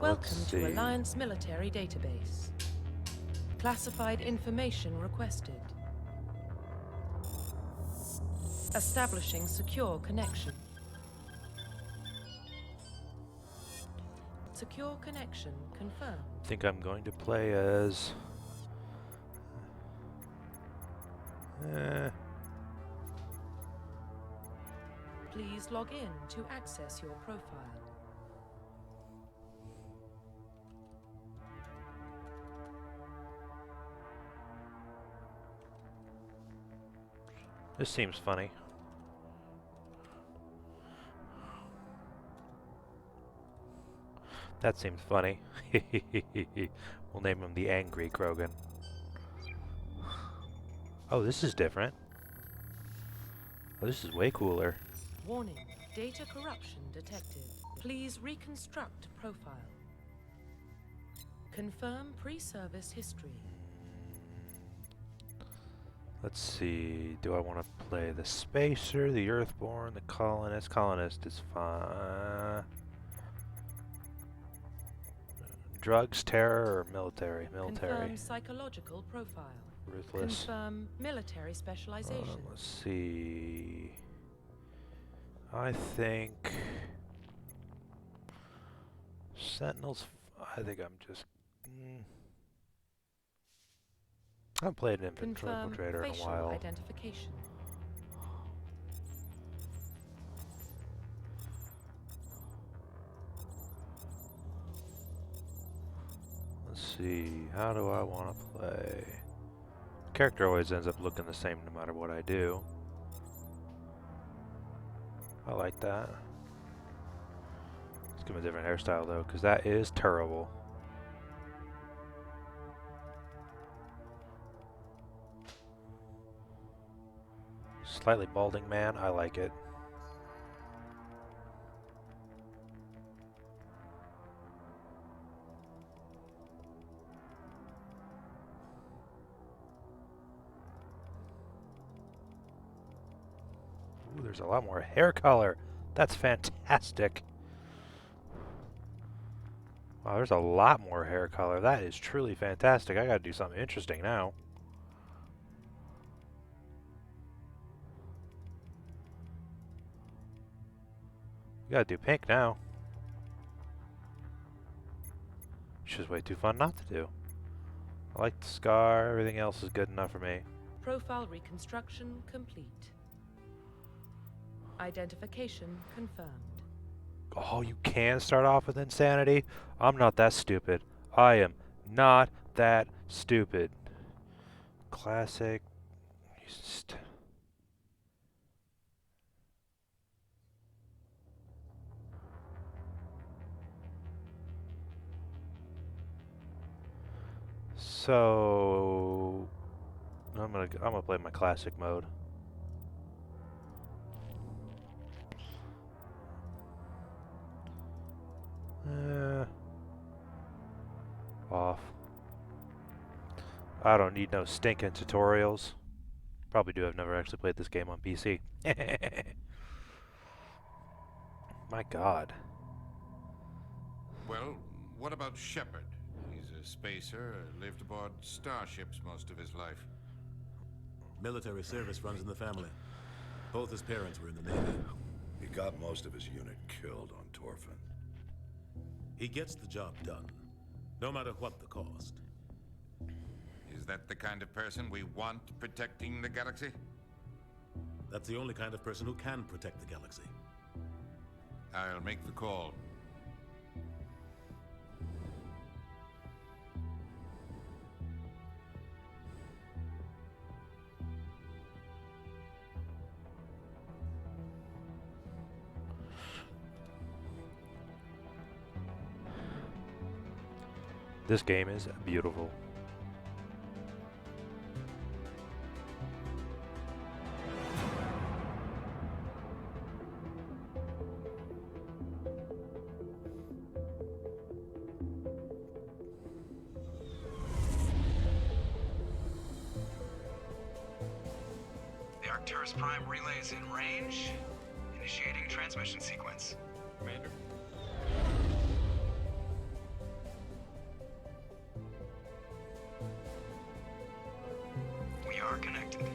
Welcome let's to see. Alliance Military Database. Classified information requested. Establishing secure connection. Secure connection confirmed. I think I'm going to play as... Please log in to access your profile. This seems funny. That seems funny. We'll name him the Angry Krogan. Oh, this is different. Oh, this is way cooler. Warning, data corruption detected. Please reconstruct profile. Confirm pre-service history. Let's see. Do I want to play the Spacer, the Earthborn, the Colonist? Colonist is fine. Drugs, terror, or military? Military. Confirm psychological profile. Ruthless. Confirm military specialization. Let's see. I think Sentinels. I think I'm just. I haven't played an infiltrator in a facial while. Identification. Let's see. How do I want to play? Character always ends up looking the same no matter what I do. I like that. Let's give him a different hairstyle though, because that is terrible. Slightly balding man, I like it. Ooh, there's a lot more hair color. That's fantastic. Wow, there's a lot more hair color. That is truly fantastic. I gotta do something interesting now. We gotta do pink now. Which is way too fun not to do. I like the scar. Everything else is good enough for me. Profile reconstruction complete. Identification confirmed. Oh, you can start off with insanity? I'm not that stupid. I am not that stupid. Classic. So I'm gonna play my classic mode. Off. I don't need no stinking tutorials. Probably do. I've never actually played this game on PC. My God. Well, what about Shepard? He's a spacer, lived aboard starships most of his life. Military service runs in the family. Both his parents were in the Navy. He got most of his unit killed on Torfin. He gets the job done, no matter what the cost. Is that the kind of person we want protecting the galaxy? That's the only kind of person who can protect the galaxy. I'll make the call. This game is beautiful. The Arcturus Prime relay is in range. Initiating transmission sequence. Commander? connected.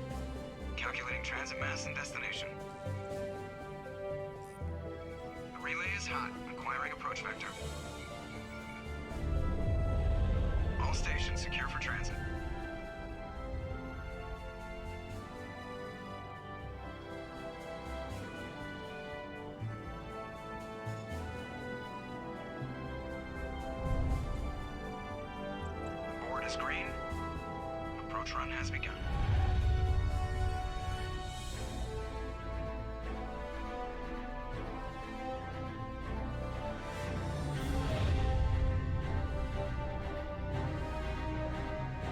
Calculating transit mass and destination. The relay is hot. Acquiring approach vector. All stations secure for transit. Board is green. Approach run has begun.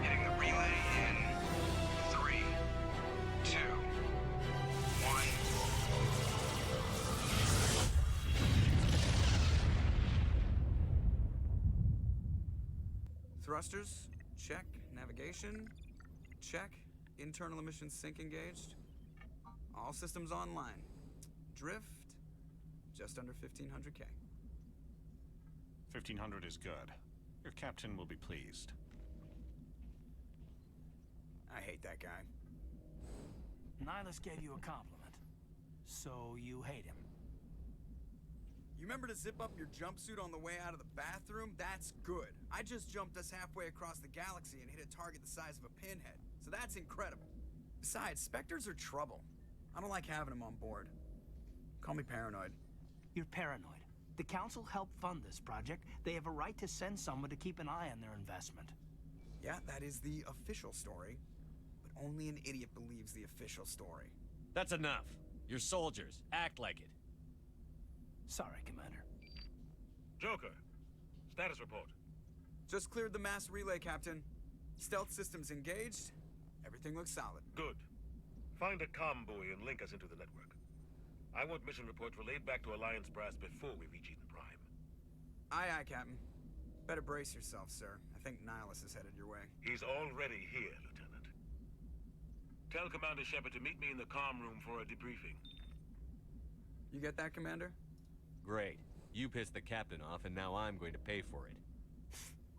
Hitting the relay in 3, 2, 1. Thrusters, check. Navigation, check. Internal emissions sync engaged. All systems online. Drift, just under 1500K. 1500 is good. Your captain will be pleased. I hate that guy. Nihilus gave you a compliment. So you hate him. You remember to zip up your jumpsuit on the way out of the bathroom? That's good. I just jumped us halfway across the galaxy and hit a target the size of a pinhead. So that's incredible. Besides, Spectres are trouble. I don't like having them on board. Call me paranoid. You're paranoid. The Council helped fund this project. They have a right to send someone to keep an eye on their investment. Yeah, that is the official story. But only an idiot believes the official story. That's enough. You're soldiers. Act like it. Sorry, Commander. Joker, status report. Just cleared the mass relay, Captain. Stealth systems engaged. Everything looks solid. Good. Find a comm buoy and link us into the network. I want mission reports relayed back to Alliance brass before we reach Eden Prime. Aye, aye, Captain. Better brace yourself, sir. I think Nihilus is headed your way. He's already here, Lieutenant. Tell Commander Shepard to meet me in the comm room for a debriefing. You get that, Commander? Great. You pissed the captain off, and now I'm going to pay for it.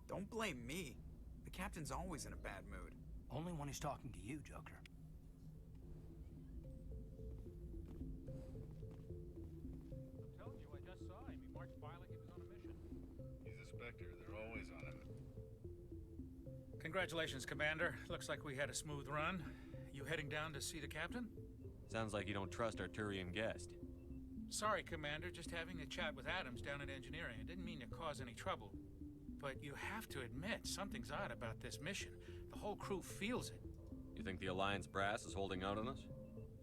Don't blame me. The Captain's always in a bad mood. Only when he's talking to you, Joker. I'm telling you, I just saw him. He marched by like he was on a mission. He's a Spectre. They're always on him. Congratulations, Commander. Looks like we had a smooth run. You heading down to see the captain? Sounds like you don't trust our Turian guest. Sorry, Commander. Just having a chat with Adams down at engineering. I didn't mean to cause any trouble. But you have to admit, something's odd about this mission. The whole crew feels it. You think the Alliance brass is holding out on us?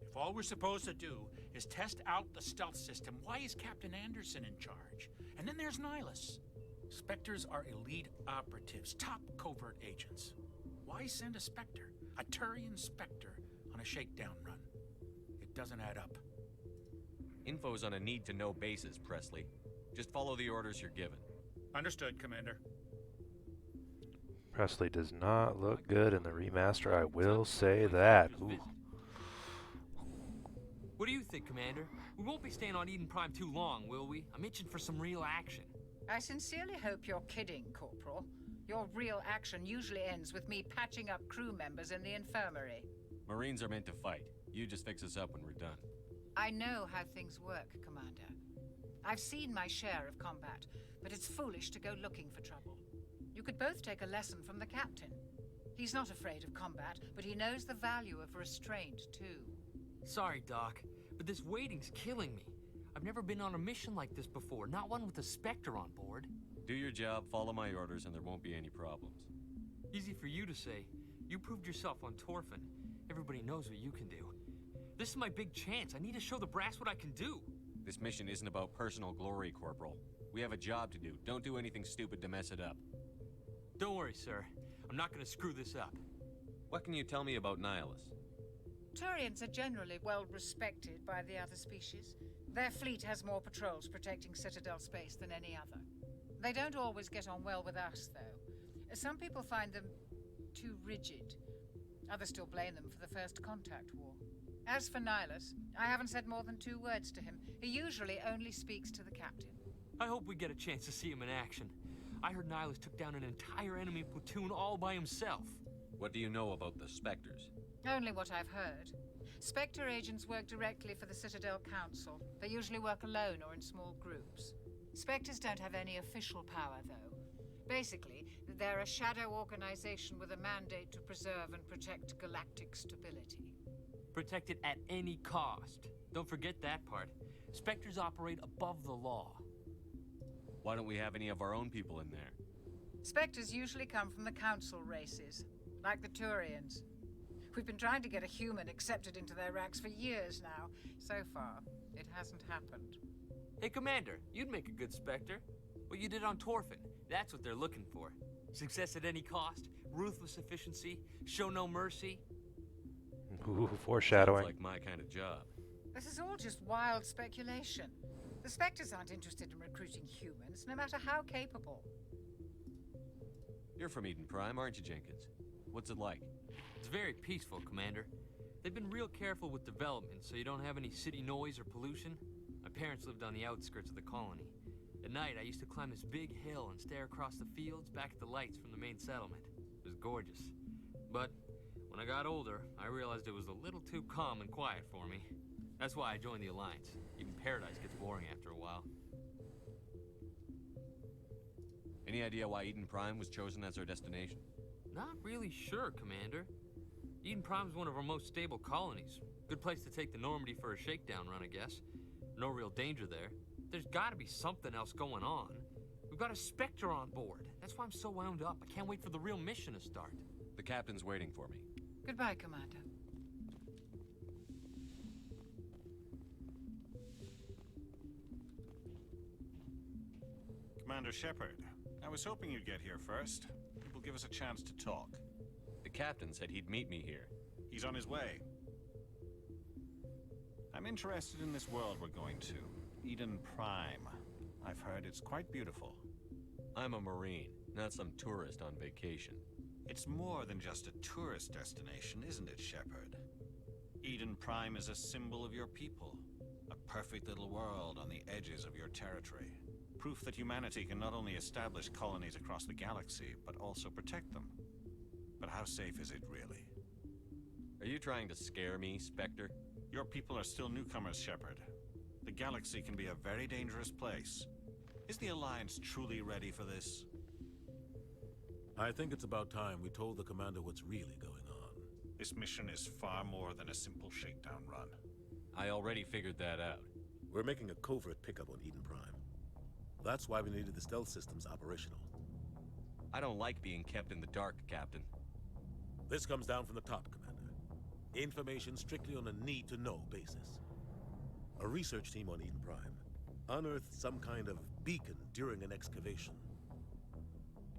If all we're supposed to do is test out the stealth system, why is Captain Anderson in charge? And then there's Nihilus. Spectres are elite operatives, top covert agents. Why send a Spectre, a Turian Spectre, on a shakedown run? It doesn't add up. Info's on a need-to-know basis, Presley. Just follow the orders you're given. Understood, Commander. Presley does not look good in the remaster, I will say that. Ooh. What do you think, Commander? We won't be staying on Eden Prime too long, will we? I'm itching for some real action. I sincerely hope you're kidding, Corporal. Your real action usually ends with me patching up crew members in the infirmary. Marines are meant to fight. You just fix us up when we're done. I know how things work, Commander. I've seen my share of combat, but it's foolish to go looking for trouble. You could both take a lesson from the captain. He's not afraid of combat, but he knows the value of restraint, too. Sorry, Doc, but this waiting's killing me. I've never been on a mission like this before, not one with a Spectre on board. Do your job, follow my orders, and there won't be any problems. Easy for you to say. You proved yourself on Torfin. Everybody knows what you can do. This is my big chance. I need to show the brass what I can do. This mission isn't about personal glory, Corporal. We have a job to do. Don't do anything stupid to mess it up. Don't worry, sir. I'm not gonna screw this up. What can you tell me about Nihilus? Turians are generally well respected by the other species. Their fleet has more patrols protecting Citadel space than any other. They don't always get on well with us, though. Some people find them too rigid. Others still blame them for the First Contact War. As for Nihilus, I haven't said more than 2 words to him. He usually only speaks to the captain. I hope we get a chance to see him in action. I heard Nihilus took down an entire enemy platoon all by himself. What do you know about the Spectres? Only what I've heard. Spectre agents work directly for the Citadel Council. They usually work alone or in small groups. Spectres don't have any official power, though. Basically, they're a shadow organization with a mandate to preserve and protect galactic stability. Protect it at any cost. Don't forget that part. Spectres operate above the law. Why don't we have any of our own people in there? Spectres usually come from the Council races, like the Turians. We've been trying to get a human accepted into their ranks for years now. So far, it hasn't happened. Hey, Commander, you'd make a good Spectre. What you did on Torfin, that's what they're looking for. Success at any cost, ruthless efficiency, show no mercy. Ooh, foreshadowing. Sounds like my kind of job. This is all just wild speculation. The Spectres aren't interested in recruiting humans, no matter how capable. You're from Eden Prime, aren't you, Jenkins? What's it like? It's very peaceful, Commander. They've been real careful with development, so you don't have any city noise or pollution. My parents lived on the outskirts of the colony. At night, I used to climb this big hill and stare across the fields back at the lights from the main settlement. It was gorgeous. But when I got older, I realized it was a little too calm and quiet for me. That's why I joined the Alliance. Even paradise gets boring after a while. Any idea why Eden Prime was chosen as our destination? Not really sure, Commander. Eden Prime's one of our most stable colonies. Good place to take the Normandy for a shakedown run, I guess. No real danger there. There's gotta be something else going on. We've got a Spectre on board. That's why I'm so wound up. I can't wait for the real mission to start. The captain's waiting for me. Goodbye, Commander. Commander Shepard, I was hoping you'd get here first. It will give us a chance to talk. The captain said he'd meet me here. He's on his way. I'm interested in this world we're going to. Eden Prime. I've heard it's quite beautiful. I'm a Marine, not some tourist on vacation. It's more than just a tourist destination, isn't it, Shepard? Eden Prime is a symbol of your people. A perfect little world on the edges of your territory. Proof that humanity can not only establish colonies across the galaxy, but also protect them. But how safe is it really? Are you trying to scare me, Spectre? Your people are still newcomers, Shepard. The galaxy can be a very dangerous place. Is the Alliance truly ready for this? I think it's about time we told the commander what's really going on. This mission is far more than a simple shakedown run. I already figured that out. We're making a covert pickup on Eden Prime. That's why we needed the stealth systems operational. I don't like being kept in the dark, Captain. This comes down from the top, Commander. Information strictly on a need-to-know basis. A research team on Eden Prime unearthed some kind of beacon during an excavation.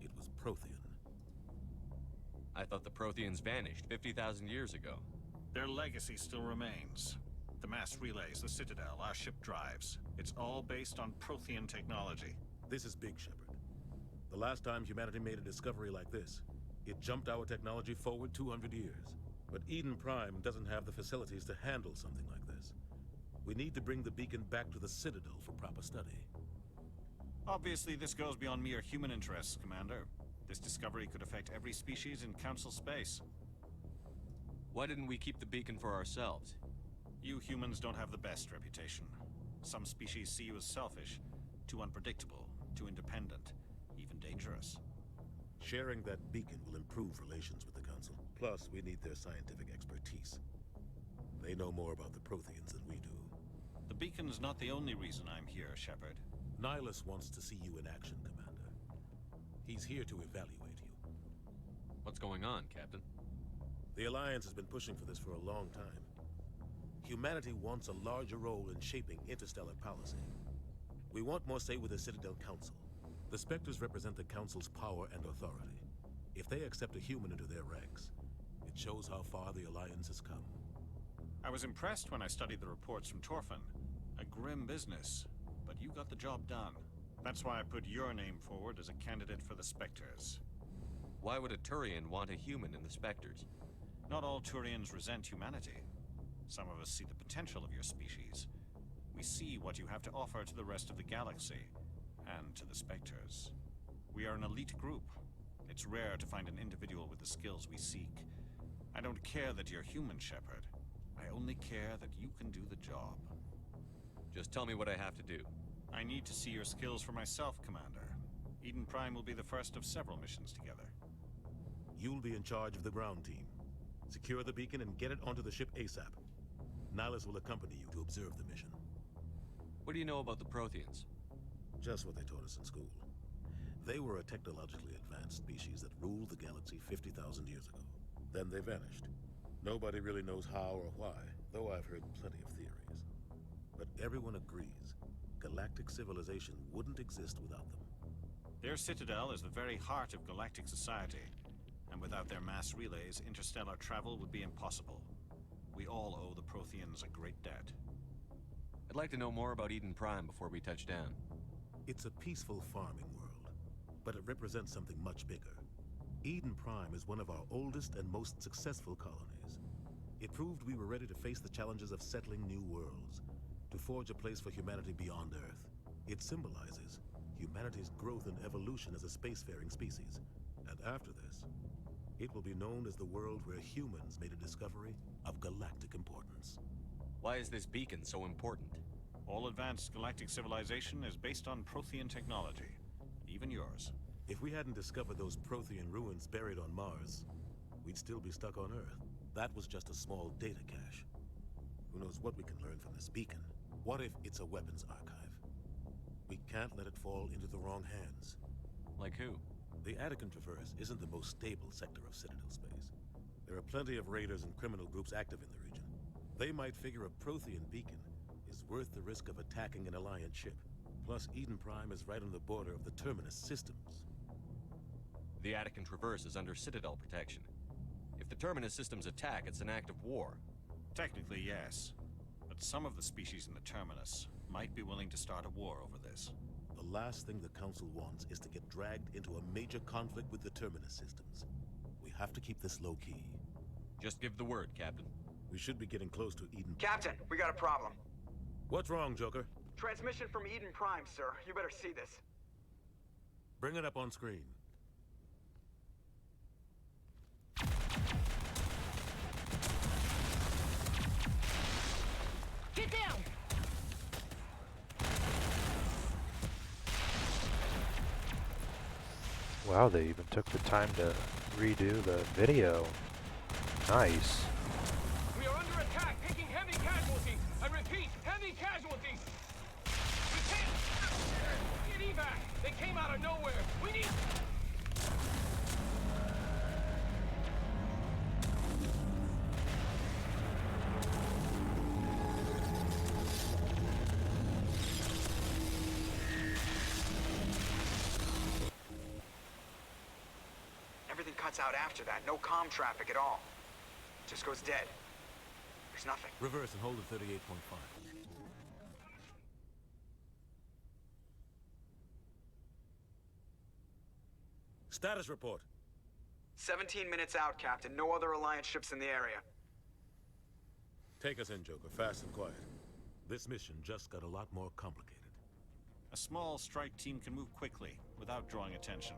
It was Prothean. I thought the Protheans vanished 50,000 years ago. Their legacy still remains. The mass relays, the Citadel, our ship drives. It's all based on Prothean technology. This is big, Shepard. The last time humanity made a discovery like this, it jumped our technology forward 200 years. But Eden Prime doesn't have the facilities to handle something like this. We need to bring the beacon back to the Citadel for proper study. Obviously, this goes beyond mere human interests, Commander. This discovery could affect every species in Council space. Why didn't we keep the beacon for ourselves? You humans don't have the best reputation. Some species see you as selfish, too unpredictable, too independent, even dangerous. Sharing that beacon will improve relations with the Council. Plus, we need their scientific expertise. They know more about the Protheans than we do. The beacon's not the only reason I'm here, Shepard. Nihilus wants to see you in action, Commander. He's here to evaluate you. What's going on, Captain? The Alliance has been pushing for this for a long time. Humanity wants a larger role in shaping interstellar policy. We want more say with the Citadel Council. The Spectres represent the Council's power and authority. If they accept a human into their ranks, it shows how far the Alliance has come. I was impressed when I studied the reports from Torfin. A grim business, but you got the job done. That's why I put your name forward as a candidate for the Spectres. Why would a Turian want a human in the Spectres? Not all Turians resent humanity. Some of us see the potential of your species. We see what you have to offer to the rest of the galaxy, and to the Spectres. We are an elite group. It's rare to find an individual with the skills we seek. I don't care that you're human, Shepard. I only care that you can do the job. Just tell me what I have to do. I need to see your skills for myself, Commander. Eden Prime will be the first of several missions together. You'll be in charge of the ground team. Secure the beacon and get it onto the ship ASAP. Nihilus will accompany you to observe the mission. What do you know about the Protheans? Just what they taught us in school. They were a technologically advanced species that ruled the galaxy 50,000 years ago. Then they vanished. Nobody really knows how or why, though I've heard plenty of theories. But everyone agrees, galactic civilization wouldn't exist without them. Their citadel is the very heart of galactic society, and without their mass relays, interstellar travel would be impossible. We all owe the Protheans a great debt. I'd like to know more about Eden Prime before we touch down. It's a peaceful farming world, but it represents something much bigger. Eden Prime is one of our oldest and most successful colonies. It proved we were ready to face the challenges of settling new worlds, to forge a place for humanity beyond Earth. It symbolizes humanity's growth and evolution as a spacefaring species. And after this, it will be known as the world where humans made a discovery of galactic importance. Why is this beacon so important? All advanced galactic civilization is based on Prothean technology, even yours. If we hadn't discovered those Prothean ruins buried on Mars, we'd still be stuck on Earth. That was just a small data cache. Who knows what we can learn from this beacon? What if it's a weapons archive? We can't let it fall into the wrong hands. Like who? The Attican Traverse isn't the most stable sector of Citadel space. There are plenty of raiders and criminal groups active in the region. They might figure a Prothean beacon is worth the risk of attacking an Alliance ship. Plus, Eden Prime is right on the border of the Terminus systems. The Attican Traverse is under Citadel protection. If the Terminus systems attack, it's an act of war. Technically, yes. But some of the species in the Terminus might be willing to start a war over this. The last thing the Council wants is to get dragged into a major conflict with the Terminus systems. We have to keep this low-key. Just give the word, Captain. We should be getting close to Eden. Captain, we got a problem. What's wrong, Joker? Transmission from Eden Prime, sir. You better see this. Bring it up on screen. Get down! Wow, they even took the time to redo the video. Nice. We are under attack, taking heavy casualties. I repeat, heavy casualties. We can't get evac. They came out of nowhere. We need. Everything cuts out after that. No comm traffic at all. Just goes dead. There's nothing. Reverse and hold at 38.5. Status report. 17 minutes out, Captain. No other Alliance ships in the area. Take us in, Joker, fast and quiet. This mission just got a lot more complicated. A small strike team can move quickly, without drawing attention.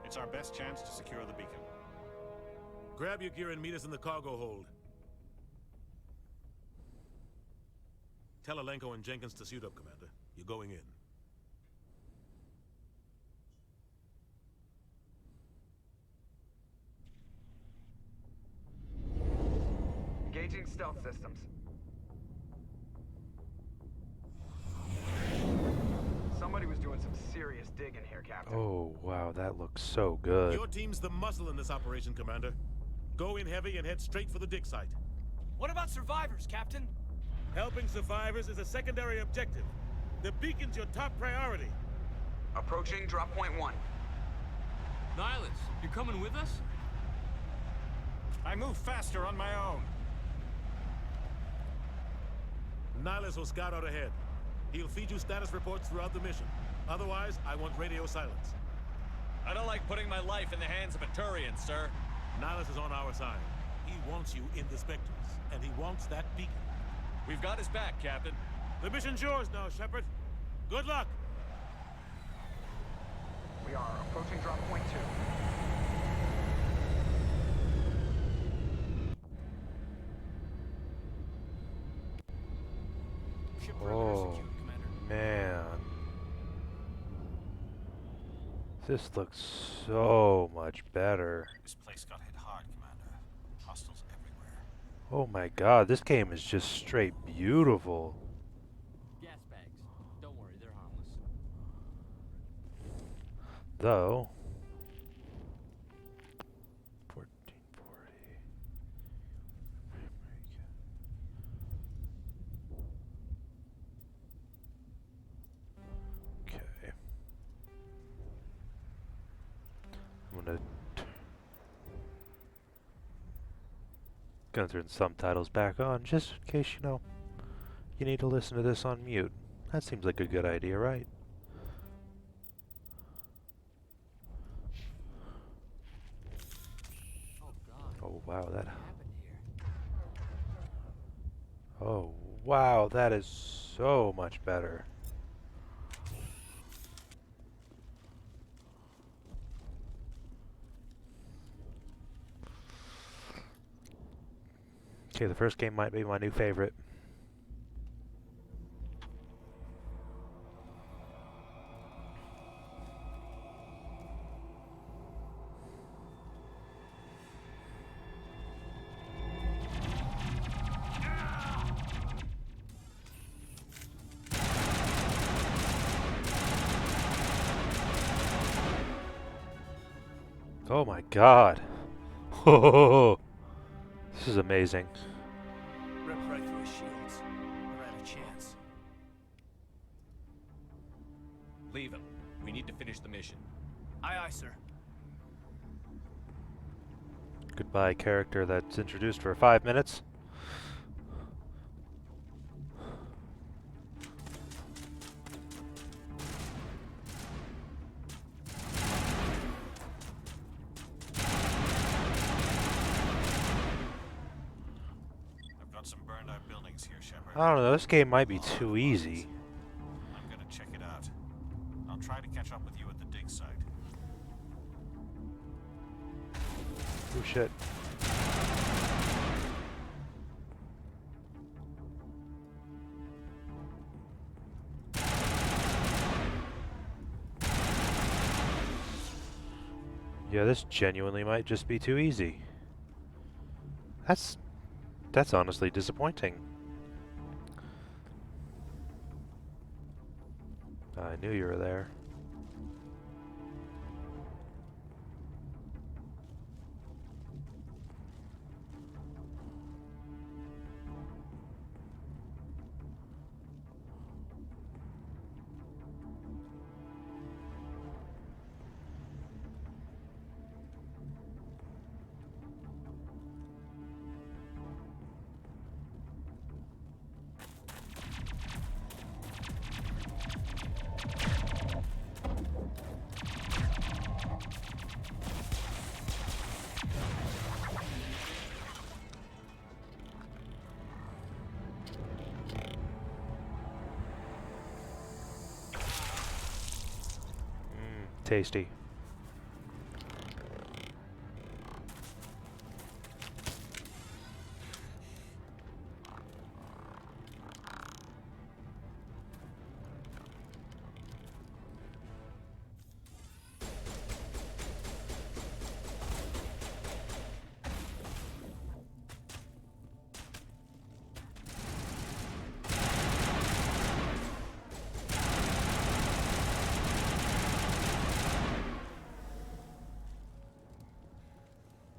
It's our best chance to secure the beacon. Grab your gear and meet us in the cargo hold. Tell Alenko and Jenkins to suit up, Commander. You're going in. Engaging stealth systems. Somebody was doing some serious digging here, Captain. Oh, wow, that looks so good. Your team's the muscle in this operation, Commander. Go in heavy and head straight for the dig site. What about survivors, Captain? Helping survivors is a secondary objective. The beacon's your top priority. Approaching drop point 1. Nihilus, you coming with us? I move faster on my own. Nihilus will scout out ahead. He'll feed you status reports throughout the mission. Otherwise, I want radio silence. I don't like putting my life in the hands of a Turian, sir. Nihilus is on our side. He wants you in the Spectres, and he wants that beacon. We've got his back, Captain. The mission's yours now, Shepard. Good luck! We are approaching drop point 2. Oh, man. This looks so much better. This place got hit hard, Commander. Hostiles everywhere. Oh my god, this game is just straight beautiful. Gas bags. Don't worry, they're harmless. Though... 1440... Okay. I'm gonna turn subtitles back on, just in case, you know, you need to listen to this on mute. That seems like a good idea, right? Oh wow, that... Oh wow, that is so much better. Okay, the first game might be my new favorite. Oh my god. Oh, this is amazing. Ripped right through his shields. Never had a chance. Leave him. We need to finish the mission. Aye, aye, sir. Goodbye, character that's introduced for 5 minutes. I've got some burned out buildings here, Shepard. I don't know, this game might be too easy. I'm gonna check it out. I'll try to catch up with you at the dig site. Oh shit. Yeah, this genuinely might just be too easy. That's honestly disappointing. I knew you were there. Tasty.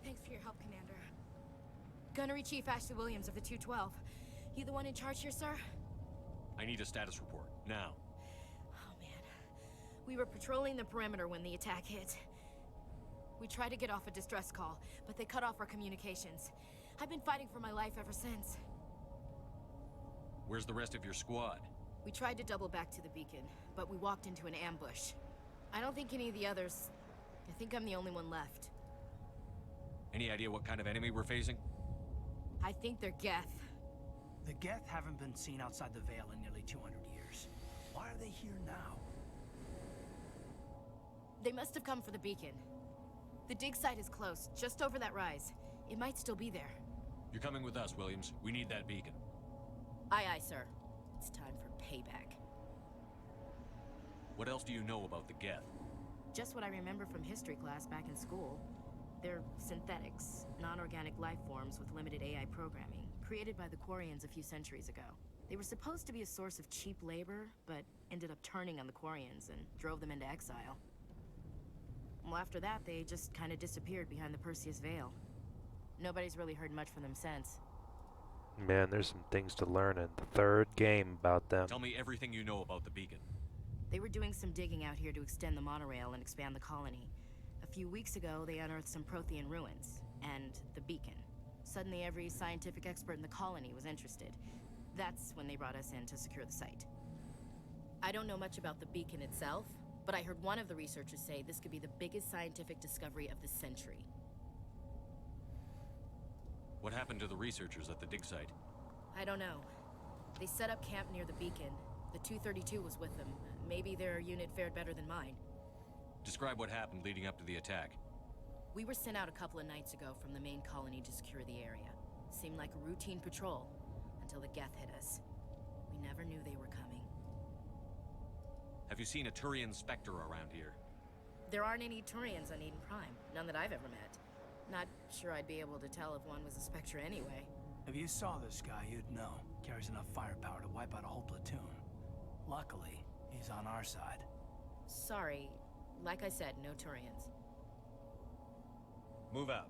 Thanks for your help, Commander. Gunnery Chief Ashley Williams of the 212. You the one in charge here, sir? I need a status report, now. Oh, man. We were patrolling the perimeter when the attack hit. We tried to get off a distress call, but they cut off our communications. I've been fighting for my life ever since. Where's the rest of your squad? We tried to double back to the beacon, but we walked into an ambush. I don't think any of the others... I think I'm the only one left. Any idea what kind of enemy we're facing? I think they're Geth. The Geth haven't been seen outside the Veil in nearly 200 years. Why are they here now? They must have come for the beacon. The dig site is close, just over that rise. It might still be there. You're coming with us, Williams. We need that beacon. Aye, aye, sir. It's time for payback. What else do you know about the Geth? Just what I remember from history class back in school. They're synthetics, non-organic life forms with limited AI programming, created by the Quarians a few centuries ago. They were supposed to be a source of cheap labor, but ended up turning on the Quarians and drove them into exile. Well, after that, they just kind of disappeared behind the Perseus Veil. Nobody's really heard much from them since. Man, there's some things to learn in the third game about them. Tell me everything you know about the beacon. They were doing some digging out here to extend the monorail and expand the colony. A few weeks ago, they unearthed some Prothean ruins, and the beacon. Suddenly, every scientific expert in the colony was interested. That's when they brought us in to secure the site. I don't know much about the beacon itself, but I heard one of the researchers say this could be the biggest scientific discovery of the century. What happened to the researchers at the dig site? I don't know. They set up camp near the beacon. The 232 was with them. Maybe their unit fared better than mine. Describe what happened leading up to the attack. We were sent out a couple of nights ago from the main colony to secure the area. Seemed like a routine patrol, until the Geth hit us. We never knew they were coming. Have you seen a Turian Spectre around here? There aren't any Turians on Eden Prime. None that I've ever met. Not sure I'd be able to tell if one was a Spectre anyway. If you saw this guy, you'd know. Carries enough firepower to wipe out a whole platoon. Luckily, he's on our side. Sorry. Like I said, no Turians. Move out.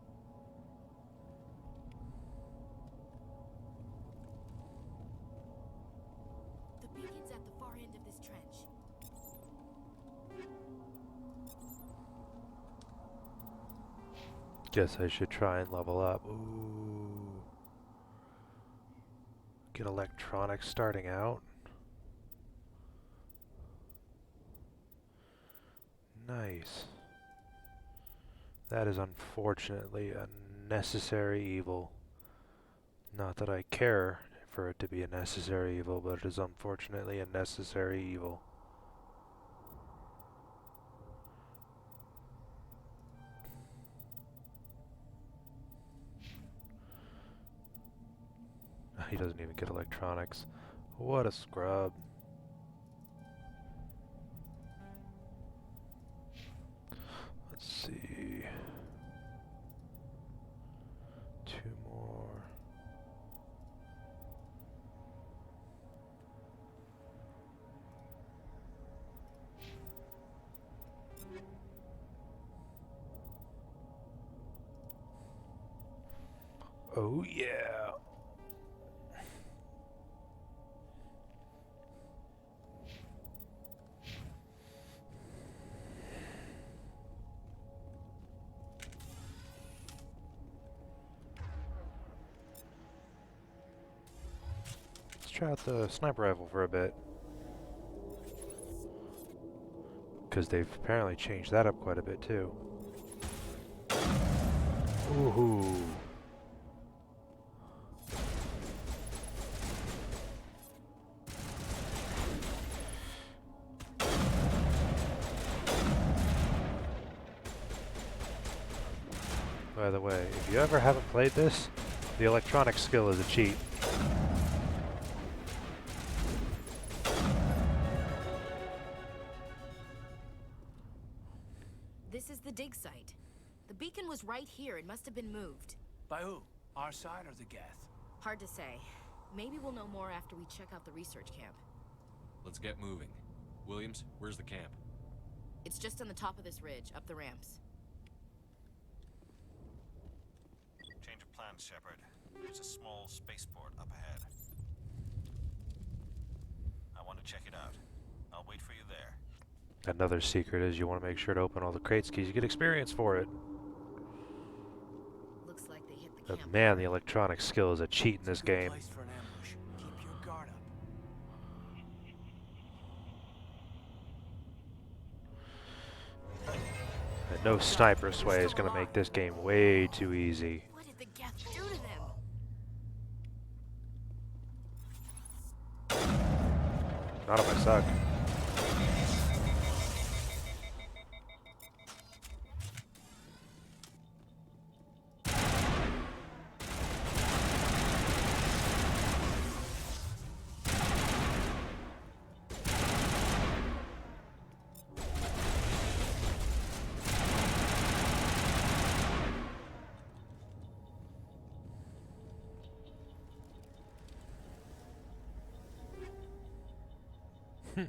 The beacon's at the far end of this trench. Guess I should try and level up. Ooh. Get electronics starting out. Nice. That is unfortunately a necessary evil. Not that I care for it to be a necessary evil, but it is unfortunately a necessary evil. He doesn't even get electronics. What a scrub. Let's see. 2 more. Oh yeah. Try out the sniper rifle for a bit. Because they've apparently changed that up quite a bit too. Ooh. By the way, if you ever haven't played this, the electronic skill is a cheat. This is the dig site. The beacon was right here. It must have been moved. By who? Our side or the Geth? Hard to say. Maybe we'll know more after we check out the research camp. Let's get moving. Williams, where's the camp? It's just on the top of this ridge, up the ramps. Change of plans, Shepard. There's a small spaceport up ahead. I want to check it out. I'll wait for you there. Another secret is you want to make sure to open all the crates because you get experience for it. Looks like they hit the But camp. man, the electronic skill is a cheat in this game. Place for an ambush. Keep your guard up. And no sniper sway is going to make this game way too easy. What did the Geth do to them? Not if I suck. This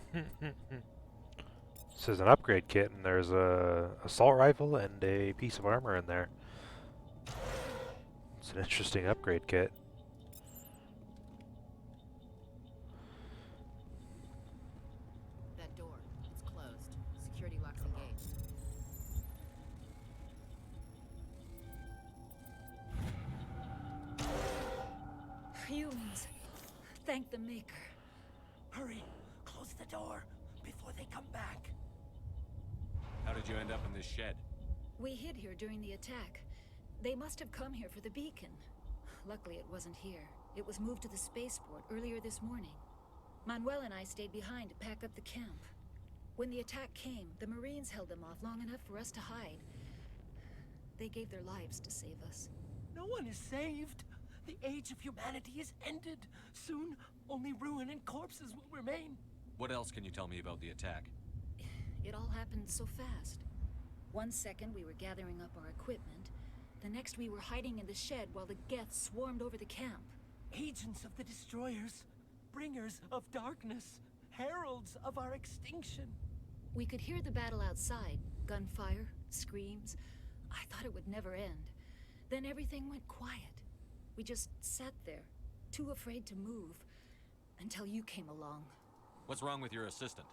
is an upgrade kit, and there's a assault rifle and a piece of armor in there. It's an interesting upgrade kit. That door, it's closed. Security locks engaged. Humans, thank the Maker. Hurry, close the door before they come back. How did you end up in this shed? We hid here during the attack. They must have come here for the beacon. Luckily, it wasn't here. It was moved to the spaceport earlier this morning. Manuel and I stayed behind to pack up the camp. When the attack came, the Marines held them off long enough for us to hide. They gave their lives to save us. No one is saved. The age of humanity is ended. Soon, only ruin and corpses will remain. What else can you tell me about the attack? It all happened so fast. 1 second we were gathering up our equipment. The next we were hiding in the shed while the Geth swarmed over the camp. Agents of the destroyers, bringers of darkness, heralds of our extinction. We could hear the battle outside. Gunfire, screams. I thought it would never end. Then everything went quiet. We just sat there, too afraid to move, until you came along. What's wrong with your assistant?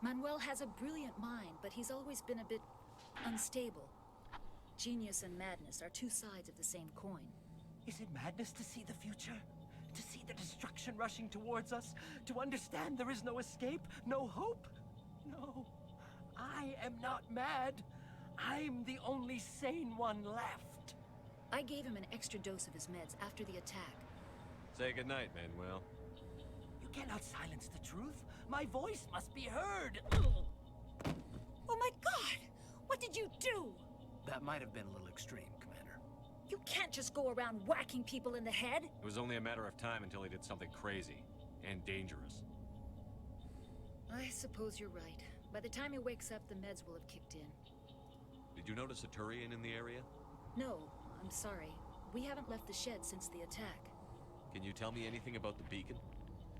Manuel has a brilliant mind, but he's always been a bit unstable. Genius and madness are two sides of the same coin. Is it madness to see the future? To see the destruction rushing towards us? To understand there is no escape? No hope? No. I am not mad. I'm the only sane one left. I gave him an extra dose of his meds after the attack. Say goodnight, Manuel. You cannot silence the truth. My voice must be heard. Oh my God! What did you do? That might have been a little extreme, Commander. You can't just go around whacking people in the head. It was only a matter of time until he did something crazy and dangerous. I suppose you're right. By the time he wakes up, the meds will have kicked in. Did you notice a Turian in the area? No, I'm sorry. We haven't left the shed since the attack. Can you tell me anything about the beacon?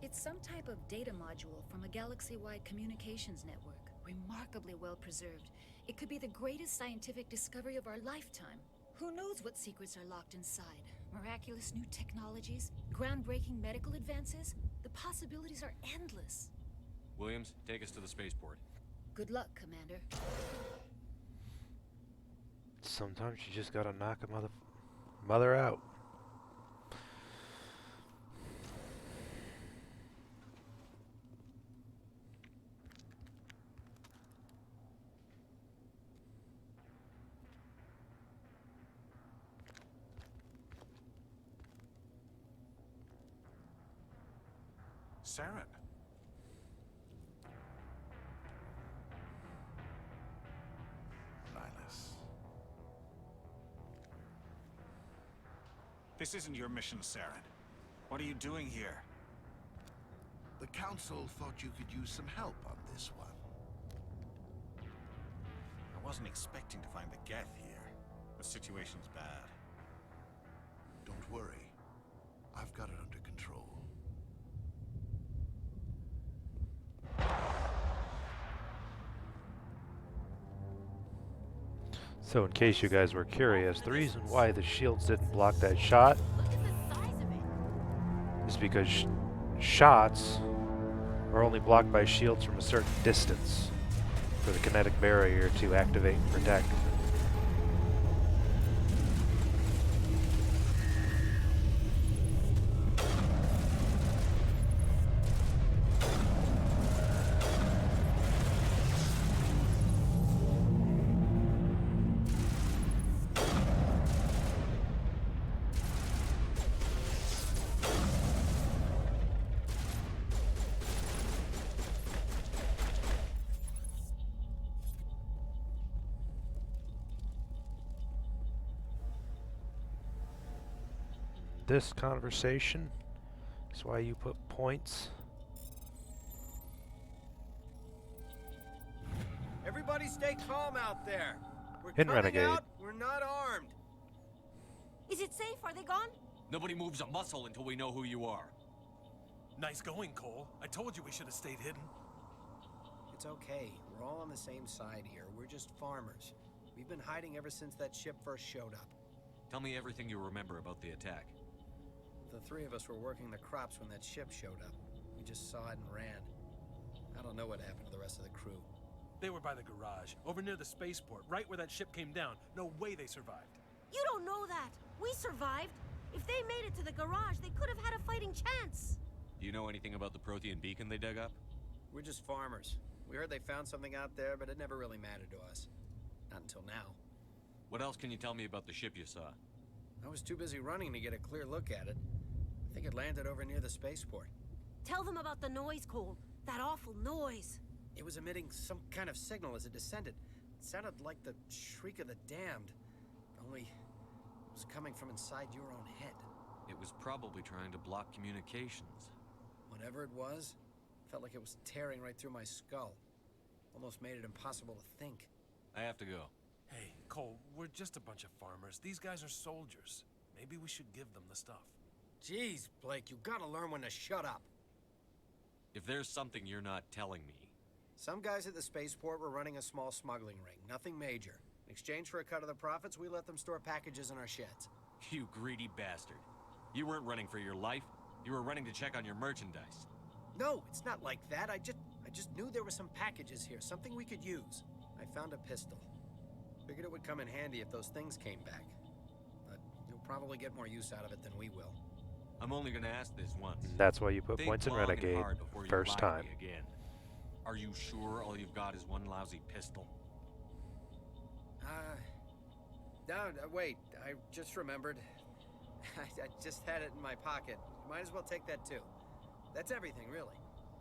It's some type of data module from a galaxy-wide communications network. Remarkably well preserved. It could be the greatest scientific discovery of our lifetime. Who knows what secrets are locked inside? Miraculous new technologies? Groundbreaking medical advances? The possibilities are endless. Williams, take us to the spaceport. Good luck, Commander. Sometimes you just gotta knock a mother out. Saren. Nihilus. This isn't your mission, Saren. What are you doing here? The Council thought you could use some help on this one. I wasn't expecting to find the Geth here. The situation's bad. Don't worry. I've got it under control. So in case you guys were curious, the reason why the shields didn't block that shot is because shots are only blocked by shields from a certain distance for the kinetic barrier to activate and protect. This conversation is why you put points. Everybody stay calm out there. We're In coming Renegade. out. We're not armed. Is it safe? Are they gone? Nobody moves a muscle until we know who you are. Nice going, Cole. I told you we should have stayed hidden. It's okay. We're all on the same side here. We're just farmers. We've been hiding ever since that ship first showed up. Tell me everything you remember about the attack. The three of us were working the crops when that ship showed up. We just saw it and ran. I don't know what happened to the rest of the crew. They were by the garage, over near the spaceport, right where that ship came down. No way they survived. You don't know that. We survived. If they made it to the garage, they could have had a fighting chance. Do you know anything about the Prothean beacon they dug up? We're just farmers. We heard they found something out there, but it never really mattered to us. Not until now. What else can you tell me about the ship you saw? I was too busy running to get a clear look at it. I think it landed over near the spaceport. Tell them about the noise, Cole. That awful noise. It was emitting some kind of signal as it descended. It sounded like the shriek of the damned. Only it was coming from inside your own head. It was probably trying to block communications. Whatever it was, felt like it was tearing right through my skull. Almost made it impossible to think. I have to go. Hey, Cole, we're just a bunch of farmers. These guys are soldiers. Maybe we should give them the stuff. Jeez, Blake, you gotta learn when to shut up. If there's something you're not telling me... Some guys at the spaceport were running a small smuggling ring, nothing major. In exchange for a cut of the profits, we let them store packages in our sheds. You greedy bastard. You weren't running for your life. You were running to check on your merchandise. No, it's not like that. I just knew there were some packages here, something we could use. I found a pistol. Figured it would come in handy if those things came back. But you'll probably get more use out of it than we will. I'm only gonna ask this once. That's why you put Think points in long and Renegade hard before you first lie to time. me again. Are you sure all you've got is one lousy pistol? No, wait. I just remembered. I just had it in my pocket. Might as well take that too. That's everything, really.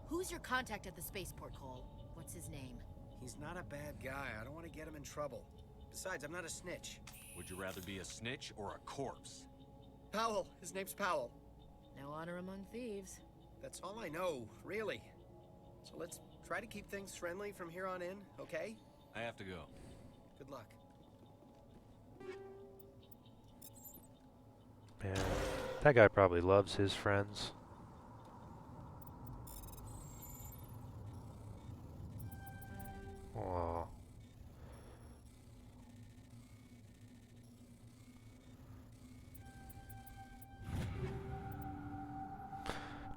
Who's your contact at the spaceport, Cole? What's his name? He's not a bad guy. I don't want to get him in trouble. Besides, I'm not a snitch. Would you rather be a snitch or a corpse? Powell. His name's Powell. No honor among thieves. That's all I know, really. So let's try to keep things friendly from here on in, okay? I have to go. Good luck. Man, that guy probably loves his friends. Aww.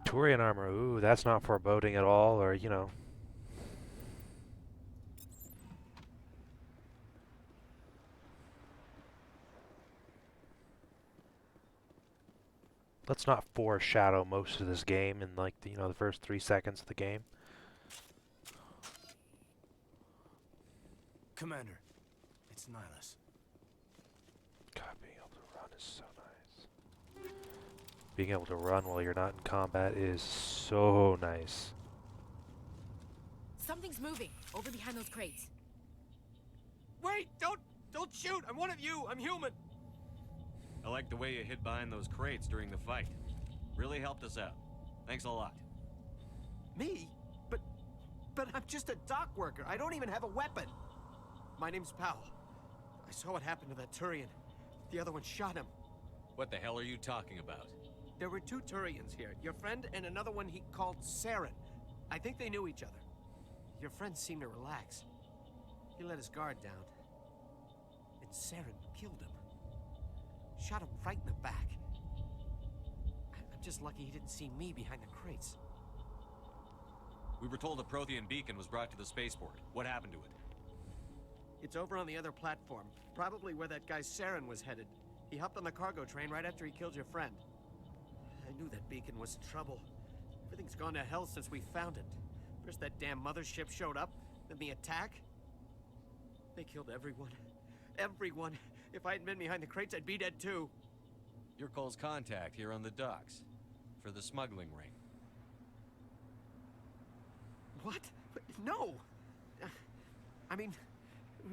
Turian armor, ooh, that's not foreboding at all, or, you know. Let's not foreshadow most of this game in, like, the, you know, the first 3 seconds of the game. Commander, it's Nihilus. God, being able to run is so nice. Being able to run while you're not in combat is so nice. Something's moving over behind those crates. Wait! Don't shoot! I'm one of you! I'm human! I like the way you hid behind those crates during the fight. Really helped us out. Thanks a lot. Me? But I'm just a dock worker. I don't even have a weapon. My name's Powell. I saw what happened to that Turian. The other one shot him. What the hell are you talking about? There were 2 Turians here. Your friend and another one he called Saren. I think they knew each other. Your friend seemed to relax. He let his guard down. And Saren killed him. Shot him right in the back. I'm just lucky he didn't see me behind the crates. We were told the Prothean beacon was brought to the spaceport. What happened to it? It's over on the other platform. Probably where that guy Saren was headed. He hopped on the cargo train right after he killed your friend. I knew that beacon was in trouble. Everything's gone to hell since we found it. First that damn mothership showed up, then the attack. They killed everyone. Everyone. If I hadn't been behind the crates, I'd be dead too. You're Cole's contact here on the docks. For the smuggling ring. What? No! I mean,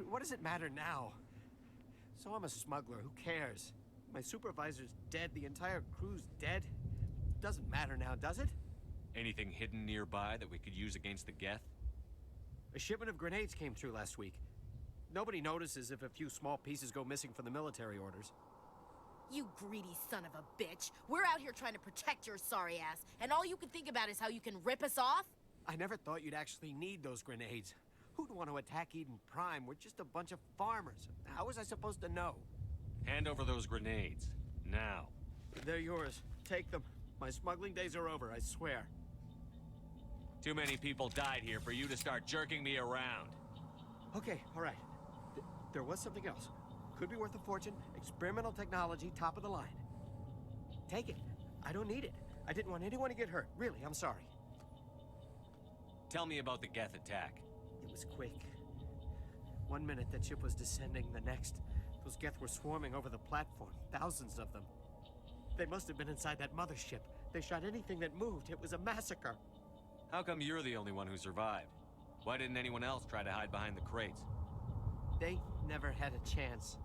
what does it matter now? So I'm a smuggler, who cares? My supervisor's dead, the entire crew's dead. Doesn't matter now, does it? Anything hidden nearby that we could use against the Geth? A shipment of grenades came through last week. Nobody notices if a few small pieces go missing from the military orders. You greedy son of a bitch. We're out here trying to protect your sorry ass, and all you can think about is how you can rip us off? I never thought you'd actually need those grenades. Who'd want to attack Eden Prime? We're just a bunch of farmers. How was I supposed to know? Hand over those grenades. Now. They're yours. Take them. My smuggling days are over, I swear. Too many people died here for you to start jerking me around. Okay, all right. There was something else. Could be worth a fortune. Experimental technology, top of the line. Take it. I don't need it. I didn't want anyone to get hurt. Really, I'm sorry. Tell me about the Geth attack. It was quick. 1 minute that ship was descending, the next, those Geth were swarming over the platform. Thousands of them. They must have been inside that mothership. They shot anything that moved. It was a massacre. How come you're the only one who survived? Why didn't anyone else try to hide behind the crates? They never had a chance.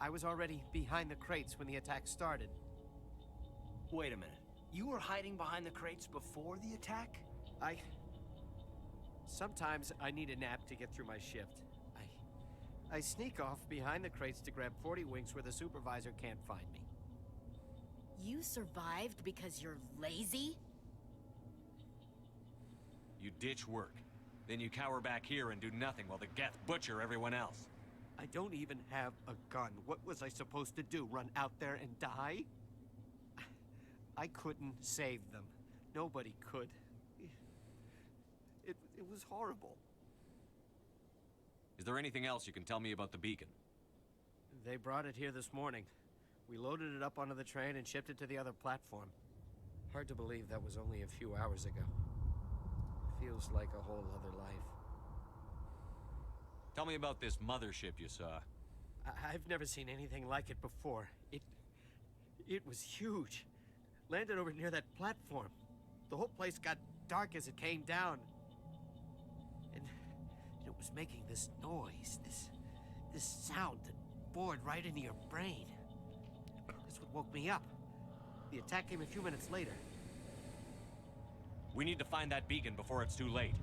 I was already behind the crates when the attack started. Wait a minute. You were hiding behind the crates before the attack? Sometimes I need a nap to get through my shift. I sneak off behind the crates to grab 40 winks where the supervisor can't find me. You survived because you're lazy? You ditch work. Then you cower back here and do nothing while the Geth butcher everyone else. I don't even have a gun. What was I supposed to do? Run out there and die? I couldn't save them. Nobody could. It was horrible. Is there anything else you can tell me about the beacon? They brought it here this morning. We loaded it up onto the train and shipped it to the other platform. Hard to believe that was only a few hours ago. Feels like a whole other life. Tell me about this mothership you saw. I've never seen anything like it before. It was huge. Landed over near that platform. The whole place got dark as it came down. And it was making this noise, this sound that bored right into your brain. That's what woke me up. The attack came a few minutes later. We need to find that beacon before it's too late.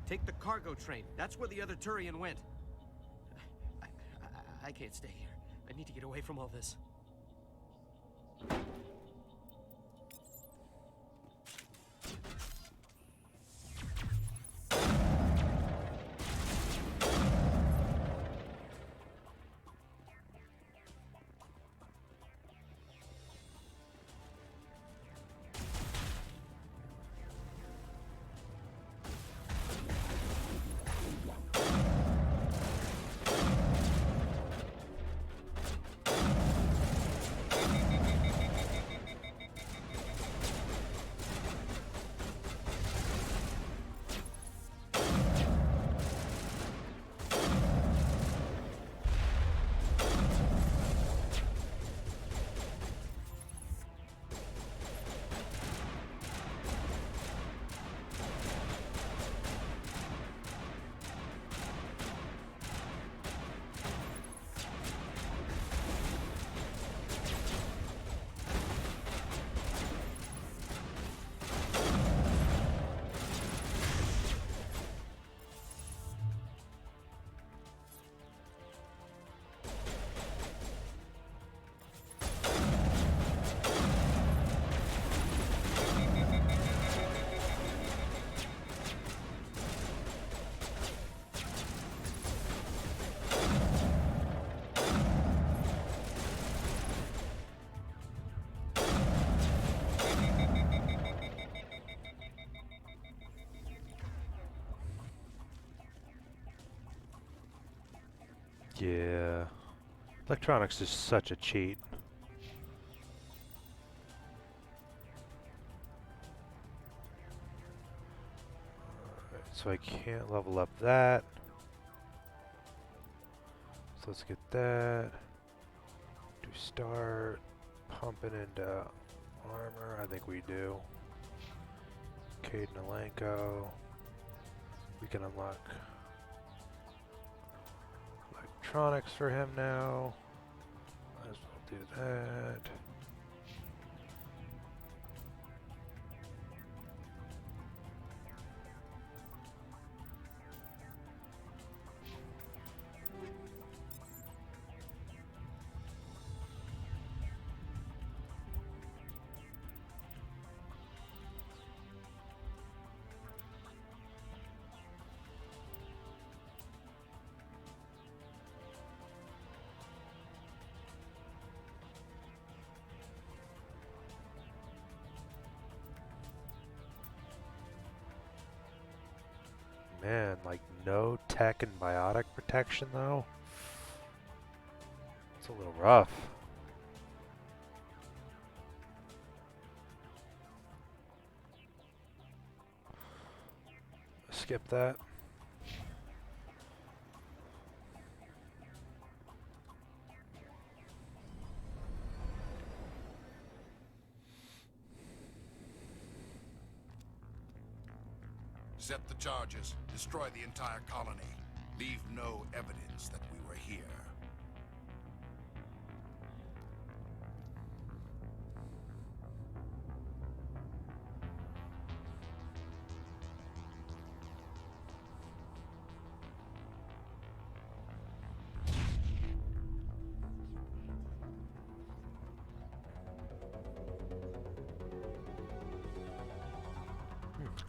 Take the cargo train. That's where the other Turian went. I can't stay here. I need to get away from all this. Yeah. Electronics is such a cheat. Alright, so I can't level up that. So let's get that. Do start pumping into armor. I think we do. Cade Nalenko. We can unlock electronics for him now. Might as well do that. Man, like no tech and biotic protection though? It's a little rough. Skip that. Set the charges. Destroy the entire colony. Leave no evidence that we were here.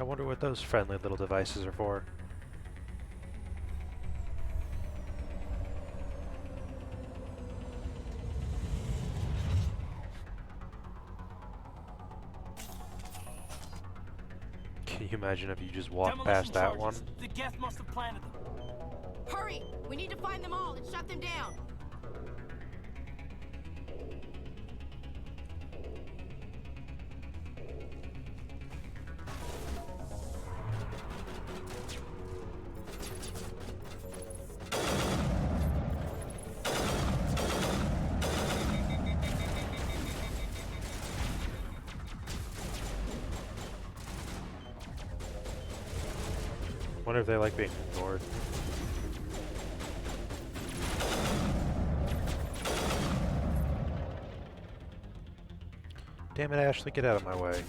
I wonder what those friendly little devices are for. Can you imagine if you just walked past that one? The Geth must have planted them. Hurry! We need to find them all and shut them down. Wonder if they like being ignored. Damn it, Ashley, get out of my way.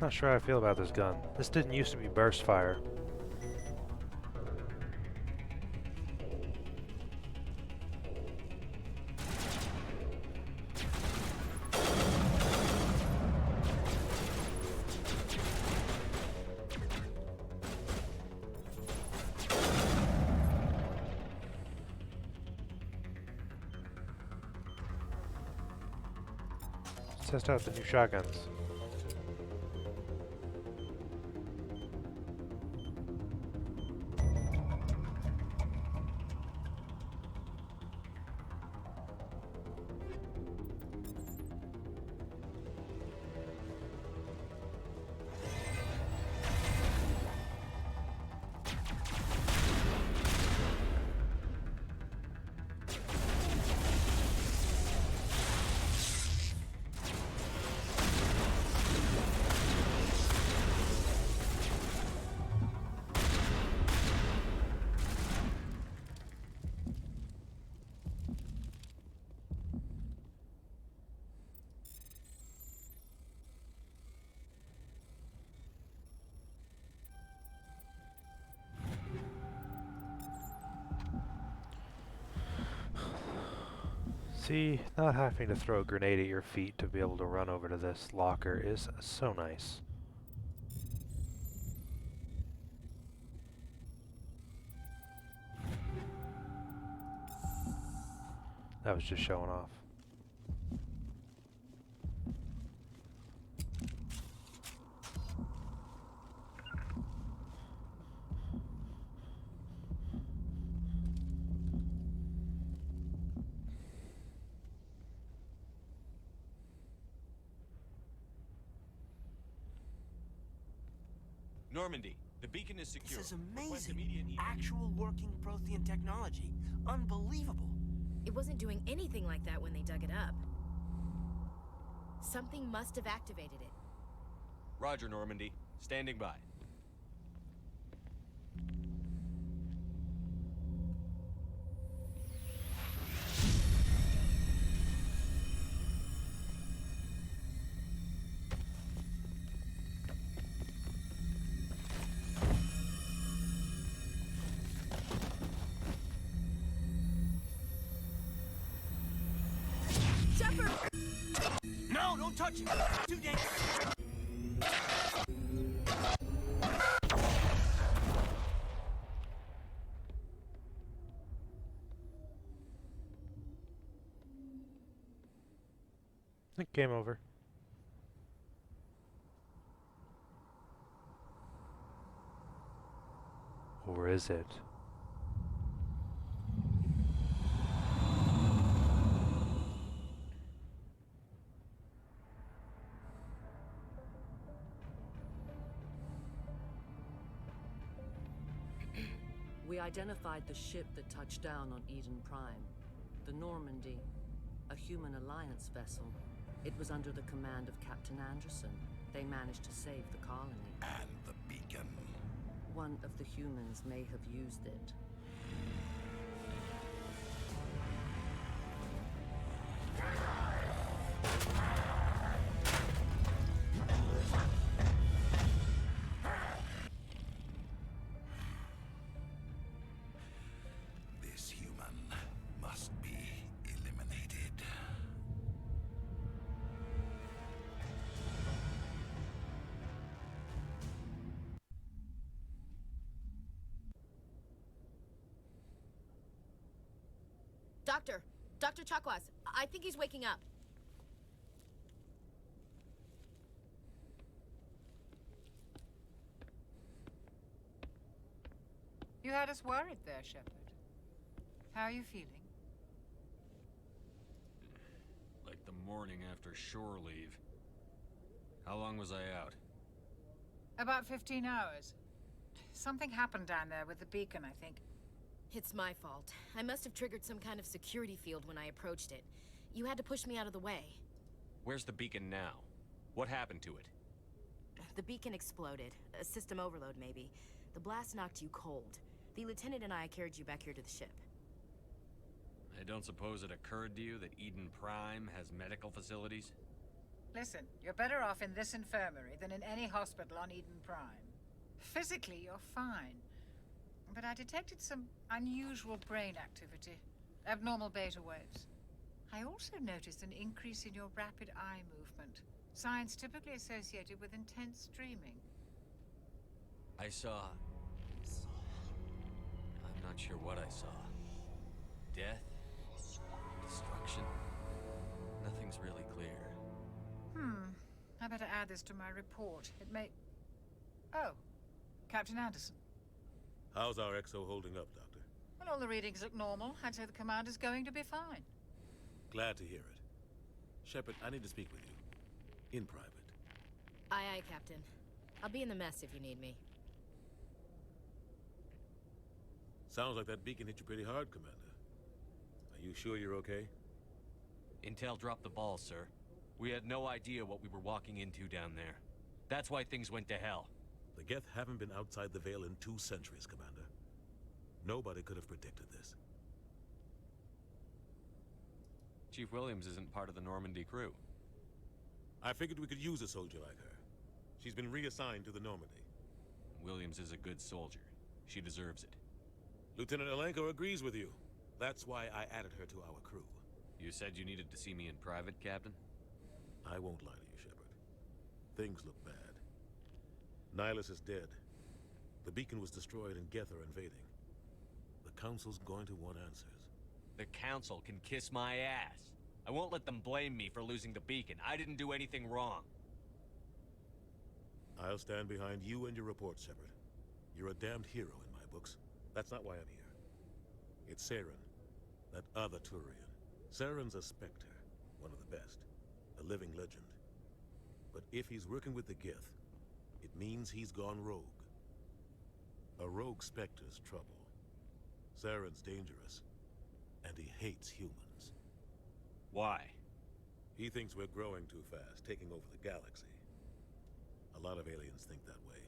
Not sure how I feel about this gun. This didn't used to be burst fire. Let's test out the new shotguns. See, not having to throw a grenade at your feet to be able to run over to this locker is so nice. That was just showing off. Normandy, the beacon is secure. This is amazing. Actual working Prothean technology. Unbelievable. It wasn't doing anything like that when they dug it up. Something must have activated it. Roger, Normandy. Standing by. don't touch it! Too dangerous! Game over. Or is it? We identified the ship that touched down on Eden Prime. The Normandy. A human alliance vessel. It was under the command of Captain Anderson. They managed to save the colony. And the beacon. One of the humans may have used it. This human must be eliminated. Dr. Chakwas, I think he's waking up. You had us worried there, Shepard. How are you feeling? Like the morning after shore leave. How long was I out? About 15 hours. Something happened down there with the beacon, I think. It's my fault. I must have triggered some kind of security field when I approached it. You had to push me out of the way. Where's the beacon now? What happened to it? The beacon exploded. A system overload, maybe. The blast knocked you cold. The lieutenant and I carried you back here to the ship. I don't suppose it occurred to you that Eden Prime has medical facilities? Listen, you're better off in this infirmary than in any hospital on Eden Prime. Physically, you're fine. But I detected some unusual brain activity. Abnormal beta waves. I also noticed an increase in your rapid eye movement. Signs typically associated with intense dreaming. I saw... I'm not sure what I saw. Death? Destruction? Nothing's really clear. I better add this to my report. It may... Oh, Captain Anderson. How's our XO holding up, Doctor? Well, all the readings look normal. I'd say the commander's going to be fine. Glad to hear it. Shepard, I need to speak with you. In private. Aye, aye, Captain. I'll be in the mess if you need me. Sounds like that beacon hit you pretty hard, Commander. Are you sure you're okay? Intel dropped the ball, sir. We had no idea what we were walking into down there. That's why things went to hell. The Geth haven't been outside the Veil in 2 centuries, Commander. Nobody could have predicted this. Chief Williams isn't part of the Normandy crew. I figured we could use a soldier like her. She's been reassigned to the Normandy. Williams is a good soldier. She deserves it. Lieutenant Alenko agrees with you. That's why I added her to our crew. You said you needed to see me in private, Captain? I won't lie to you, Shepard. Things look bad. Nihilus is dead. The beacon was destroyed and Geth are invading. The Council's going to want answers. The Council can kiss my ass. I won't let them blame me for losing the beacon. I didn't do anything wrong. I'll stand behind you and your report, Shepard. You're a damned hero in my books. That's not why I'm here. It's Saren, that other Turian. Saren's a Spectre, one of the best. A living legend. But if he's working with the Geth, it means he's gone rogue. A rogue Spectre's trouble. Saren's dangerous, and he hates humans. Why? He thinks we're growing too fast, taking over the galaxy. A lot of aliens think that way.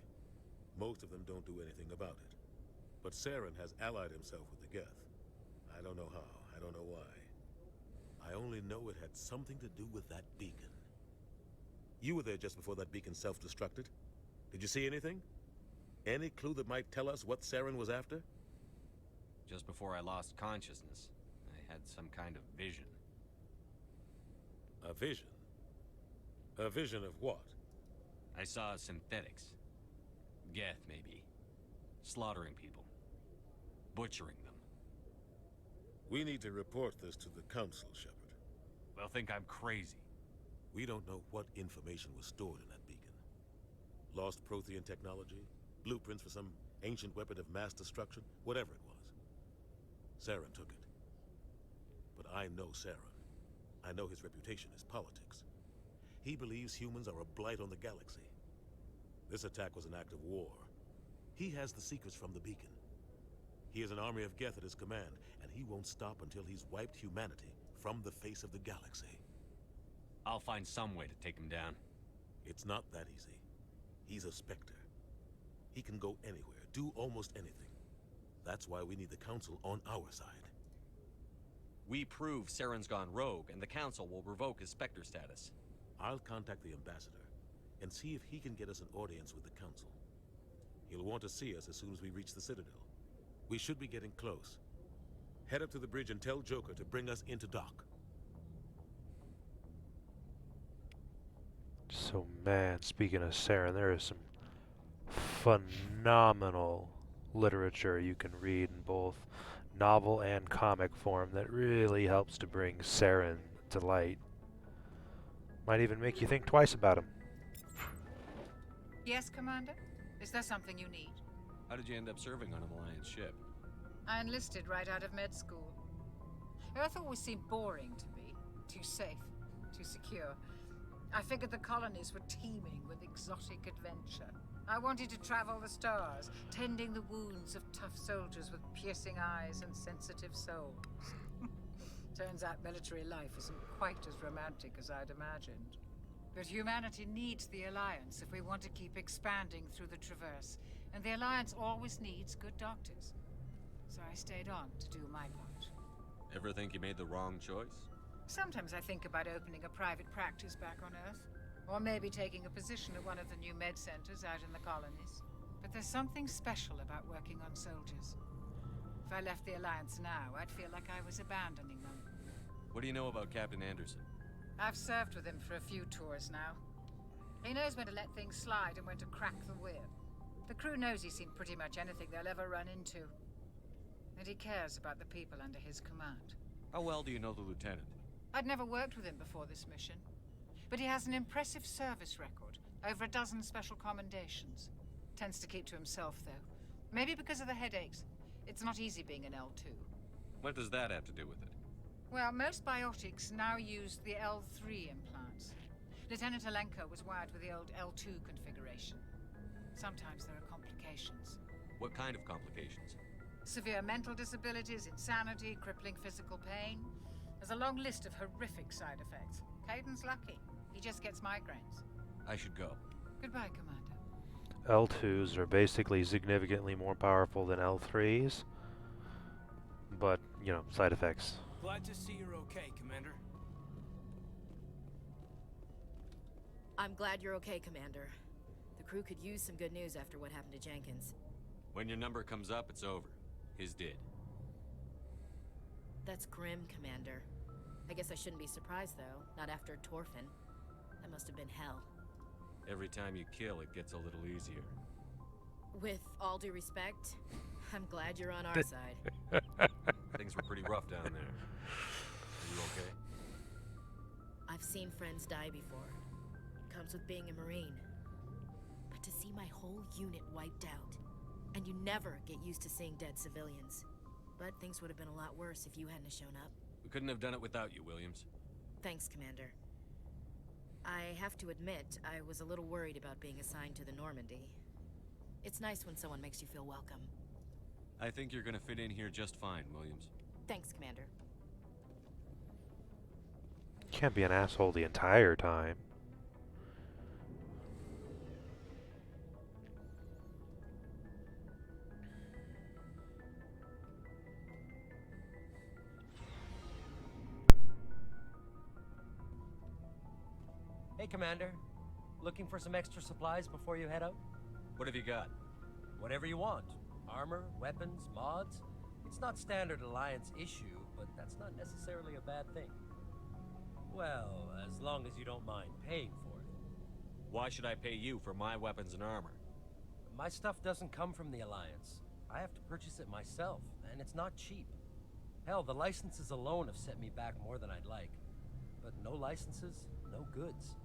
Most of them don't do anything about it. But Saren has allied himself with the Geth. I don't know how, I don't know why. I only know it had something to do with that beacon. You were there just before that beacon self-destructed. Did you see anything? Any clue that might tell us what Saren was after? Just before I lost consciousness, I had some kind of vision. A vision? A vision of what? I saw synthetics. Geth, maybe. Slaughtering people. Butchering them. We need to report this to the Council, Shepard. They'll think I'm crazy. We don't know what information was stored in that beacon. Lost Prothean technology? Blueprints for some ancient weapon of mass destruction? Whatever it was. Saren took it. But I know Saren. I know his reputation is politics. He believes humans are a blight on the galaxy. This attack was an act of war. He has the secrets from the beacon. He has an army of Geth at his command, and he won't stop until he's wiped humanity from the face of the galaxy. I'll find some way to take him down. It's not that easy. He's a Spectre. He can go anywhere, do almost anything. That's why we need the Council on our side. We prove Saren's gone rogue, and the Council will revoke his Spectre status. I'll contact the Ambassador and see if he can get us an audience with the Council. He'll want to see us as soon as we reach the Citadel. We should be getting close. Head up to the bridge and tell Joker to bring us into dock. So, man, speaking of Saren, there is some phenomenal literature you can read in both novel and comic form that really helps to bring Saren to light. Might even make you think twice about him. Yes, Commander? Is there something you need? How did you end up serving on an Alliance ship? I enlisted right out of med school. Earth always seemed boring to me. Too safe, too secure. I figured the colonies were teeming with exotic adventure. I wanted to travel the stars, tending the wounds of tough soldiers with piercing eyes and sensitive souls. Turns out military life isn't quite as romantic as I'd imagined. But humanity needs the Alliance if we want to keep expanding through the Traverse, and the Alliance always needs good doctors. So I stayed on to do my part. Ever think you made the wrong choice? Sometimes I think about opening a private practice back on Earth, or maybe taking a position at one of the new med centers out in the colonies. But there's something special about working on soldiers. If I left the Alliance now, I'd feel like I was abandoning them. What do you know about Captain Anderson? I've served with him for a few tours now. He knows when to let things slide and when to crack the whip. The crew knows he's seen pretty much anything they'll ever run into. And he cares about the people under his command. How well do you know the Lieutenant? I'd never worked with him before this mission. But he has an impressive service record. Over a dozen special commendations. Tends to keep to himself, though. Maybe because of the headaches. It's not easy being an L2. What does that have to do with it? Well, most biotics now use the L3 implants. Lieutenant Alenko was wired with the old L2 configuration. Sometimes there are complications. What kind of complications? Severe mental disabilities, insanity, crippling physical pain. There's a long list of horrific side effects. Caden's lucky. He just gets migraines. I should go. Goodbye, Commander. L2s are basically significantly more powerful than L3s. But, you know, side effects. Glad to see you're okay, Commander. I'm glad you're okay, Commander. The crew could use some good news after what happened to Jenkins. When your number comes up, it's over. His did. That's grim, Commander. I guess I shouldn't be surprised, though. Not after Torfin. That must have been hell. Every time you kill, it gets a little easier. With all due respect, I'm glad you're on our side. Things were pretty rough down there. Are you okay? I've seen friends die before. Comes with being a Marine. But to see my whole unit wiped out, and you never get used to seeing dead civilians. But things would have been a lot worse if you hadn't shown up. We couldn't have done it without you, Williams. Thanks, Commander. I have to admit, I was a little worried about being assigned to the Normandy. It's nice when someone makes you feel welcome. I think you're gonna fit in here just fine, Williams. Thanks, Commander. Can't be an asshole the entire time. Hey, Commander. Looking for some extra supplies before you head out? What have you got? Whatever you want. Armor, weapons, mods. It's not standard Alliance issue, but that's not necessarily a bad thing. Well, as long as you don't mind paying for it. Why should I pay you for my weapons and armor? My stuff doesn't come from the Alliance. I have to purchase it myself, and it's not cheap. Hell, the licenses alone have set me back more than I'd like. But no licenses, no goods.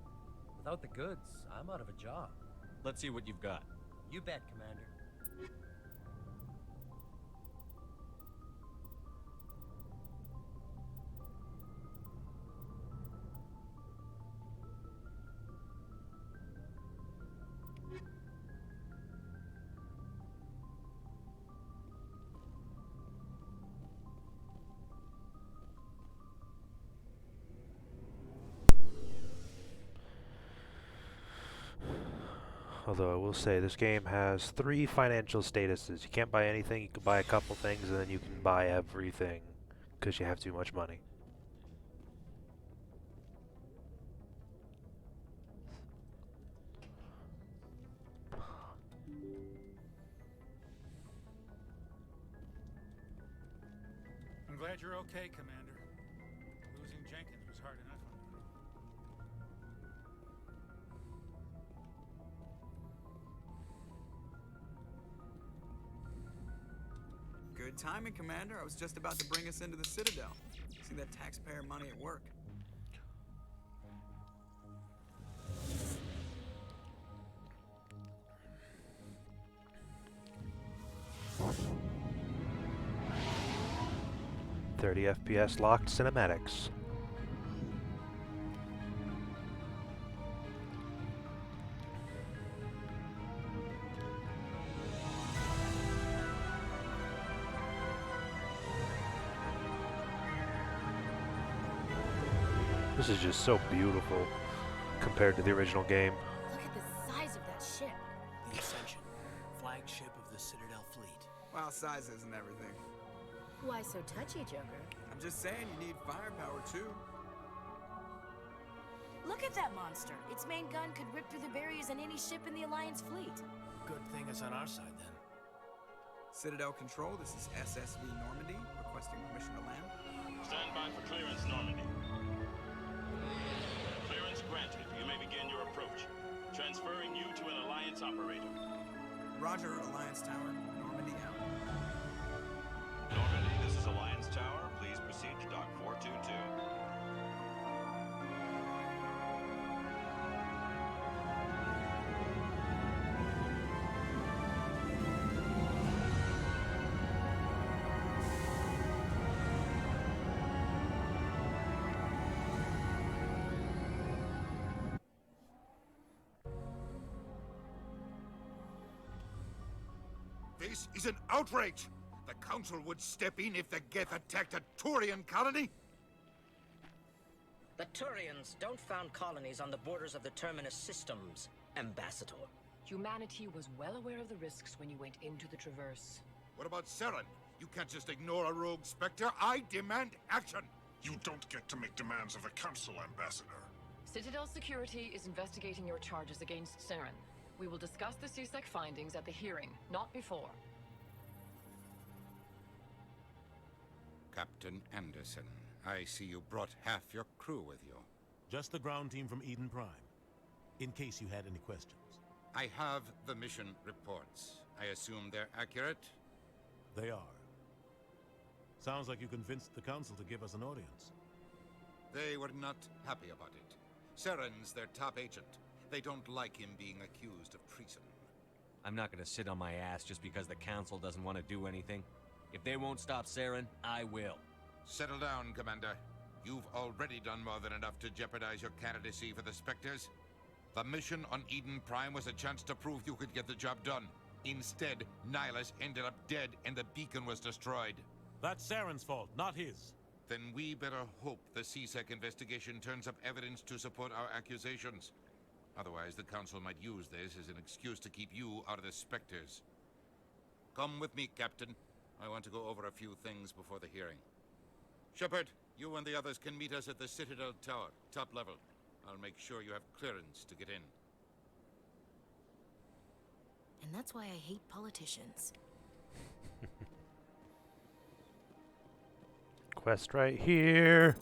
Without the goods, I'm out of a job. Let's see what you've got. You bet, Commander. Although I will say, this game has 3 financial statuses. You can't buy anything, you can buy a couple things, and then you can buy everything, because you have too much money. I'm glad you're okay, Commander. Losing Jenkins was hard enough on you. Good timing, Commander. I was just about to bring us into the Citadel. See that taxpayer money at work. .30 FPS locked cinematics. This is just so beautiful compared to the original game. Look at the size of that ship. The Ascension, flagship of the Citadel fleet. Well, size isn't everything. Why so touchy, Joker? I'm just saying you need firepower, too. Look at that monster. Its main gun could rip through the barriers in any ship in the Alliance fleet. Good thing it's on our side, then. Citadel Control, this is SSV Normandy, requesting permission to land. Stand by for clearance, Normandy. Clearance granted. You may begin your approach. Transferring you to an Alliance operator. Roger, Alliance Tower. Normandy out. Normandy, this is Alliance Tower. Please proceed to Dock 422. This is an outrage! The Council would step in if the Geth attacked a Turian colony? The Turians don't found colonies on the borders of the Terminus systems, Ambassador. Humanity was well aware of the risks when you went into the Traverse. What about Saren? You can't just ignore a rogue Spectre. I demand action! You don't get to make demands of the Council, Ambassador. Citadel Security is investigating your charges against Saren. We will discuss the CSEC findings at the hearing, not before. Captain Anderson, I see you brought half your crew with you. Just the ground team from Eden Prime, in case you had any questions. I have the mission reports. I assume they're accurate? They are. Sounds like you convinced the Council to give us an audience. They were not happy about it. Saren's their top agent. They don't like him being accused of treason. I'm not gonna sit on my ass just because the Council doesn't want to do anything. If they won't stop Saren, I will. Settle down, Commander. You've already done more than enough to jeopardize your candidacy for the Spectres. The mission on Eden Prime was a chance to prove you could get the job done. Instead, Nihilus ended up dead and the beacon was destroyed. That's Saren's fault, not his. Then we better hope the CSEC investigation turns up evidence to support our accusations. Otherwise, the Council might use this as an excuse to keep you out of the Spectres. Come with me, Captain. I want to go over a few things before the hearing. Shepard, you and the others can meet us at the Citadel Tower, top level. I'll make sure you have clearance to get in. And that's why I hate politicians. Quest right here.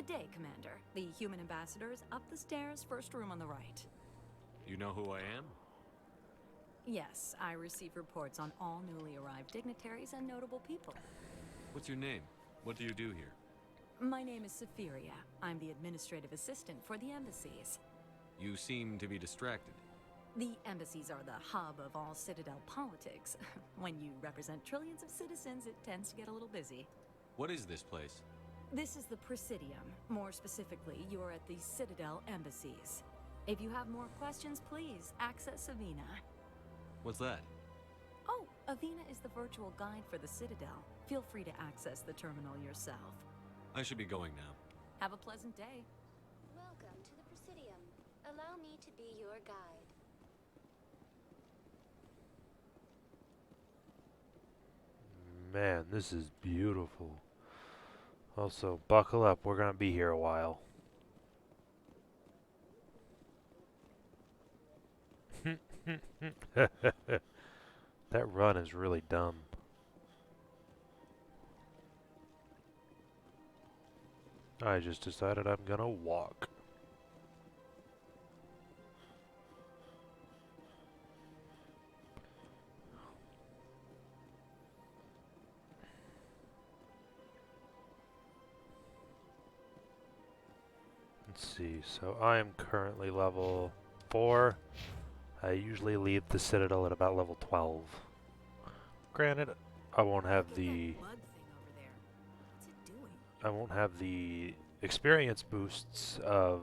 day, Commander. The human ambassador is up the stairs, first room on the right. You know who I am? Yes, I receive reports on all newly arrived dignitaries and notable people. What's your name? What do you do here? My name is Safiria. I'm the administrative assistant for the embassies. You seem to be distracted. The embassies are the hub of all Citadel politics. When you represent trillions of citizens, it tends to get a little busy. What is this place? This is the Presidium. More specifically, you're at the Citadel embassies. If you have more questions, please access Avina. What's that? Oh, Avina is the virtual guide for the Citadel. Feel free to access the terminal yourself. I should be going now. Have a pleasant day. Welcome to the Presidium. Allow me to be your guide. Man, this is beautiful. Also, buckle up. We're gonna be here a while. That run is really dumb. I just decided I'm gonna walk. Let's see, so I am currently level 4. I usually leave the Citadel at about level 12. Granted, I won't have the experience boosts of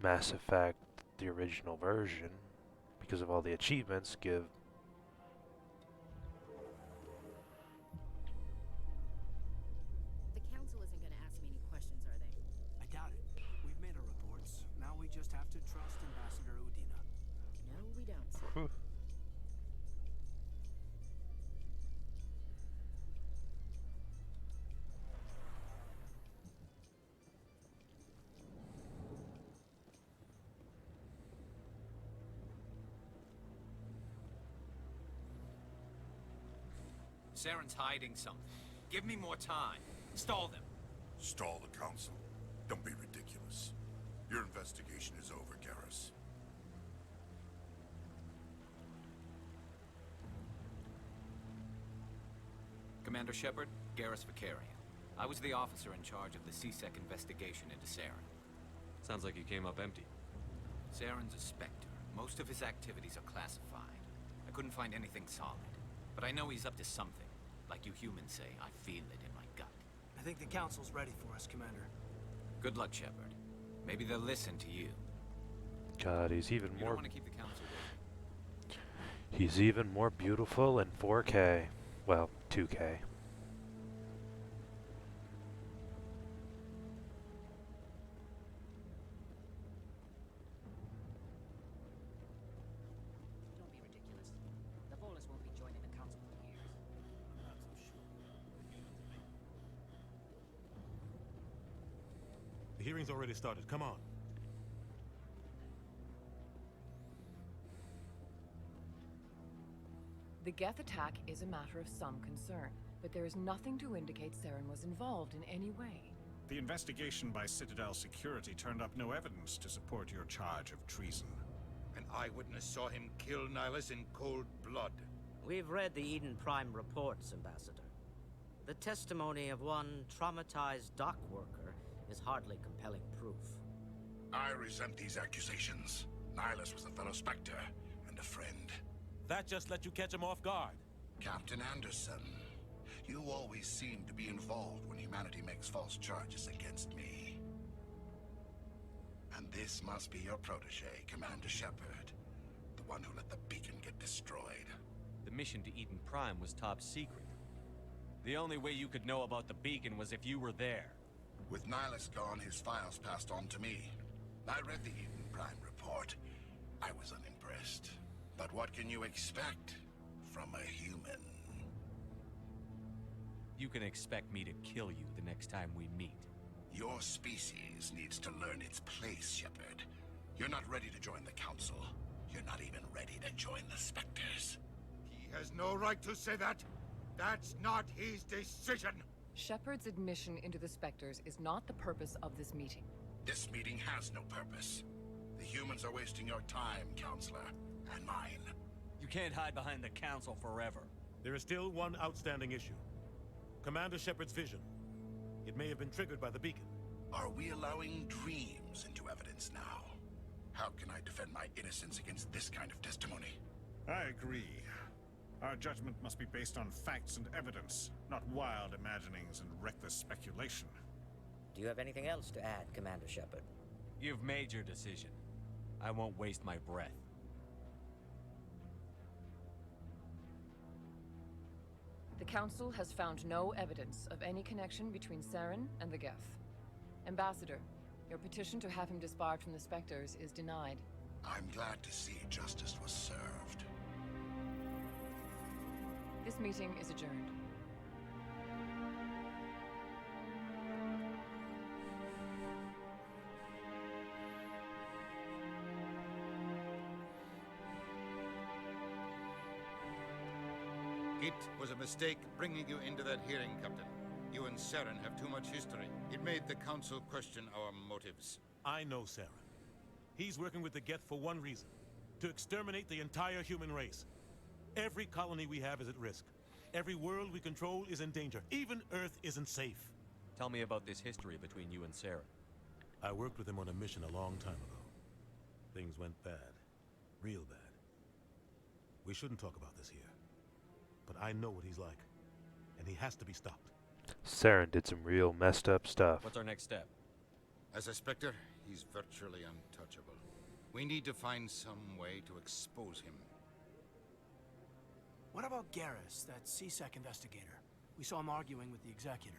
Mass Effect, the original version, because of all the achievements give. The council isn't going to ask me any questions, are they? I doubt it. We've made our reports. Now we just have to trust Ambassador Udina. No, we don't, sir. Saren's hiding something. Give me more time. Stall them. Stall the council? Don't be ridiculous. Your investigation is over, Garrus. Commander Shepard, Garrus Vicarian. I was the officer in charge of the C-Sec investigation into Saren. Sounds like you came up empty. Saren's a Spectre. Most of his activities are classified. I couldn't find anything solid. But I know he's up to something. Like you humans say, I feel it in my gut. I think the council's ready for us, Commander. Good luck, Shepard. Maybe they'll listen to you. God, he's even You more. don't want to keep the council waiting. He's even more beautiful in 4K. Well, 2K. Don't be ridiculous. The Volus won't be joining the council for years. I'm not so sure. The hearing's already started. Come on. The Geth attack is a matter of some concern, but there is nothing to indicate Saren was involved in any way. The investigation by Citadel Security turned up no evidence to support your charge of treason. An eyewitness saw him kill Nihilus in cold blood. We've read the Eden Prime reports, Ambassador. The testimony of one traumatized dock worker is hardly compelling proof. I resent these accusations. Nihilus was a fellow Spectre and a friend. That just let you catch him off guard. Captain Anderson, you always seem to be involved when humanity makes false charges against me. And this must be your protege, Commander Shepard. The one who let the beacon get destroyed. The mission to Eden Prime was top secret. The only way you could know about the beacon was if you were there. With Nihilus gone, his files passed on to me. I read the Eden Prime report. I was unimpressed. But what can you expect from a human? You can expect me to kill you the next time we meet. Your species needs to learn its place, Shepard. You're not ready to join the Council. You're not even ready to join the Spectres. He has no right to say that. That's not his decision. Shepard's admission into the Spectres is not the purpose of this meeting. This meeting has no purpose. The humans are wasting your time, Counselor, and mine. You can't hide behind the Council forever. There is still one outstanding issue. Commander Shepard's vision. It may have been triggered by the beacon. Are we allowing dreams into evidence now? How can I defend my innocence against this kind of testimony? I agree. Our judgment must be based on facts and evidence, not wild imaginings and reckless speculation. Do you have anything else to add, Commander Shepard? You've made your decision. I won't waste my breath. The Council has found no evidence of any connection between Saren and the Geth. Ambassador, your petition to have him disbarred from the Spectres is denied. I'm glad to see justice was served. This meeting is adjourned. It was a mistake bringing you into that hearing, Captain. You and Saren have too much history. It made the Council question our motives. I know Saren. He's working with the Geth for one reason. To exterminate the entire human race. Every colony we have is at risk. Every world we control is in danger. Even Earth isn't safe. Tell me about this history between you and Saren. I worked with him on a mission a long time ago. Things went bad. Real bad. We shouldn't talk about this here. But I know what he's like. And he has to be stopped. Saren did some real messed up stuff. What's our next step? As a Spectre, he's virtually untouchable. We need to find some way to expose him. What about Garrus, that CSEC investigator? We saw him arguing with the Executor.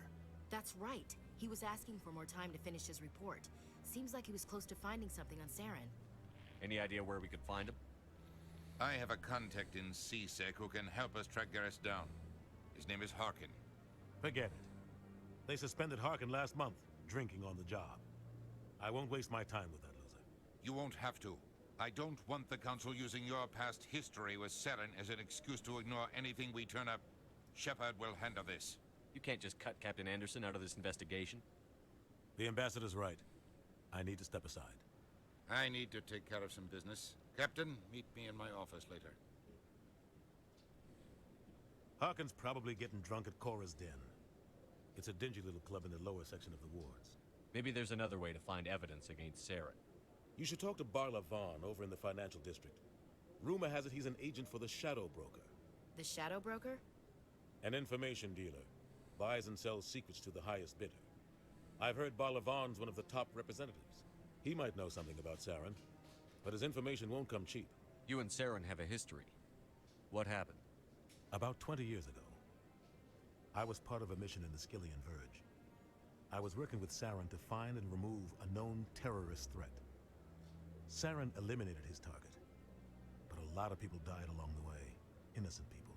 That's right. He was asking for more time to finish his report. Seems like he was close to finding something on Saren. Any idea where we could find him? I have a contact in CSEC who can help us track Garrus down. His name is Harkin. Forget it. They suspended Harkin last month, drinking on the job. I won't waste my time with that loser. You won't have to. I don't want the Council using your past history with Saren as an excuse to ignore anything we turn up. Shepard will handle this. You can't just cut Captain Anderson out of this investigation. The Ambassador's right. I need to step aside. I need to take care of some business. Captain, meet me in my office later. Harkin's probably getting drunk at Cora's Den. It's a dingy little club in the lower section of the wards. Maybe there's another way to find evidence against Saren. You should talk to Barla Vaughn over in the financial district. Rumor has it he's an agent for the Shadow Broker. The Shadow Broker? An information dealer. Buys and sells secrets to the highest bidder. I've heard Barla Vaughn's one of the top representatives. He might know something about Saren, but his information won't come cheap. You and Saren have a history. What happened? About 20 years ago, I was part of a mission in the Skillian Verge. I was working with Saren to find and remove a known terrorist threat. Saren eliminated his target, but a lot of people died along the way, innocent people.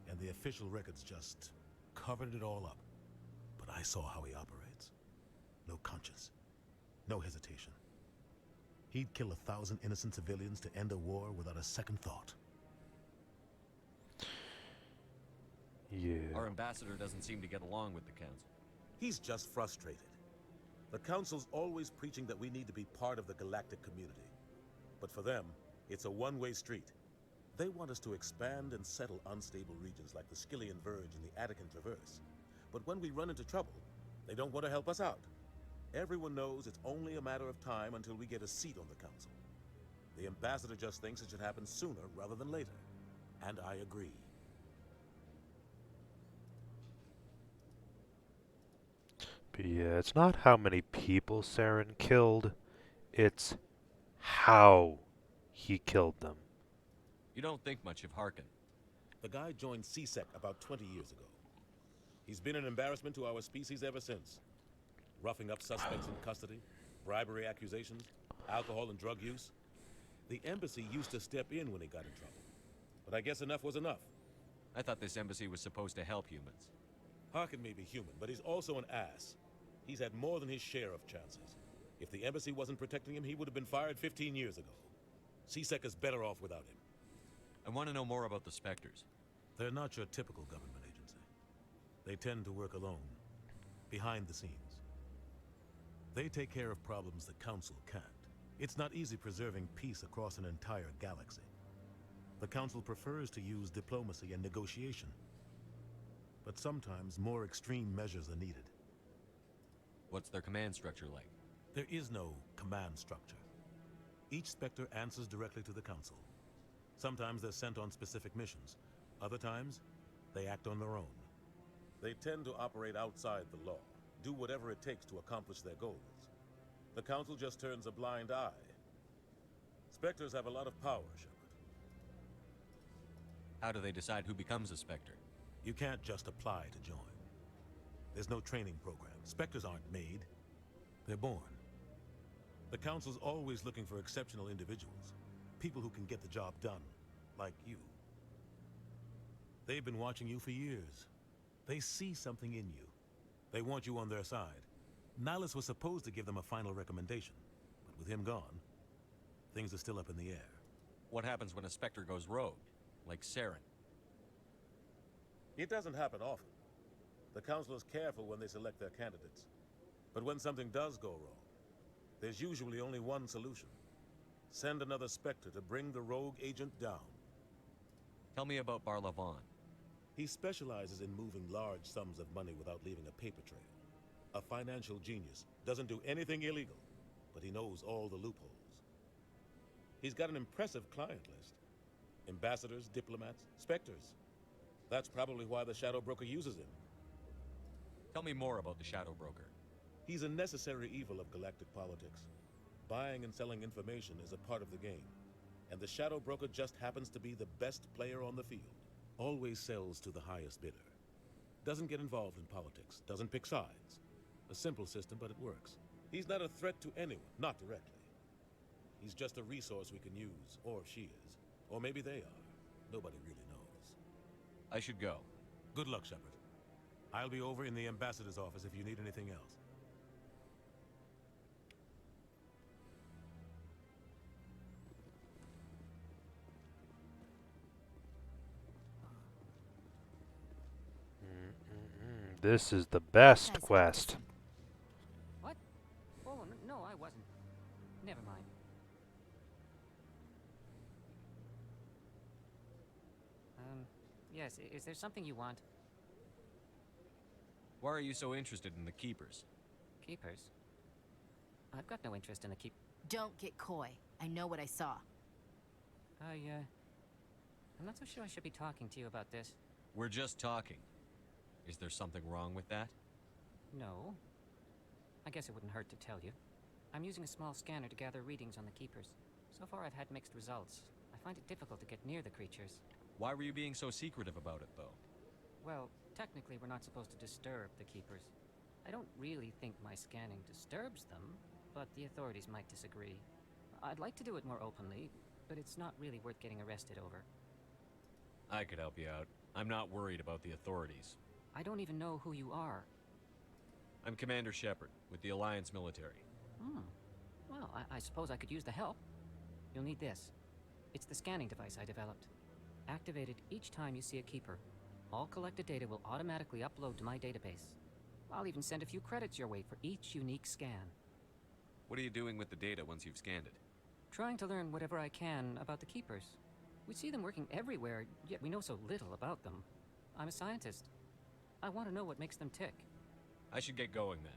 And the official records just covered it all up. But I saw how he operates. No conscience, no hesitation. He'd kill 1,000 innocent civilians to end a war without a second thought. Yeah. Our ambassador doesn't seem to get along with the Council. He's just frustrated. The Council's always preaching that we need to be part of the galactic community. But for them, it's a one-way street. They want us to expand and settle unstable regions like the Skillian Verge and the Attican Traverse. But when we run into trouble, they don't want to help us out. Everyone knows it's only a matter of time until we get a seat on the Council. The ambassador just thinks it should happen sooner rather than later. And I agree. But yeah, it's not how many people Saren killed, it's how he killed them. You don't think much of Harkin. The guy joined CSEC about 20 years ago. He's been an embarrassment to our species ever since. Roughing up suspects in custody, bribery accusations, alcohol and drug use. The embassy used to step in when he got in trouble. But I guess enough was enough. I thought this embassy was supposed to help humans. Harkin may be human, but he's also an ass. He's had more than his share of chances. If the embassy wasn't protecting him, he would have been fired 15 years ago. CSEC is better off without him. I want to know more about the Spectres. They're not your typical government agency. They tend to work alone, behind the scenes. They take care of problems the Council can't. It's not easy preserving peace across an entire galaxy. The Council prefers to use diplomacy and negotiation. But sometimes more extreme measures are needed. What's their command structure like? There is no command structure. Each Spectre answers directly to the Council. Sometimes they're sent on specific missions. Other times, they act on their own. They tend to operate outside the law, do whatever it takes to accomplish their goals. The Council just turns a blind eye. Spectres have a lot of power, Shepard. How do they decide who becomes a Spectre? You can't just apply to join. There's no training program. Spectres aren't made. They're born. The Council's always looking for exceptional individuals. People who can get the job done, like you. They've been watching you for years. They see something in you. They want you on their side. Nihilus was supposed to give them a final recommendation, but with him gone, things are still up in the air. What happens when a Spectre goes rogue, like Saren? It doesn't happen often. The Council is careful when they select their candidates. But when something does go wrong, there's usually only one solution. Send another Spectre to bring the rogue agent down. Tell me about Barlavon. He specializes in moving large sums of money without leaving a paper trail. A financial genius. Doesn't do anything illegal, but he knows all the loopholes. He's got an impressive client list. Ambassadors, diplomats, Spectres. That's probably why the Shadow Broker uses him. Tell me more about the Shadow Broker. He's a necessary evil of galactic politics. Buying and selling information is a part of the game. And the Shadow Broker just happens to be the best player on the field. Always sells to the highest bidder. Doesn't get involved in politics. Doesn't pick sides. A simple system, but it works. He's not a threat to anyone, not directly. He's just a resource we can use, or she is. Or maybe they are. Nobody really knows. I should go. Good luck, Shepard. I'll be over in the Ambassador's office if you need anything else. This is the best quest. What? Oh, no, I wasn't. Never mind. Yes, is there something you want? Why are you so interested in the Keepers? Keepers? I've got no interest in the keep... Don't get coy. I know what I saw. I'm not so sure I should be talking to you about this. We're just talking. Is there something wrong with that? No. I guess it wouldn't hurt to tell you. I'm using a small scanner to gather readings on the Keepers. So far I've had mixed results. I find it difficult to get near the creatures. Why were you being so secretive about it, though? Well, technically we're not supposed to disturb the Keepers. I don't really think my scanning disturbs them, but the authorities might disagree. I'd like to do it more openly, but it's not really worth getting arrested over. I could help you out. I'm not worried about the authorities. I don't even know who you are. I'm Commander Shepard, with the Alliance military. Well, I suppose I could use the help. You'll need this. It's the scanning device I developed. Activate it each time you see a Keeper. All collected data will automatically upload to my database. I'll even send a few credits your way for each unique scan. What are you doing with the data once you've scanned it? Trying to learn whatever I can about the Keepers. We see them working everywhere, yet we know so little about them. I'm a scientist. I want to know what makes them tick. I should get going then.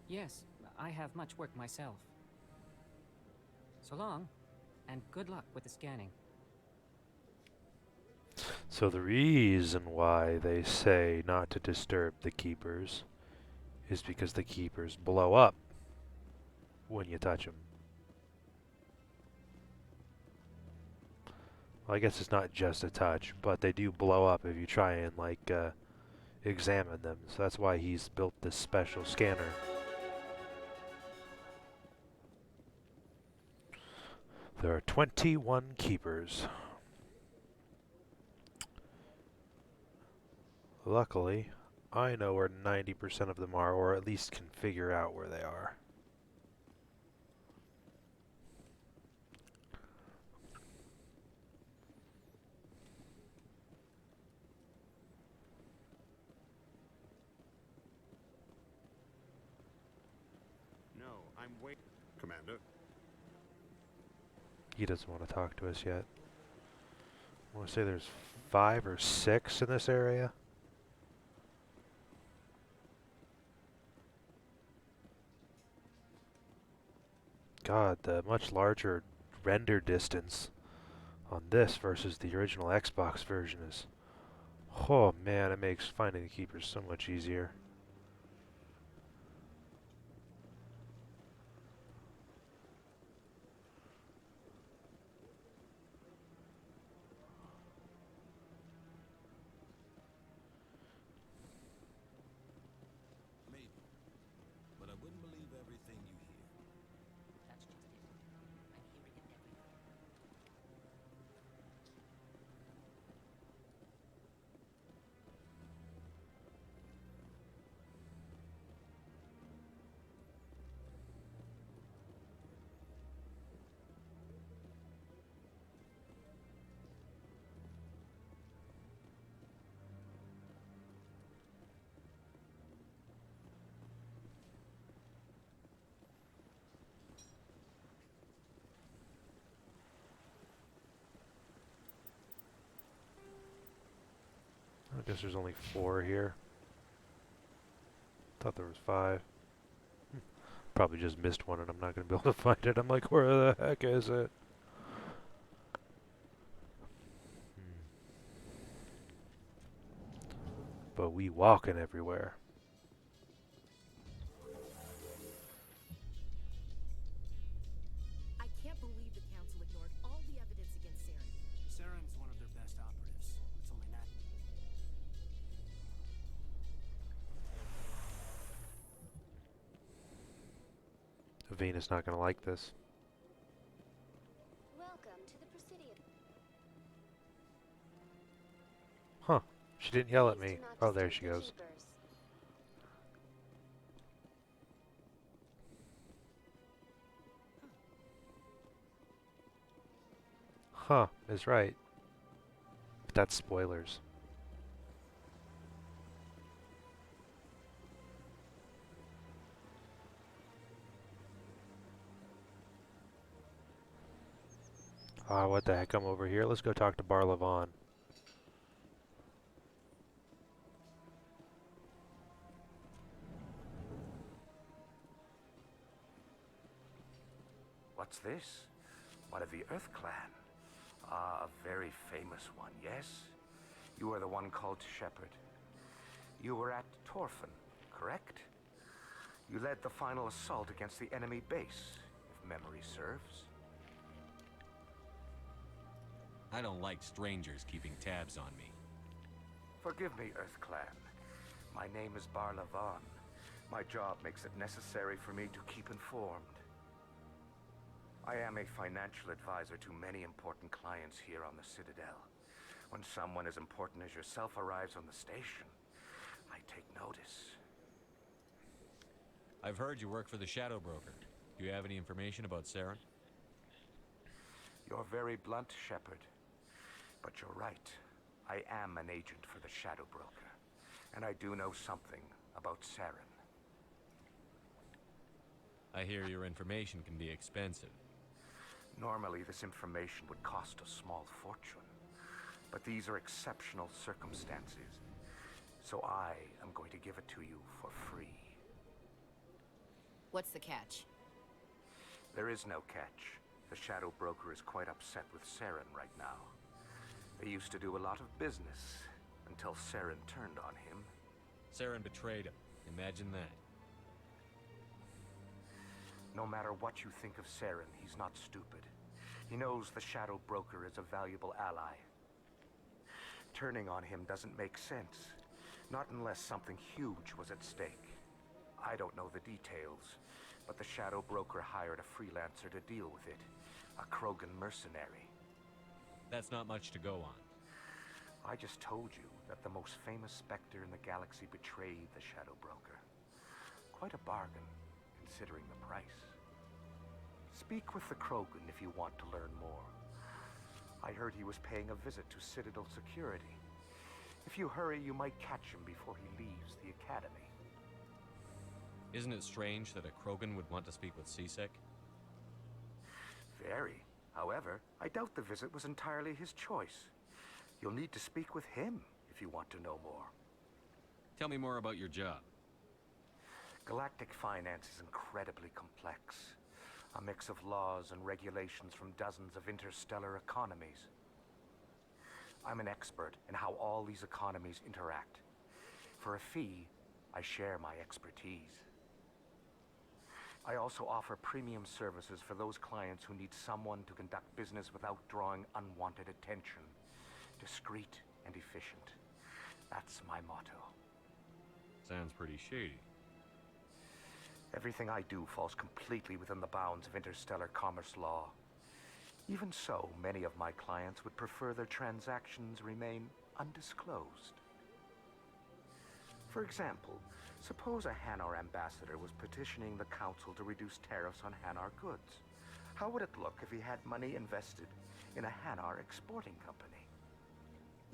Yes, I have much work myself. So long, and good luck with the scanning. So the reason why they say not to disturb the Keepers is because the Keepers blow up when you touch them. Well, I guess it's not just a touch, but they do blow up if you try and, like, examine them. So that's why he's built this special scanner. There are 21 Keepers. Luckily, I know where 90% of them are, or at least can figure out where they are. I'm waiting. Commander. He doesn't want to talk to us yet. I want to say there's 5 or 6 in this area. God, the much larger render distance on this versus the original Xbox version is... Oh man, it makes finding the keepers so much easier. Maybe. But I wouldn't believe everything you hear. That's just it. I'm hearing it everywhere. I guess there's only 4 here. Thought there was 5. Probably just missed one and I'm not going to be able to find it. I'm like, where the heck is it? But we walking everywhere. I can't believe the Council ignored all the evidence against Saren. Saren's one of their best operatives. It's only natural. Vena's not going to like this. Welcome to the Presidium. Huh. She didn't yell at Please me. do not Oh, there disturb she the goes. keepers. Huh, is right. But that's spoilers. Ah, what the heck, I'm over here. Let's go talk to Barlavon. What's this? One of the Earth Clan. Ah, a very famous one, yes? You are the one called Shepard. You were at Torfan, correct? You led the final assault against the enemy base, if memory serves. I don't like strangers keeping tabs on me. Forgive me, Earth Clan. My name is Barlavon. My job makes it necessary for me to keep informed. I am a financial advisor to many important clients here on the Citadel. When someone as important as yourself arrives on the station, I take notice. I've heard you work for the Shadow Broker. Do you have any information about Saren? You're very blunt, Shepard. But you're right. I am an agent for the Shadow Broker. And I do know something about Saren. I hear your information can be expensive. Normally, this information would cost a small fortune. But these are exceptional circumstances. So I am going to give it to you for free. What's the catch? There is no catch. The Shadow Broker is quite upset with Saren right now. They used to do a lot of business until Saren turned on him. Saren betrayed him. Imagine that. No matter what you think of Saren, he's not stupid. He knows the Shadow Broker is a valuable ally. Turning on him doesn't make sense. Not unless something huge was at stake. I don't know the details, but the Shadow Broker hired a freelancer to deal with it. A Krogan mercenary. That's not much to go on. I just told you that the most famous Spectre in the galaxy betrayed the Shadow Broker. Quite a bargain, considering the price. Speak with the Krogan if you want to learn more. I heard he was paying a visit to Citadel security. If you hurry, you might catch him before he leaves the Academy. Isn't it strange that a Krogan would want to speak with C-Sec? Very. However, I doubt the visit was entirely his choice. You'll need to speak with him if you want to know more. Tell me more about your job. Galactic finance is incredibly complex. A mix of laws and regulations from dozens of interstellar economies. I'm an expert in how all these economies interact. For a fee, I share my expertise. I also offer premium services for those clients who need someone to conduct business without drawing unwanted attention. Discreet and efficient. That's my motto. Sounds pretty shady. Everything I do falls completely within the bounds of interstellar commerce law. Even so, many of my clients would prefer their transactions remain undisclosed. For example, suppose a Hanar ambassador was petitioning the Council to reduce tariffs on Hanar goods. How would it look if he had money invested in a Hanar exporting company?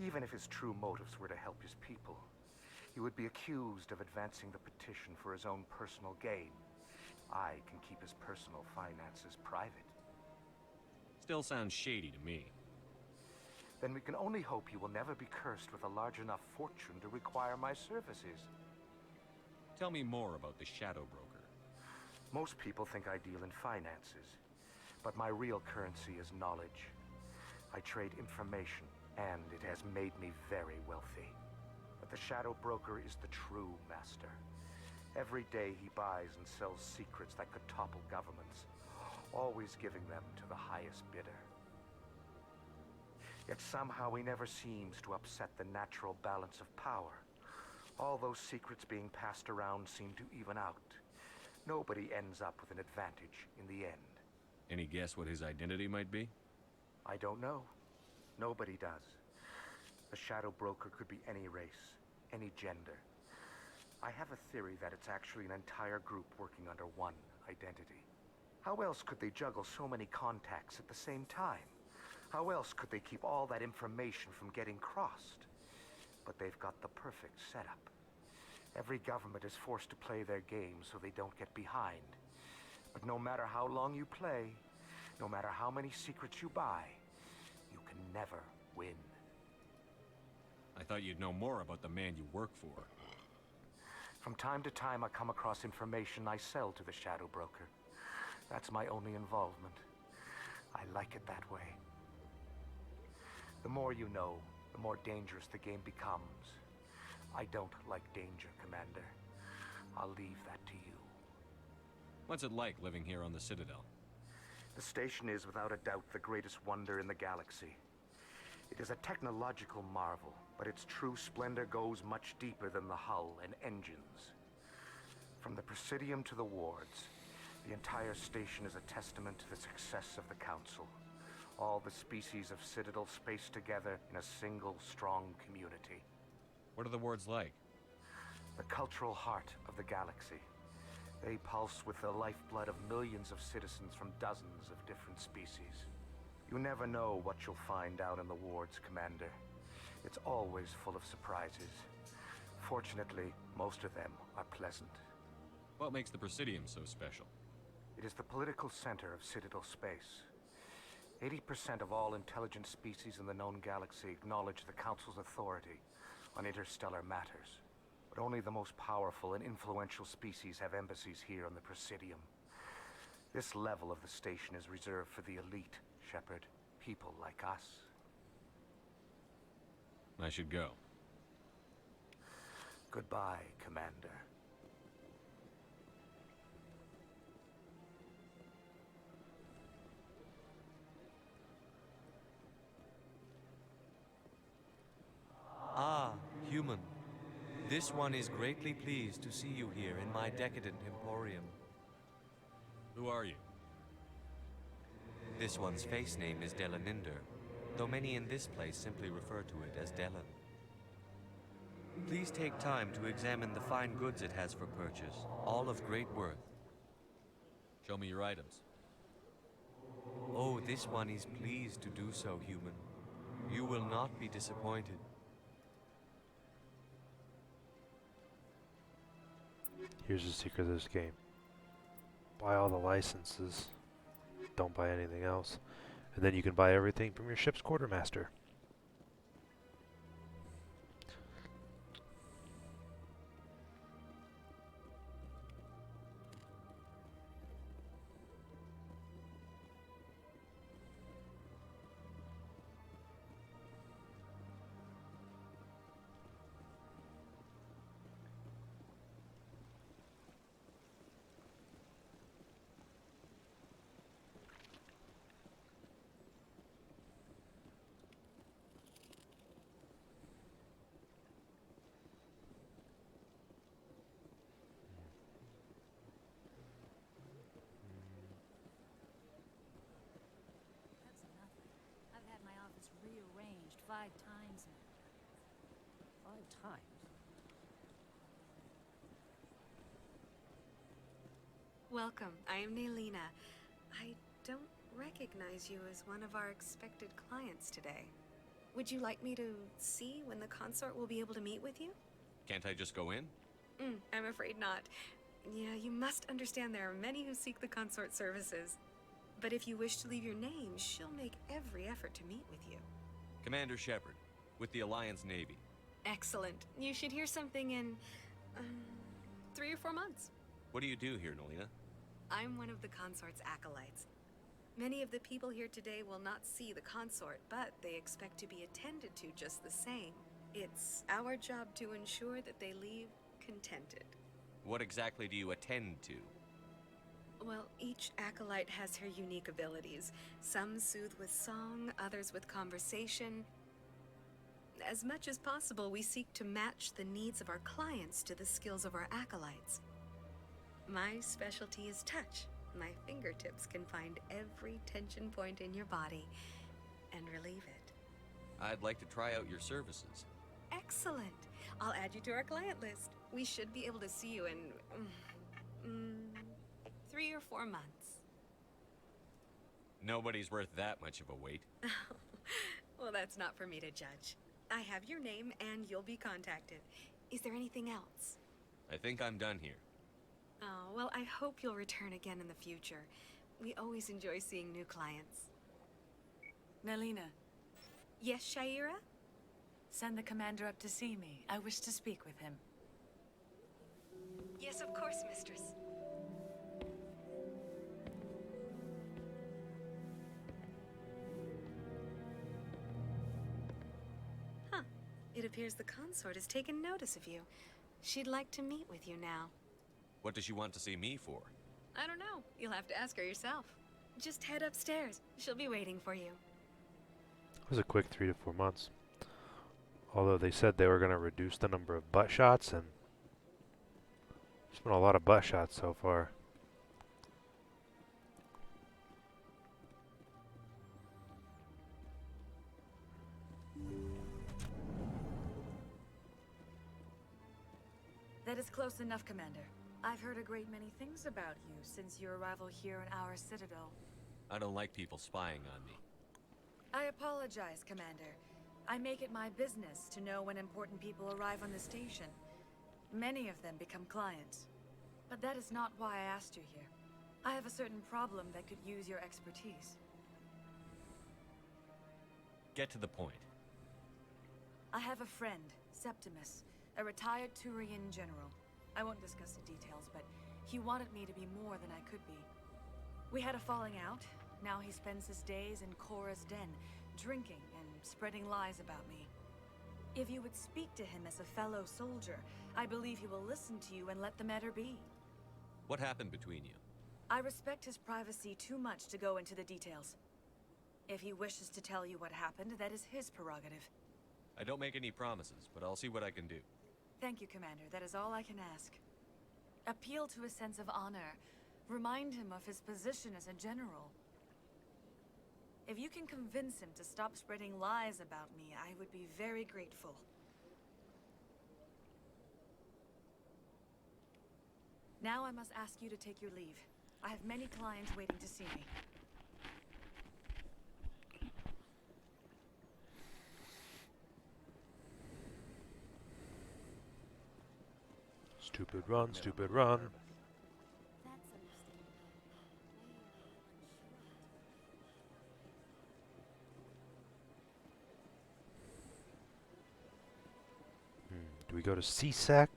Even if his true motives were to help his people, he would be accused of advancing the petition for his own personal gain. I can keep his personal finances private. Still sounds shady to me. Then we can only hope you will never be cursed with a large enough fortune to require my services. Tell me more about the Shadow Broker. Most people think I deal in finances, but my real currency is knowledge. I trade information, and it has made me very wealthy. But the Shadow Broker is the true master. Every day he buys and sells secrets that could topple governments, always giving them to the highest bidder. Yet somehow he never seems to upset the natural balance of power. All those secrets being passed around seem to even out. Nobody ends up with an advantage in the end. Any guess what his identity might be? I don't know. Nobody does. A Shadow Broker could be any race, any gender. I have a theory that it's actually an entire group working under one identity. How else could they juggle so many contacts at the same time? How else could they keep all that information from getting crossed? But they've got the perfect setup. Every government is forced to play their game so they don't get behind. But no matter how long you play, no matter how many secrets you buy, you can never win. I thought you'd know more about the man you work for. From time to time, I come across information I sell to the Shadow Broker. That's my only involvement. I like it that way. The more you know, the more dangerous the game becomes. I don't like danger, Commander. I'll leave that to you. What's it like living here on the Citadel? The station is, without a doubt, the greatest wonder in the galaxy. It is a technological marvel, but its true splendor goes much deeper than the hull and engines. From the Presidium to the wards, the entire station is a testament to the success of the Council. All the species of Citadel spaced together in a single, strong community. What are the wards like? The cultural heart of the galaxy. They pulse with the lifeblood of millions of citizens from dozens of different species. You never know what you'll find out in the wards, Commander. It's always full of surprises. Fortunately, most of them are pleasant. What makes the Presidium so special? It is the political center of Citadel space. 80% of all intelligent species in the known galaxy acknowledge the Council's authority on interstellar matters. But only the most powerful and influential species have embassies here on the Presidium. This level of the station is reserved for the elite, Shepard. People like us. I should go. Goodbye, Commander. Ah, human. This one is greatly pleased to see you here in my decadent emporium. Who are you? This one's face name is Delaninder, though many in this place simply refer to it as Delan. Please take time to examine the fine goods it has for purchase, all of great worth. Show me your items. Oh, this one is pleased to do so, human. You will not be disappointed. Here's the secret of this game. Buy all the licenses. Don't buy anything else. And then you can buy everything from your ship's quartermaster. That's nothing. I've had my office rearranged 5 times now. 5 times? Welcome. I am Nelina. I don't recognize you as one of our expected clients today. Would you like me to see when the consort will be able to meet with you? Can't I just go in? I'm afraid not. Yeah, you must understand there are many who seek the consort services. But if you wish to leave your name, she'll make every effort to meet with you. Commander Shepard, with the Alliance Navy. Excellent. You should hear something in 3 or 4 months. What do you do here, Nolina? I'm one of the consort's acolytes. Many of the people here today will not see the consort, but they expect to be attended to just the same. It's our job to ensure that they leave contented. What exactly do you attend to? Well, each acolyte has her unique abilities. Some soothe with song, others with conversation. As much as possible, we seek to match the needs of our clients to the skills of our acolytes. My specialty is touch. My fingertips can find every tension point in your body and relieve it. I'd like to try out your services. Excellent. I'll add you to our client list. We should be able to see you in 3 or 4 months. Nobody's worth that much of a wait. Well, that's not for me to judge. I have your name and you'll be contacted. Is there anything else? I think I'm done here. Oh, well, I hope you'll return again in the future. We always enjoy seeing new clients. Nelina. Yes, Shaira? Send the commander up to see me. I wish to speak with him. Yes, of course, mistress. Huh. It appears the consort has taken notice of you. She'd like to meet with you now. What does she want to see me for? I don't know. You'll have to ask her yourself. Just head upstairs. She'll be waiting for you. It was a quick 3 to 4 months. Although they said they were going to reduce the number of butt shots, and there's been a lot of butt shots so far. That is close enough, Commander. I've heard a great many things about you since your arrival here in our citadel. I don't like people spying on me. I apologize, Commander. I make it my business to know when important people arrive on the station. Many of them become clients. But that is not why I asked you here. I have a certain problem that could use your expertise. Get to the point. I have a friend, Septimus, a retired Turian general. I won't discuss the details, but he wanted me to be more than I could be. We had a falling out. Now he spends his days in Korra's den, drinking and spreading lies about me. If you would speak to him as a fellow soldier, I believe he will listen to you and let the matter be. What happened between you? I respect his privacy too much to go into the details. If he wishes to tell you what happened, that is his prerogative. I don't make any promises, but I'll see what I can do. Thank you, Commander. That is all I can ask. Appeal to his sense of honor. Remind him of his position as a general. If you can convince him to stop spreading lies about me, I would be very grateful. Now I must ask you to take your leave. I have many clients waiting to see me. Stupid run, stupid run. Do we go to CSEC?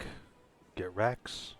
Get Rex?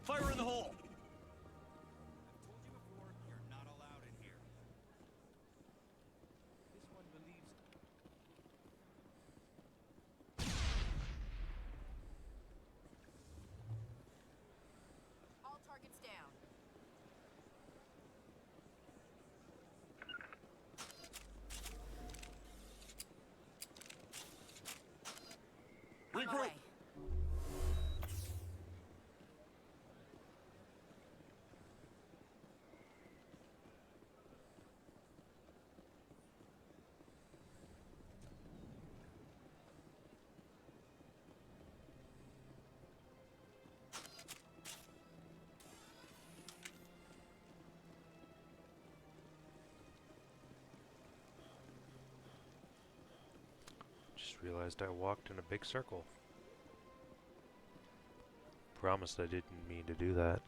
Fire in the hole! All targets down. Regroup! Just realized I walked in a big circle. Promised I didn't mean to do that.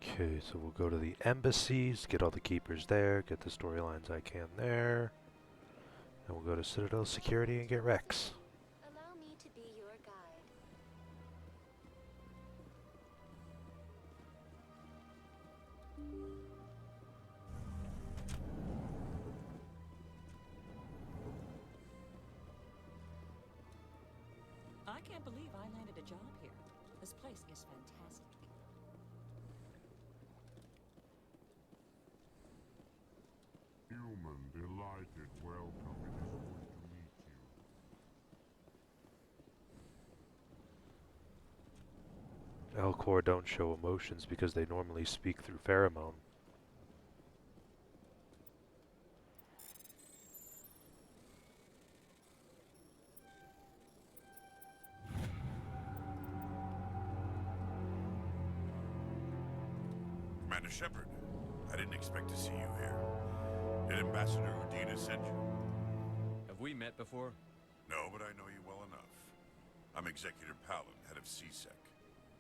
Okay, so we'll go to the embassies, get all the keepers there, get the storylines I can there. And we'll go to Citadel Security and get Rex. Allow me to be your guide. I can't believe I landed a job here. This place is fantastic. Human, delighted, welcome. It is good to meet you. Elcor don't show emotions because they normally speak through pheromone. Commander Shepard, I didn't expect to see you here. Did Ambassador Udina send you? Have we met before? No, but I know you well enough. I'm Executor Palin, head of CSEC.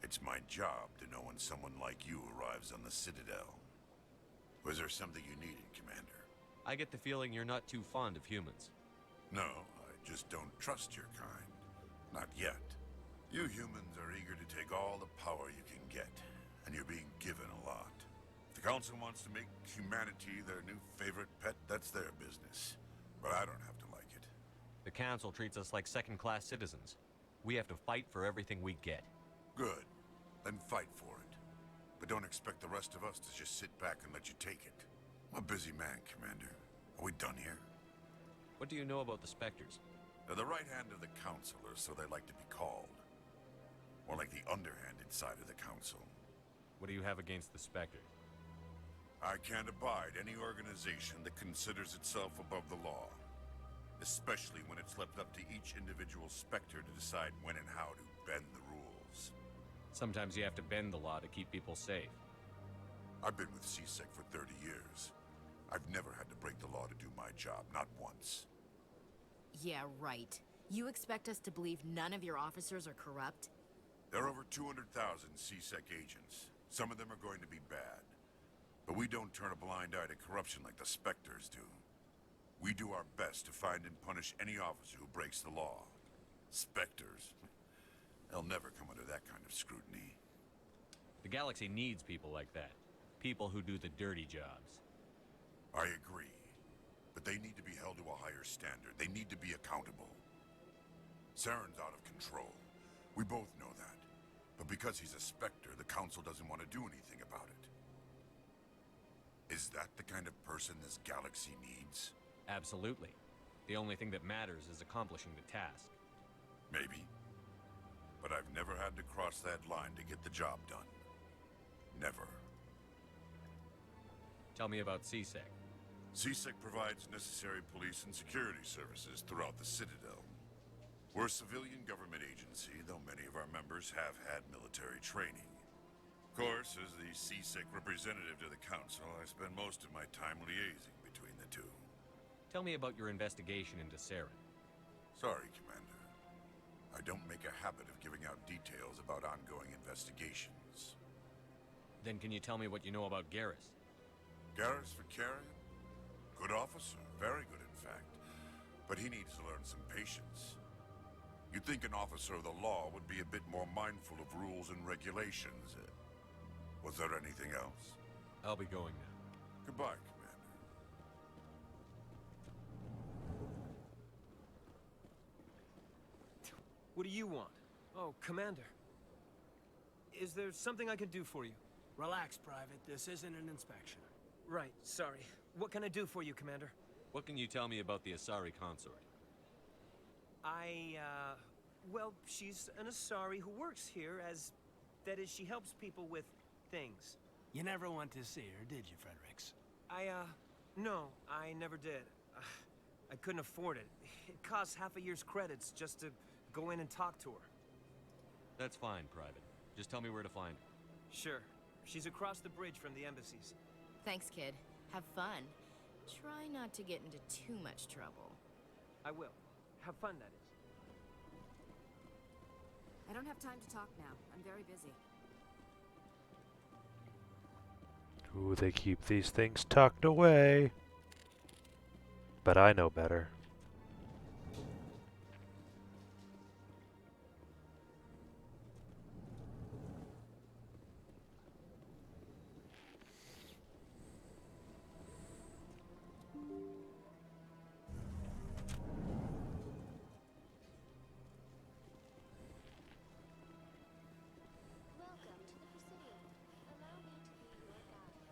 It's my job to know when someone like you arrives on the Citadel. Was there something you needed, Commander? I get the feeling you're not too fond of humans. No, I just don't trust your kind. Not yet. You humans are eager to take all the power you can get, and you're being given a lot. If the Council wants to make humanity their new favorite pet, that's their business. But I don't have to like it. The Council treats us like second-class citizens. We have to fight for everything we get. Good. Then fight for it. But don't expect the rest of us to just sit back and let you take it. I'm a busy man, Commander. Are we done here? What do you know about the Spectres? They're the right hand of the Council, or so they like to be called. More like the underhanded side of the Council. What do you have against the Spectre? I can't abide any organization that considers itself above the law. Especially when it's left up to each individual Spectre to decide when and how to bend the rules. Sometimes you have to bend the law to keep people safe. I've been with CSEC for 30 years. I've never had to break the law to do my job, not once. Yeah, right. You expect us to believe none of your officers are corrupt? There are over 200,000 C-Sec agents. Some of them are going to be bad. But we don't turn a blind eye to corruption like the Spectres do. We do our best to find and punish any officer who breaks the law. Spectres. They'll never come under that kind of scrutiny. The galaxy needs people like that. People who do the dirty jobs. I agree. But they need to be held to a higher standard. They need to be accountable. Saren's out of control. We both know that. But because he's a Spectre, the Council doesn't want to do anything about it. Is that the kind of person this galaxy needs? Absolutely. The only thing that matters is accomplishing the task. Maybe. But I've never had to cross that line to get the job done. Never. Tell me about C-Sec. C-Sec provides necessary police and security services throughout the Citadel. We're a civilian government agency, though many of our members have had military training. Of course, as the C-Sec representative to the Council, I spend most of my time liaising between the two. Tell me about your investigation into Saren. Sorry, Commander. I don't make a habit of giving out details about ongoing investigations. Then can you tell me what you know about Garrus? Garrus Vicarian? Good officer. Very good, in fact. But he needs to learn some patience. You'd think an officer of the law would be a bit more mindful of rules and regulations. Was there anything else? I'll be going now. Goodbye, Commander. What do you want? Oh, Commander. Is there something I can do for you? Relax, Private. This isn't an inspection. Right, sorry. What can I do for you, Commander? What can you tell me about the Asari consort? Well, she's an Asari who works here as... That is, she helps people with things. You never went to see her, did you, Fredericks? No, I never did. I couldn't afford it. It costs half a year's credits just to go in and talk to her. That's fine, Private. Just tell me where to find her. Sure. She's across the bridge from the embassies. Thanks, kid. Have fun. Try not to get into too much trouble. I will. Have fun, that is. I don't have time to talk now. I'm very busy. Ooh, they keep these things tucked away. But I know better. Welcome to the Presidium. Allow me to be your guide.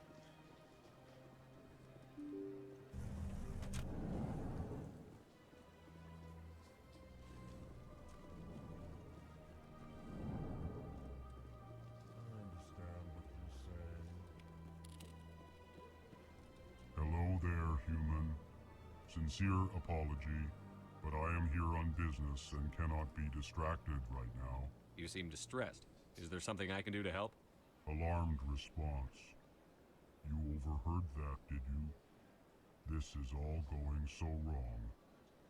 Hello there, human. Sincere apology, but I am here on business and cannot be distracted right now. You seem distressed. Is there something I can do to help? Alarmed response. You overheard that, did you? This is all going so wrong,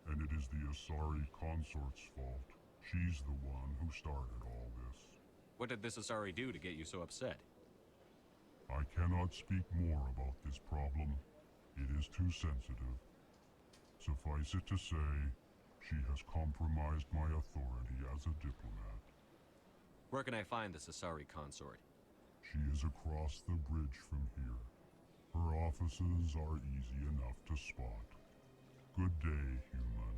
and it is the Asari consort's fault. She's the one who started all this. What did this Asari do to get you so upset? I cannot speak more about this problem. It is too sensitive. Suffice it to say, she has compromised my authority as a diplomat. Where can I find this Asari consort? She is across the bridge from here. Her offices are easy enough to spot. Good day, human.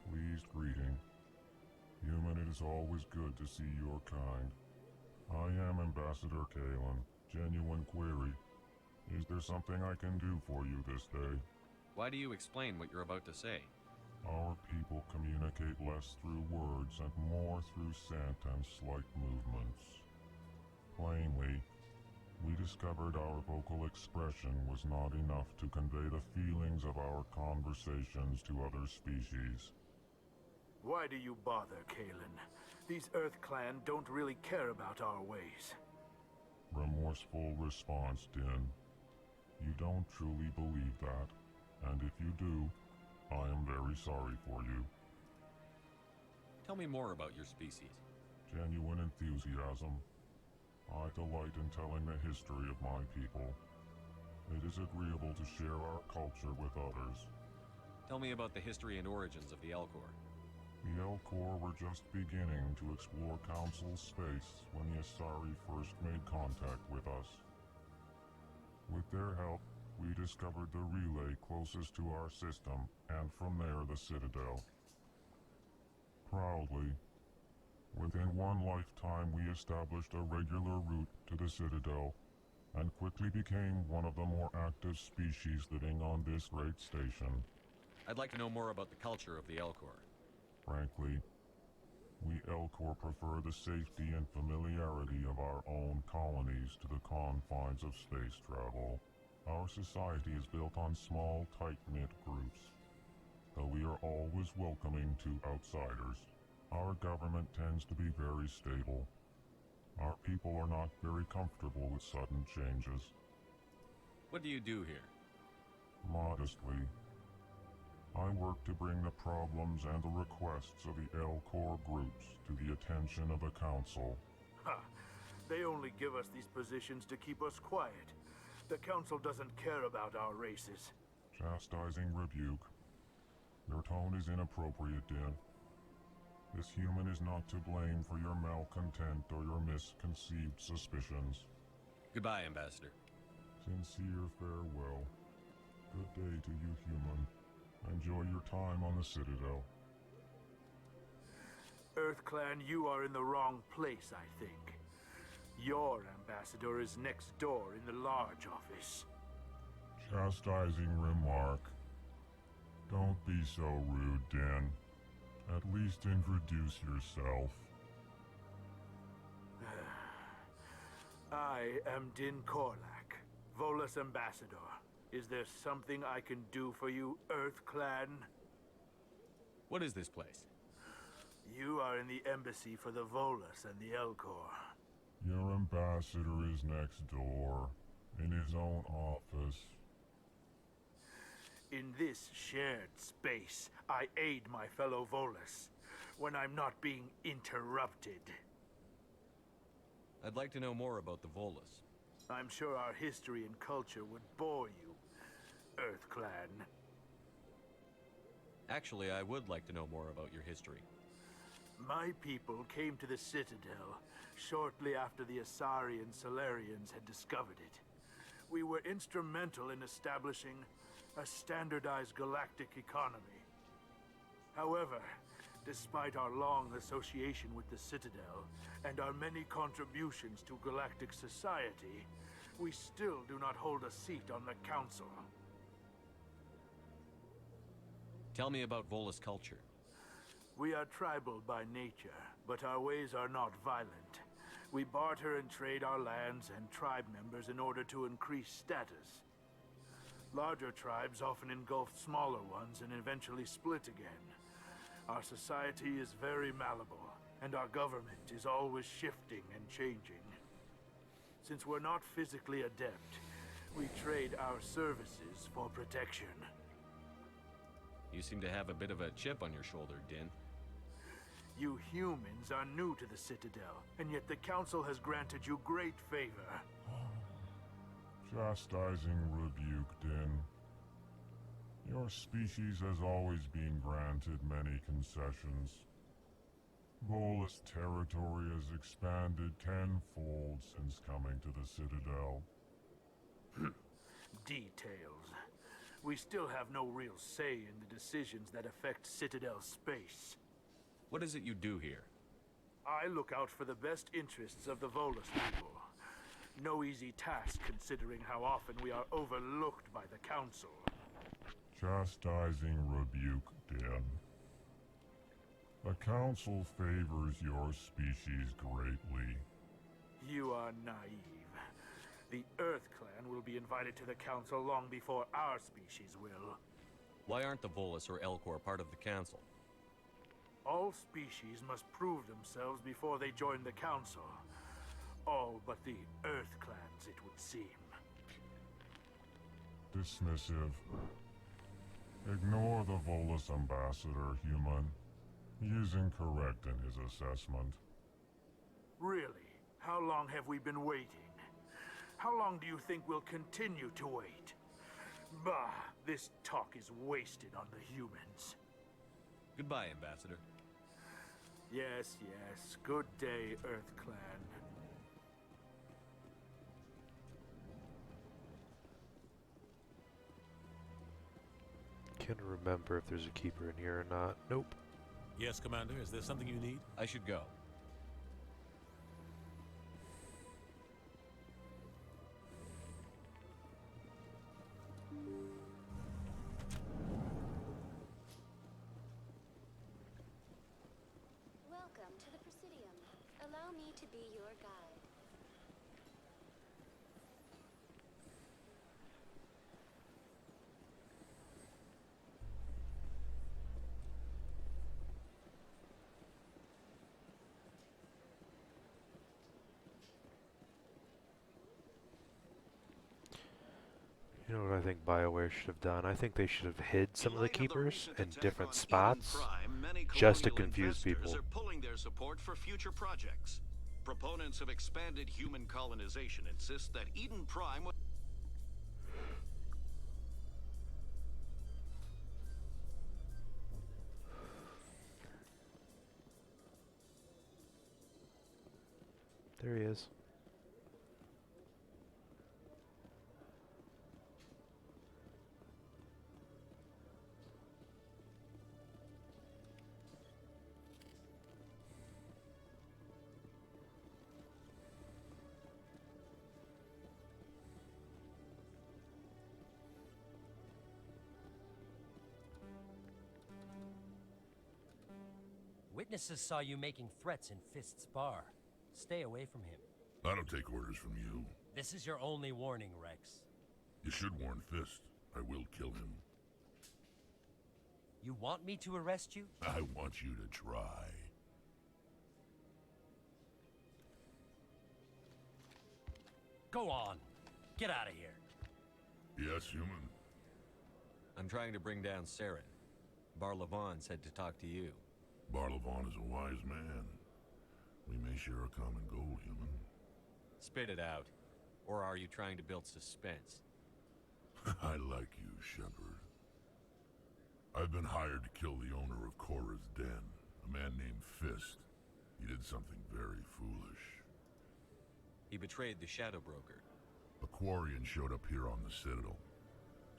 Pleased greeting. Human, it is always good to see your kind. I am Ambassador Kalen. Genuine query. Is there something I can do for you this day? Why do you explain what you're about to say? Our people communicate less through words and more through scent and slight movements. Plainly, we discovered our vocal expression was not enough to convey the feelings of our conversations to other species. Why do you bother, Kalen? These Earth Clan don't really care about our ways. Remorseful response, Din. You don't truly believe that. And if you do, I am very sorry for you. Tell me more about your species. Genuine enthusiasm. I delight in telling the history of my people. It is agreeable to share our culture with others. Tell me about the history and origins of the Elcor. The Elcor were just beginning to explore Council space when the Asari first made contact with us. With their help, we discovered the relay closest to our system, and from there the Citadel. Proudly, within one lifetime we established a regular route to the Citadel, and quickly became one of the more active species living on this great station. I'd like to know more about the culture of the Elcor. Frankly, we Elcor prefer the safety and familiarity of our own colonies to the confines of space travel. Our society is built on small, tight-knit groups, though we are always welcoming to outsiders. Our government tends to be very stable. Our people are not very comfortable with sudden changes. What do you do here? Modestly, I work to bring the problems and the requests of the Elcor groups to the attention of the Council. Ha! They only give us these positions to keep us quiet. The Council doesn't care about our races. Chastising rebuke. Your tone is inappropriate, Din. This human is not to blame for your malcontent or your misconceived suspicions. Goodbye, Ambassador. Sincere farewell. Good day to you, human. Enjoy your time on the Citadel. EarthClan, you are in the wrong place, I think. Your ambassador is next door in the large office. Chastising remark. Don't be so rude, Din. At least introduce yourself. I am Din Korlak, Volus ambassador. Is there something I can do for you, EarthClan? What is this place? You are in the embassy for the Volus and the Elcor. Your ambassador is next door, in his own office. In this shared space, I aid my fellow Volus when I'm not being interrupted. I'd like to know more about the Volus. I'm sure our history and culture would bore you, EarthClan. Actually, I would like to know more about your history. My people came to the Citadel shortly after the Asari and Solarians had discovered it. We were instrumental in establishing a standardized galactic economy. However, despite our long association with the Citadel and our many contributions to galactic society, we still do not hold a seat on the Council. Tell me about Volus culture. We are tribal by nature, but our ways are not violent. We barter and trade our lands and tribe members in order to increase status. Larger tribes often engulf smaller ones and eventually split again. Our society is very malleable, and our government is always shifting and changing. Since we're not physically adept, we trade our services for protection. You seem to have a bit of a chip on your shoulder, Din. You humans are new to the Citadel, and yet the Council has granted you great favor. Chastising rebuke, Din. Your species has always been granted many concessions. Volus territory has expanded tenfold since coming to the Citadel. Details. We still have no real say in the decisions that affect Citadel space. What is it you do here? I look out for the best interests of the Volus people. No easy task considering how often we are overlooked by the Council. Chastising rebuke, Din. The Council favors your species greatly. You are naive. The EarthClan will be invited to the Council long before our species will. Why aren't the Volus or Elcor part of the Council? All species must prove themselves before they join the Council. All but the EarthClans, it would seem. Dismissive. Ignore the Volus ambassador, human. He is incorrect in his assessment. Really? How long have we been waiting? How long do you think we'll continue to wait? Bah, this talk is wasted on the humans. Goodbye, Ambassador. Yes, yes. Good day, Earth Clan. Can't remember if there's a keeper in here or not. Nope. Yes, Commander. Is there something you need? I should go. Welcome to the Presidium. Allow me to be your guide. You know what I think BioWare should have done? I think they should have hid some of the keepers in different spots just to confuse people. Are pulling their support for future projects. Proponents of expanded human colonization insist that Eden Prime was There he is. Witnesses saw you making threats in Fist's bar. Stay away from him. I don't take orders from you. This is your only warning, Rex. You should warn Fist. I will kill him. You want me to arrest you? I want you to try. Go on. Get out of here. Yes, human. I'm trying to bring down Saren. Barlavon said to talk to you. Barlavon is a wise man. We may share a common goal, human. Spit it out. Or are you trying to build suspense? I like you, Shepard. I've been hired to kill the owner of Korra's Den, a man named Fist. He did something very foolish. He betrayed the Shadow Broker. A Quarian showed up here on the Citadel.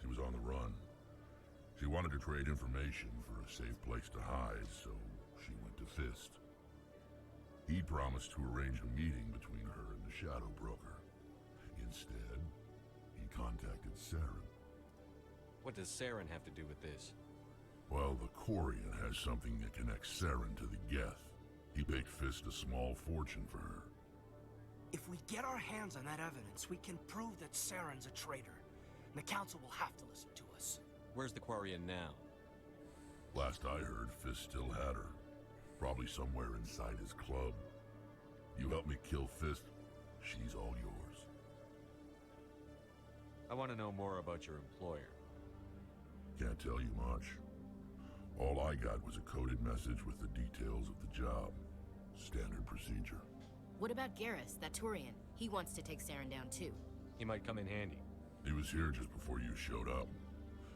She was on the run. She wanted to trade information for a safe place to hide, so she went to Fist. He promised to arrange a meeting between her and the Shadow Broker. Instead, he contacted Saren. What does Saren have to do with this? Well, the Quarian has something that connects Saren to the Geth. He paid Fist a small fortune for her. If we get our hands on that evidence, we can prove that Saren's a traitor. And the Council will have to listen to us. Where's the Quarian now? Last I heard, Fist still had her. Probably somewhere inside his club. You help me kill Fist, she's all yours. I want to know more about your employer. Can't tell you much. All I got was a coded message with the details of the job. Standard procedure. What about Garrus, that Turian? He wants to take Saren down too. He might come in handy. He was here just before you showed up.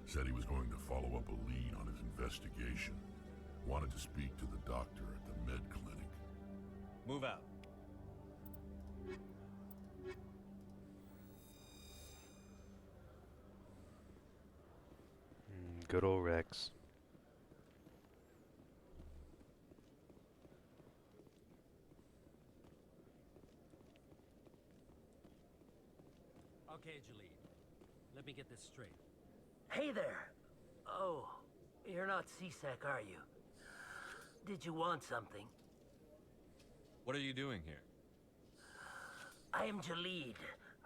Said he was going to follow up a lead on his investigation. Wanted to speak to the doctor at the med clinic. Move out. Good old Rex. Okay, Jalid. Let me get this straight. Hey there. Oh, you're not C-Sec, are you? Did you want something? What are you doing here? I am Jalid.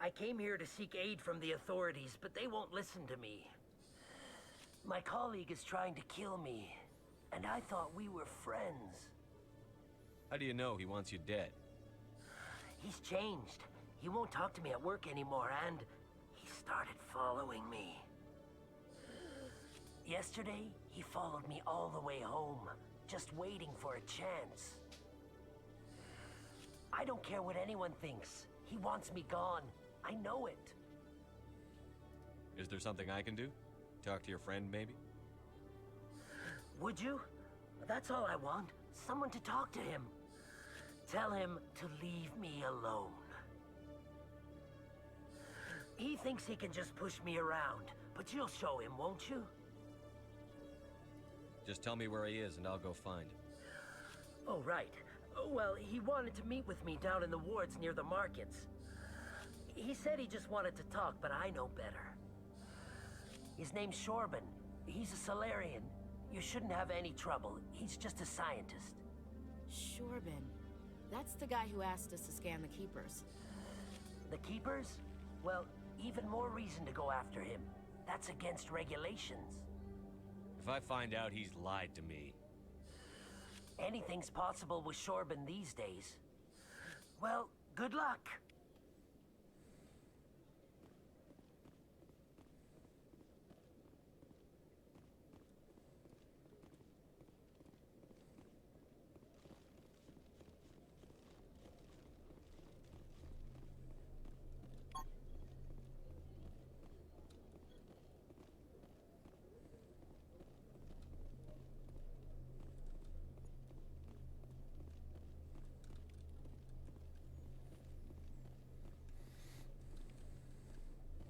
I came here to seek aid from the authorities, but they won't listen to me. My colleague is trying to kill me, and I thought we were friends. How do you know he wants you dead? He's changed. He won't talk to me at work anymore, and he started following me. Yesterday, he followed me all the way home, just waiting for a chance. I don't care what anyone thinks. He wants me gone. I know it. Is there something I can do? Talk to your friend, maybe? Would you? That's all I want. Someone to talk to him. Tell him to leave me alone. He thinks he can just push me around, but you'll show him, won't you? Just tell me where he is and I'll go find him. Oh, right. Well, he wanted to meet with me down in the wards near the markets. He said he just wanted to talk, but I know better. His name's Shorban. He's a Solarian. You shouldn't have any trouble. He's just a scientist. Shorban. That's the guy who asked us to scan the Keepers. The Keepers? Well, even more reason to go after him. That's against regulations. If I find out he's lied to me... Anything's possible with Shorban these days. Well, good luck.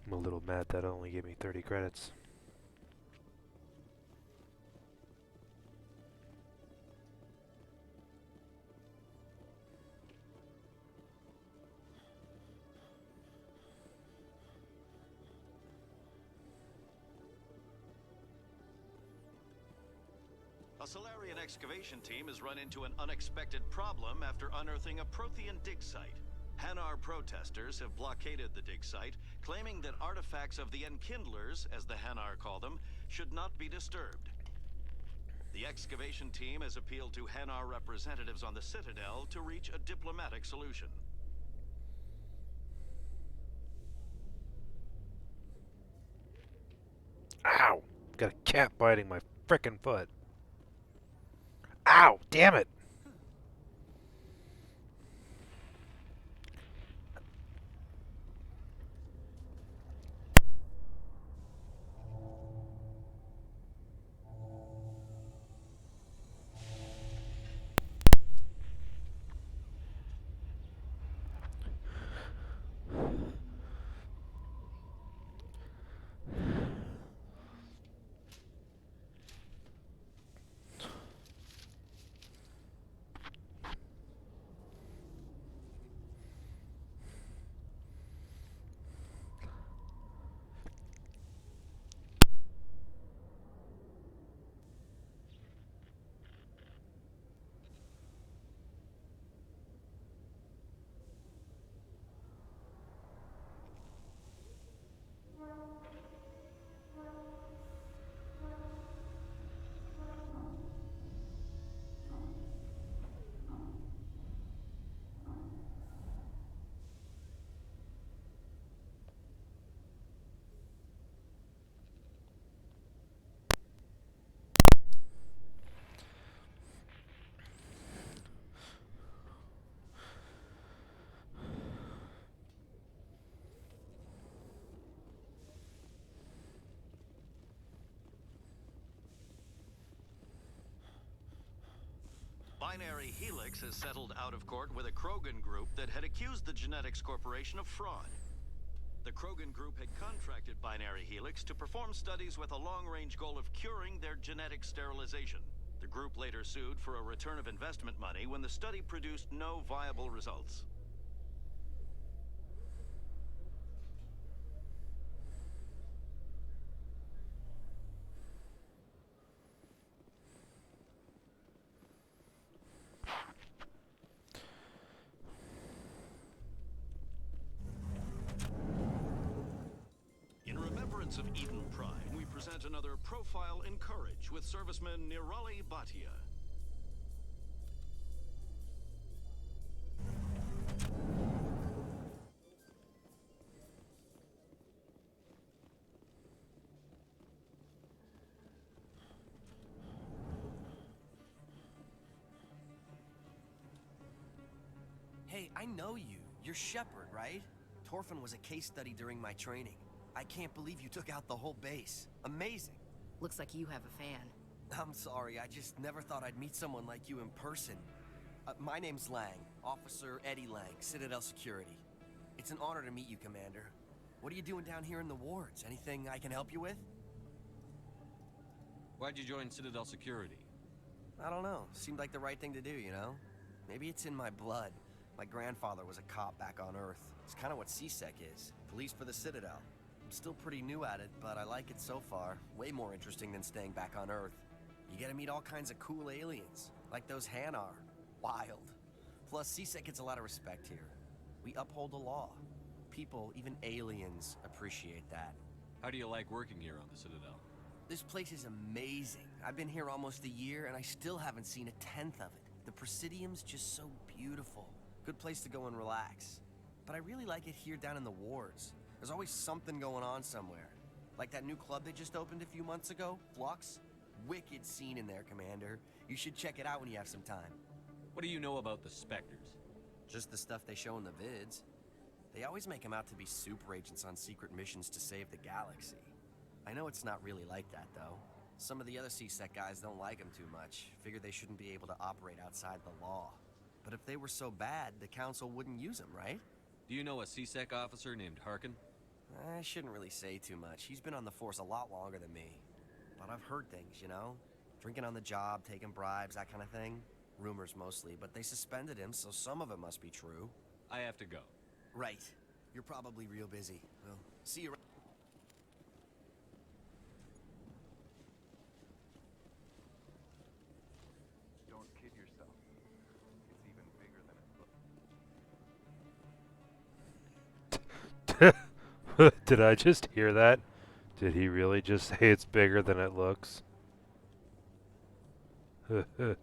I'm a little mad that only gave me 30 credits. A Solarian excavation team has run into an unexpected problem after unearthing a Prothean dig site. Hanar protesters have blockaded the dig site, claiming that artifacts of the Enkindlers, as the Hanar call them, should not be disturbed. The excavation team has appealed to Hanar representatives on the Citadel to reach a diplomatic solution. Ow! Got a cat biting my frickin' foot. Ow! Damn it! Binary Helix has settled out of court with a Krogan group that had accused the Genetics Corporation of fraud. The Krogan group had contracted Binary Helix to perform studies with a long-range goal of curing their genetic sterilization. The group later sued for a return of investment money when the study produced no viable results. In remembrance of Eden Prime, we present another Profile in Courage with serviceman Nirali Bhatia. I know you. You're Shepard, right? Torfin was a case study during my training. I can't believe you took out the whole base. Amazing. Looks like you have a fan. I'm sorry, I just never thought I'd meet someone like you in person. My name's Lang, Officer Eddie Lang, Citadel Security. It's an honor to meet you, Commander. What are you doing down here in the wards? Anything I can help you with? Why'd you join Citadel Security? I don't know. Seemed like the right thing to do, you know? Maybe it's in my blood. My grandfather was a cop back on Earth. It's kind of what CSEC is. Police for the Citadel. I'm still pretty new at it, but I like it so far. Way more interesting than staying back on Earth. You get to meet all kinds of cool aliens, like those Hanar. Wild. Plus, CSEC gets a lot of respect here. We uphold the law. People, even aliens, appreciate that. How do you like working here on the Citadel? This place is amazing. I've been here almost a year, and I still haven't seen a tenth of it. The Presidium's just so beautiful. Good place to go and relax. But I really like it here down in the wards. There's always something going on somewhere. Like that new club they just opened a few months ago, Flux. Wicked scene in there, Commander. You should check it out when you have some time. What do you know about the Spectres? Just the stuff they show in the vids. They always make them out to be super agents on secret missions to save the galaxy. I know it's not really like that, though. Some of the other CSEC guys don't like them too much. Figure they shouldn't be able to operate outside the law. But if they were so bad, the Council wouldn't use them, right? Do you know a CSEC officer named Harkin? I shouldn't really say too much. He's been on the force a lot longer than me. But I've heard things, you know? Drinking on the job, taking bribes, that kind of thing. Rumors mostly, but they suspended him, so some of it must be true. I have to go. Right. You're probably real busy. Well, see you around. Don't kid yourself. It's even bigger than it looks. Did I just hear that? Did he really just say it's bigger than it looks? Okay.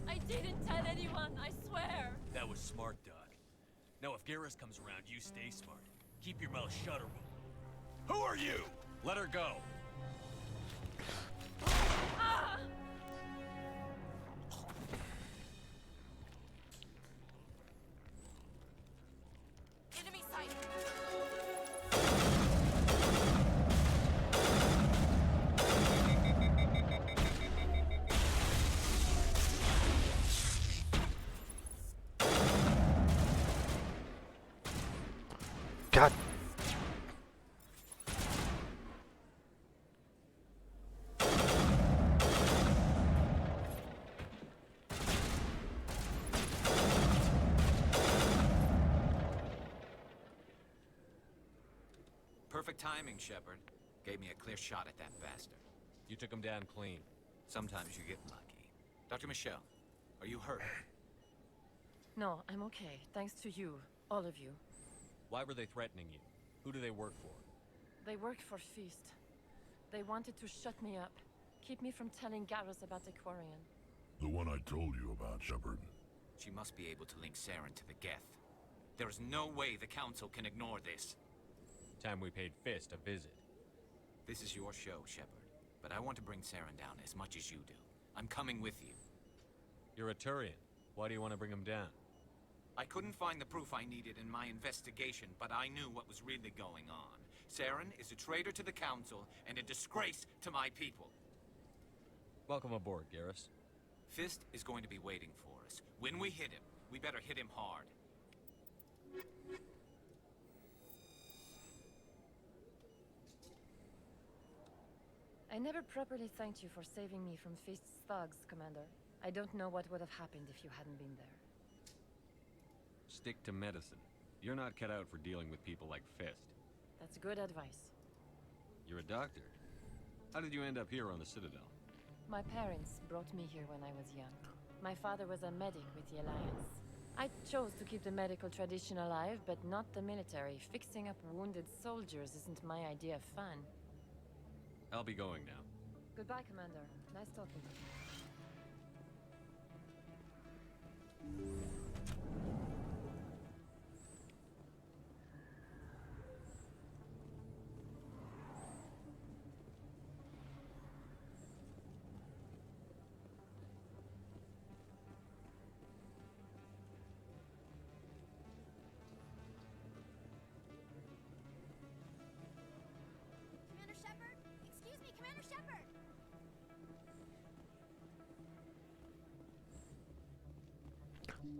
I didn't tell anyone, I swear. That was smart, Doc. Now if Garrus comes around, you stay smart. Keep your mouth shut or we'll... Who are you? Let her go. Ah! Enemy sight. God. Perfect timing, Shepard. Gave me a clear shot at that bastard. You took him down clean. Sometimes you get lucky. Dr. Michelle, are you hurt? No, I'm okay. Thanks to you. All of you. Why were they threatening you? Who do they work for? They worked for Feast. They wanted to shut me up. Keep me from telling Garrus about the Quarian. The one I told you about, Shepard. She must be able to link Saren to the Geth. There is no way the Council can ignore this. Time we paid Fist a visit. This is your show, Shepard. But I want to bring Saren down as much as you do. I'm coming with you. You're a Turian. Why do you want to bring him down? I couldn't find the proof I needed in my investigation, but I knew what was really going on. Saren is a traitor to the Council and a disgrace to my people. Welcome aboard, Garrus. Fist is going to be waiting for us. When we hit him, we better hit him hard. I never properly thanked you for saving me from Feast's thugs, Commander. I don't know what would have happened if you hadn't been there. Stick to medicine. You're not cut out for dealing with people like Fist. That's good advice. You're a doctor. How did you end up here on the Citadel? My parents brought me here when I was young. My father was a medic with the Alliance. I chose to keep the medical tradition alive, but not the military. Fixing up wounded soldiers isn't my idea of fun. I'll be going now. Goodbye, Commander. Nice talking to you.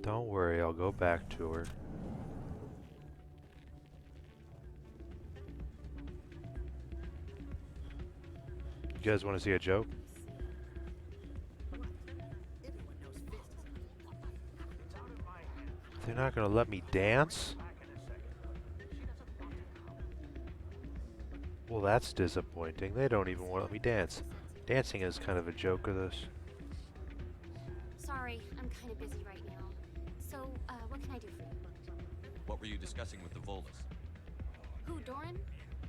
Don't worry, I'll go back to her. You guys want to see a joke? They're not gonna let me dance? Well, that's disappointing. They don't even want to let me dance. Dancing is kind of a joke of this. Sorry, I'm kind of busy right now. So, what can I do for you? What were you discussing with the Volus? Who, Doran?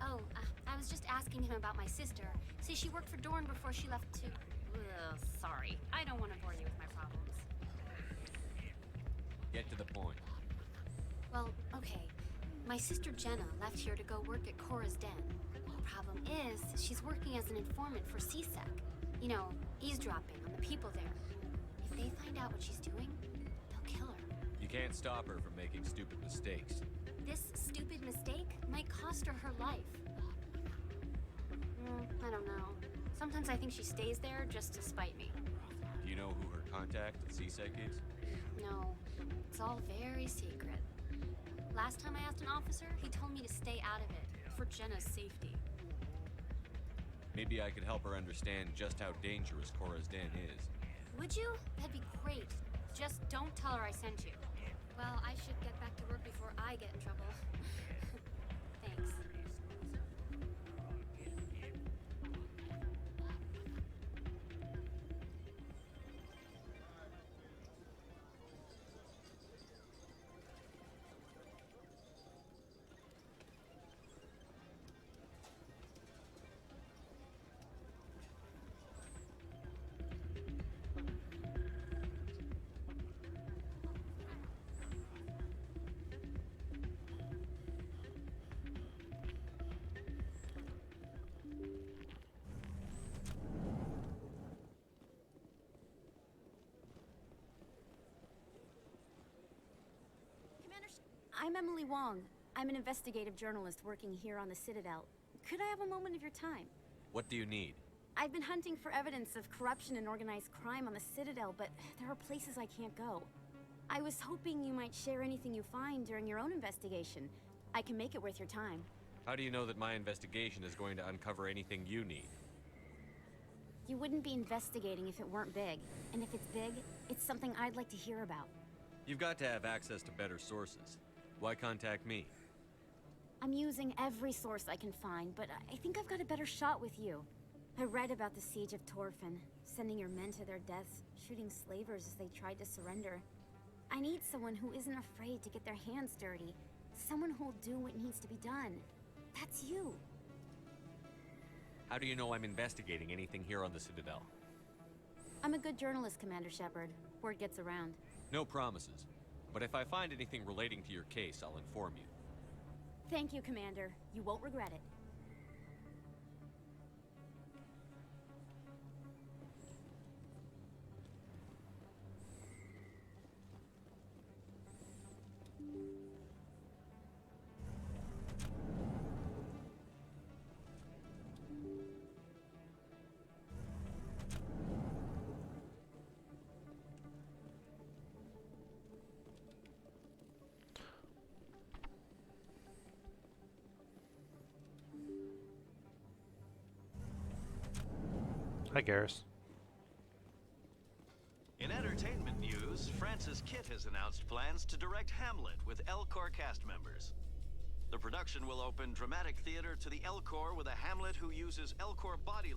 Oh, I was just asking him about my sister. See, she worked for Doran before she left to... Ugh, sorry. I don't want to bore you with my problems. Get to the point. Well, okay. My sister Jenna left here to go work at Cora's Den. The problem is, she's working as an informant for CSEC. You know, eavesdropping on the people there. If they find out what she's doing, they'll kill her. You can't stop her from making stupid mistakes. This stupid mistake might cost her her life. I don't know. Sometimes I think she stays there just to spite me. Do you know who her contact at CSEC is? No, it's all very secret. Last time I asked an officer, he told me to stay out of it, for Jenna's safety. Maybe I could help her understand just how dangerous Cora's Den is. Would you? That'd be great. Just don't tell her I sent you. Well, I should get back to work before I get in trouble. Thanks. I'm Emily Wong. I'm an investigative journalist working here on the Citadel. Could I have a moment of your time? What do you need? I've been hunting for evidence of corruption and organized crime on the Citadel, but there are places I can't go. I was hoping you might share anything you find during your own investigation. I can make it worth your time. How do you know that my investigation is going to uncover anything you need? You wouldn't be investigating if it weren't big. And if it's big, it's something I'd like to hear about. You've got to have access to better sources. Why contact me? I'm using every source I can find, but I think I've got a better shot with you. I read about the siege of Torfin, sending your men to their deaths, shooting slavers as they tried to surrender. I need someone who isn't afraid to get their hands dirty. Someone who'll do what needs to be done. That's you. How do you know I'm investigating anything here on the Citadel? I'm a good journalist, Commander Shepard. Word gets around. No promises. But if I find anything relating to your case, I'll inform you. Thank you, Commander. You won't regret it. Hi, Garrus. In entertainment news, Francis Kitt has announced plans to direct Hamlet with Elcor cast members. The production will open dramatic theater to the Elcor with a Hamlet who uses Elcor body...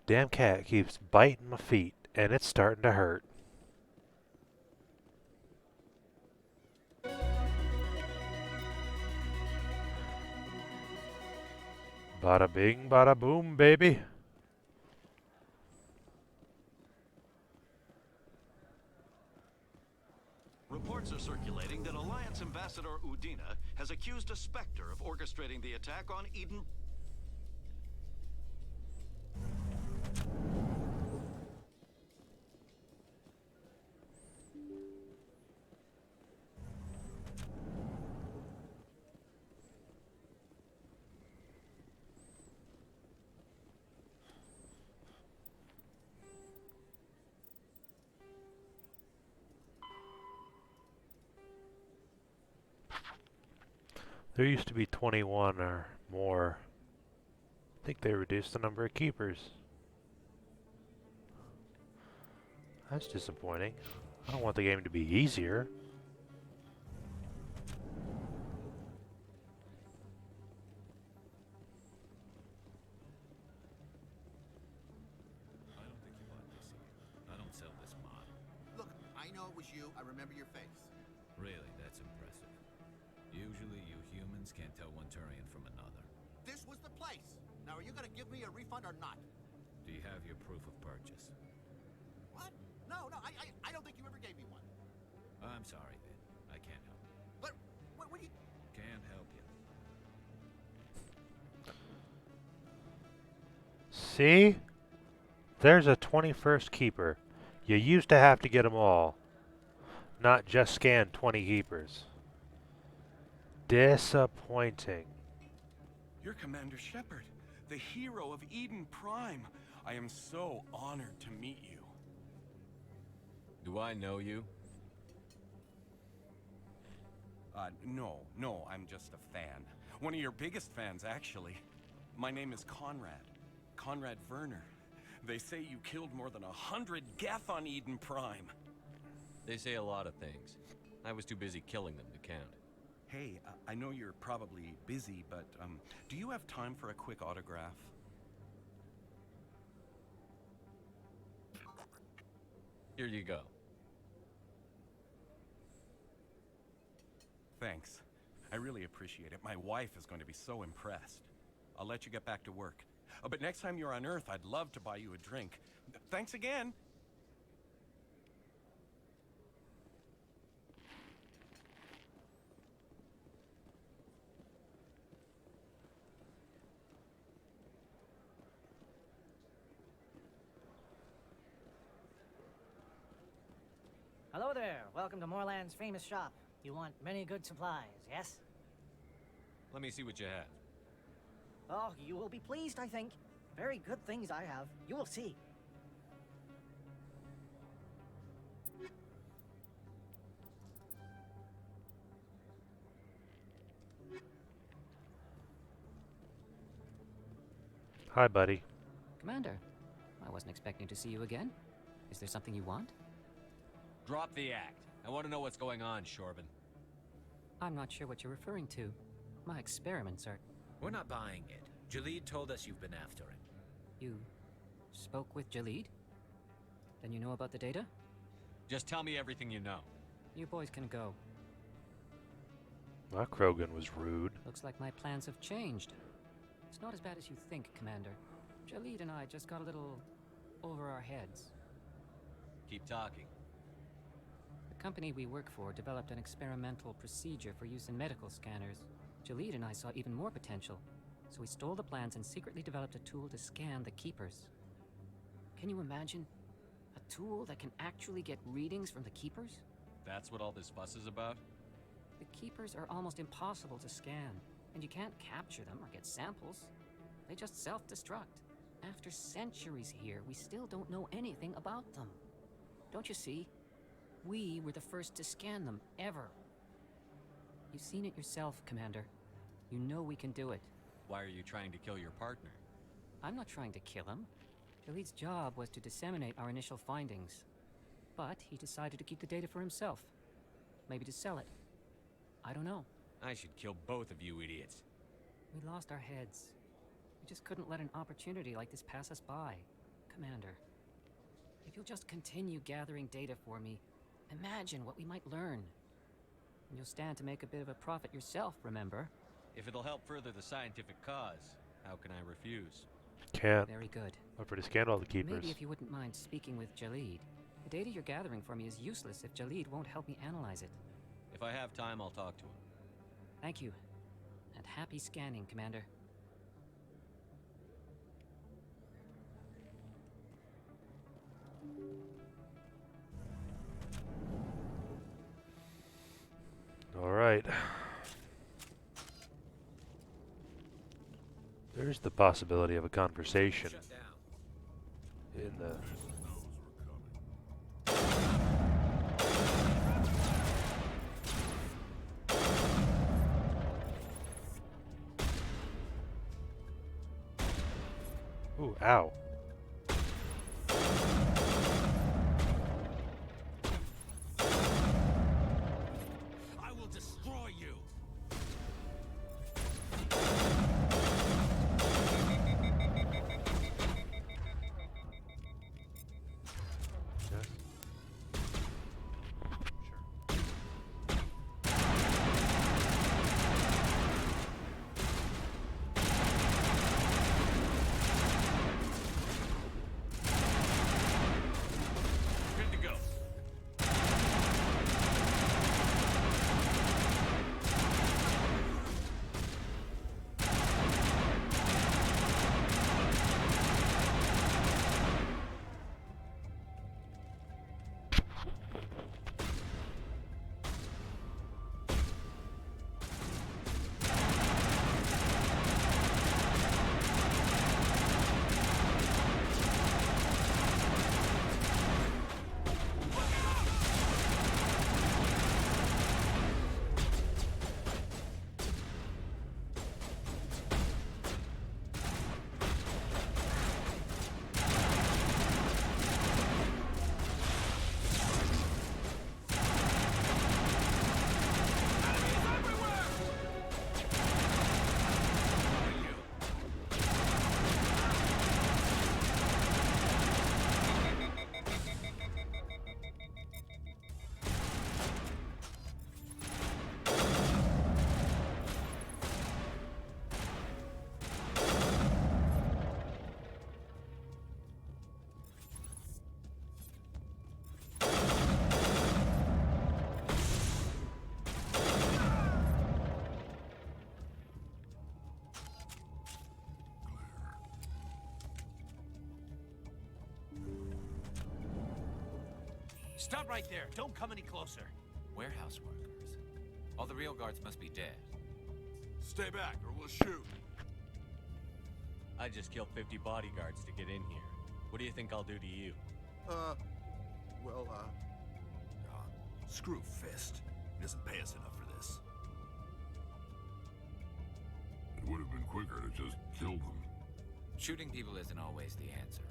Damn cat keeps biting my feet, and it's starting to hurt. Bada bing, bada boom, baby. Reports are circulating that Alliance Ambassador Udina has accused a Spectre of orchestrating the attack on Eden... There used to be 21 or more. I think they reduced the number of keepers. That's disappointing. I don't want the game to be easier. I don't think you bought this here. I don't sell this mod. Look, I know it was you. I remember your face. Really, that's impressive. Usually you humans can't tell one Turian from another. This was the place. Now, are you gonna give me a refund or not? Do you have your proof of purchase? What? No, I don't think you ever gave me one. I'm sorry, Vin. I can't help you. But, what do you... Can't help you. See? There's a 21st keeper. You used to have to get them all, not just scan 20 keepers. Disappointing. You're Commander Shepard, the hero of Eden Prime. I am so honored to meet you. Do I know you? No, I'm just a fan. One of your biggest fans, actually. My name is Conrad. Conrad Werner. They say you killed more than 100 Geth on Eden Prime. They say a lot of things. I was too busy killing them to count. Hey, I know you're probably busy, but, do you have time for a quick autograph? Here you go. Thanks. I really appreciate it. My wife is going to be so impressed. I'll let you get back to work. But next time you're on Earth, I'd love to buy you a drink. Thanks again! Hello there. Welcome to Moorland's famous shop. You want many good supplies, yes? Let me see what you have. Oh, you will be pleased, I think. Very good things I have. You will see. Hi, buddy. Commander, I wasn't expecting to see you again. Is there something you want? Drop the act. I want to know what's going on, Shorban. I'm not sure what you're referring to. My experiments are... We're not buying it. Jalid told us you've been after it. You spoke with Jalid? Then you know about the data? Just tell me everything you know. You boys can go. That Krogan was rude. Looks like my plans have changed. It's not as bad as you think, Commander. Jalid and I just got a little over our heads. Keep talking. The company we work for developed an experimental procedure for use in medical scanners. Jalid and I saw even more potential, so we stole the plans and secretly developed a tool to scan the Keepers. Can you imagine? A tool that can actually get readings from the Keepers? That's what all this fuss is about? The Keepers are almost impossible to scan, and you can't capture them or get samples. They just self-destruct. After centuries here, we still don't know anything about them. Don't you see? We were the first to scan them, ever. You've seen it yourself, Commander. You know we can do it. Why are you trying to kill your partner? I'm not trying to kill him. Jalid's job was to disseminate our initial findings. But he decided to keep the data for himself. Maybe to sell it. I don't know. I should kill both of you idiots. We lost our heads. We just couldn't let an opportunity like this pass us by. Commander, if you'll just continue gathering data for me, imagine what we might learn. And you'll stand to make a bit of a profit yourself, remember? If it'll help further the scientific cause, how can I refuse? Can't. Very good. Offer to scan all the Keepers. Maybe if you wouldn't mind speaking with Jalid. The data you're gathering for me is useless if Jalid won't help me analyze it. If I have time, I'll talk to him. Thank you. And happy scanning, Commander. There's the possibility of a conversation in the... Ooh, ow. I will destroy you. Good to go. Stop right there. Don't come any closer. Warehouse workers. All the real guards must be dead. Stay back or we'll shoot. I just killed 50 bodyguards to get in here. What do you think I'll do to you? Screw Fist. He doesn't pay us enough for this. It would have been quicker to just kill them. Shooting people isn't always the answer.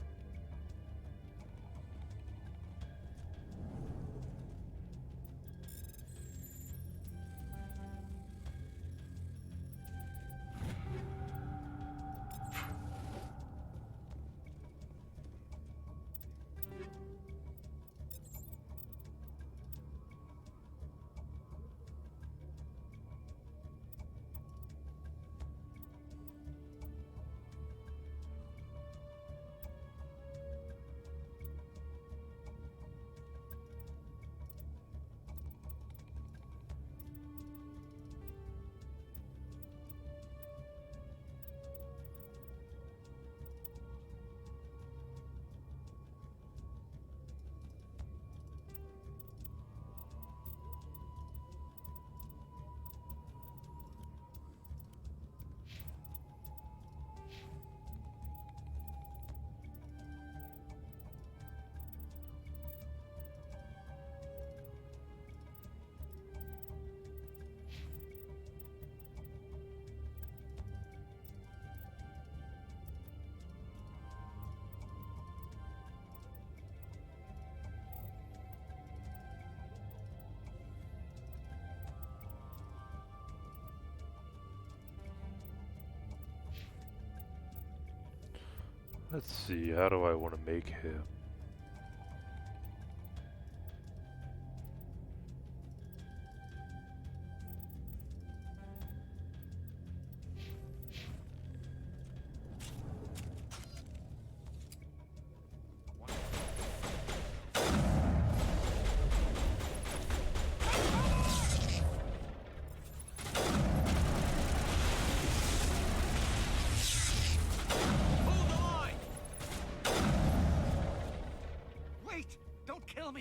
Let's see, how do I want to make him?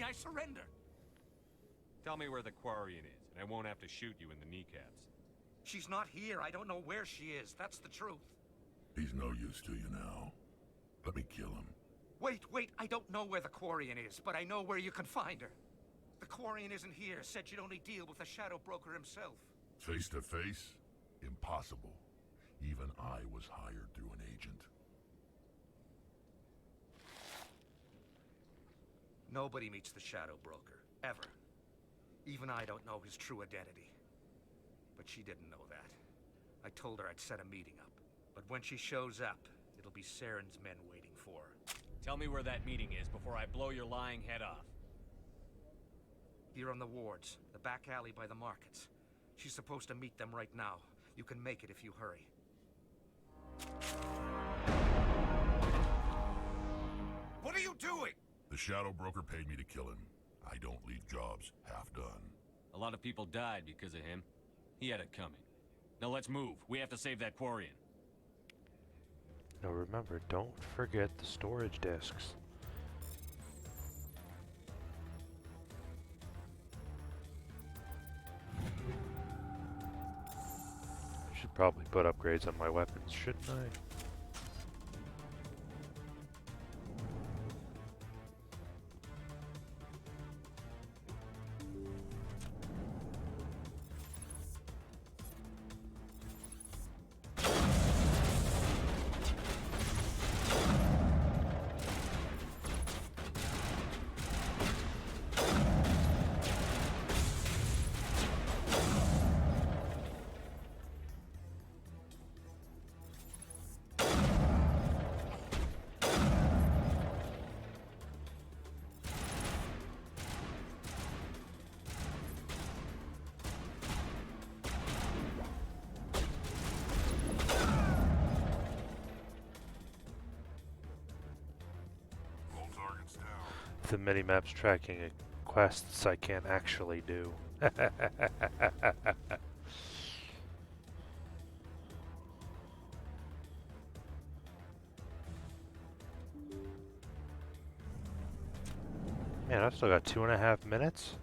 I surrender. Tell me where the Quarian is, and I won't have to shoot you in the kneecaps. She's not here. I don't know where she is. That's the truth. He's no use to you now. Let me kill him. Wait, I don't know where the Quarian is, but I know where you can find her. The Quarian isn't here, said she'd only deal with the Shadow Broker himself. Face to face? Impossible. Even I was hired through an agent. Nobody meets the Shadow Broker, ever. Even I don't know his true identity. But she didn't know that. I told her I'd set a meeting up. But when she shows up, it'll be Saren's men waiting for her. Tell me where that meeting is before I blow your lying head off. Here on the wards, the back alley by the markets. She's supposed to meet them right now. You can make it if you hurry. What are you doing? The Shadow Broker paid me to kill him. I don't leave jobs half done. A lot of people died because of him. He had it coming. Now let's move. We have to save that Quarian. Now remember, don't forget the storage discs. Should probably put upgrades on my weapons, shouldn't I? The minimap's tracking quests I can't actually do. Man, I've still got 2.5 minutes.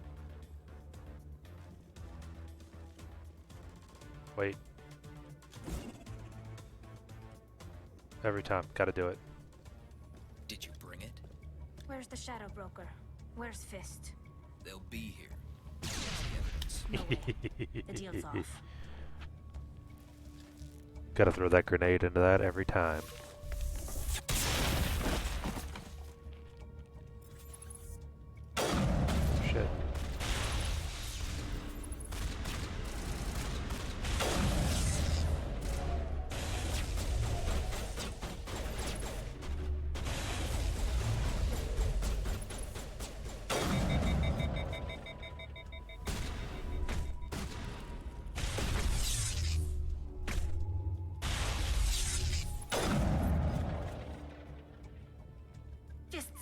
Wait. Every time, gotta do it. Did you bring it? Where's the Shadow Broker? Where's Fist? They'll be here. No way. The deal's off. Gotta throw that grenade into that every time. Shit.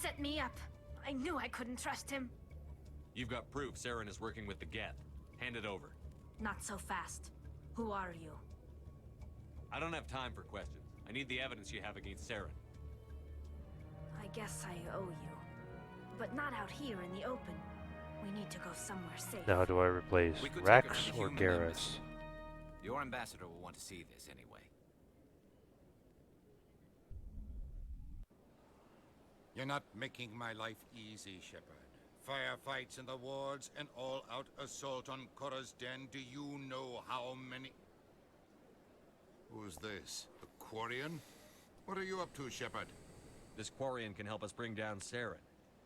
Set me up. I knew I couldn't trust him. You've got proof Saren is working with the Geth. Hand it over. Not so fast. Who are you? I don't have time for questions. I need the evidence you have against Saren. I guess I owe you. But not out here in the open. We need to go somewhere safe. Now do I replace We could Rex take her to the or human Garrus? embassy. Your ambassador will want to see this anyway. You're not making my life easy, Shepard. Firefights in the wards, an all-out assault on Korra's den. Do you know how many... Who is this? The Quarian? What are you up to, Shepard? This Quarian can help us bring down Saren.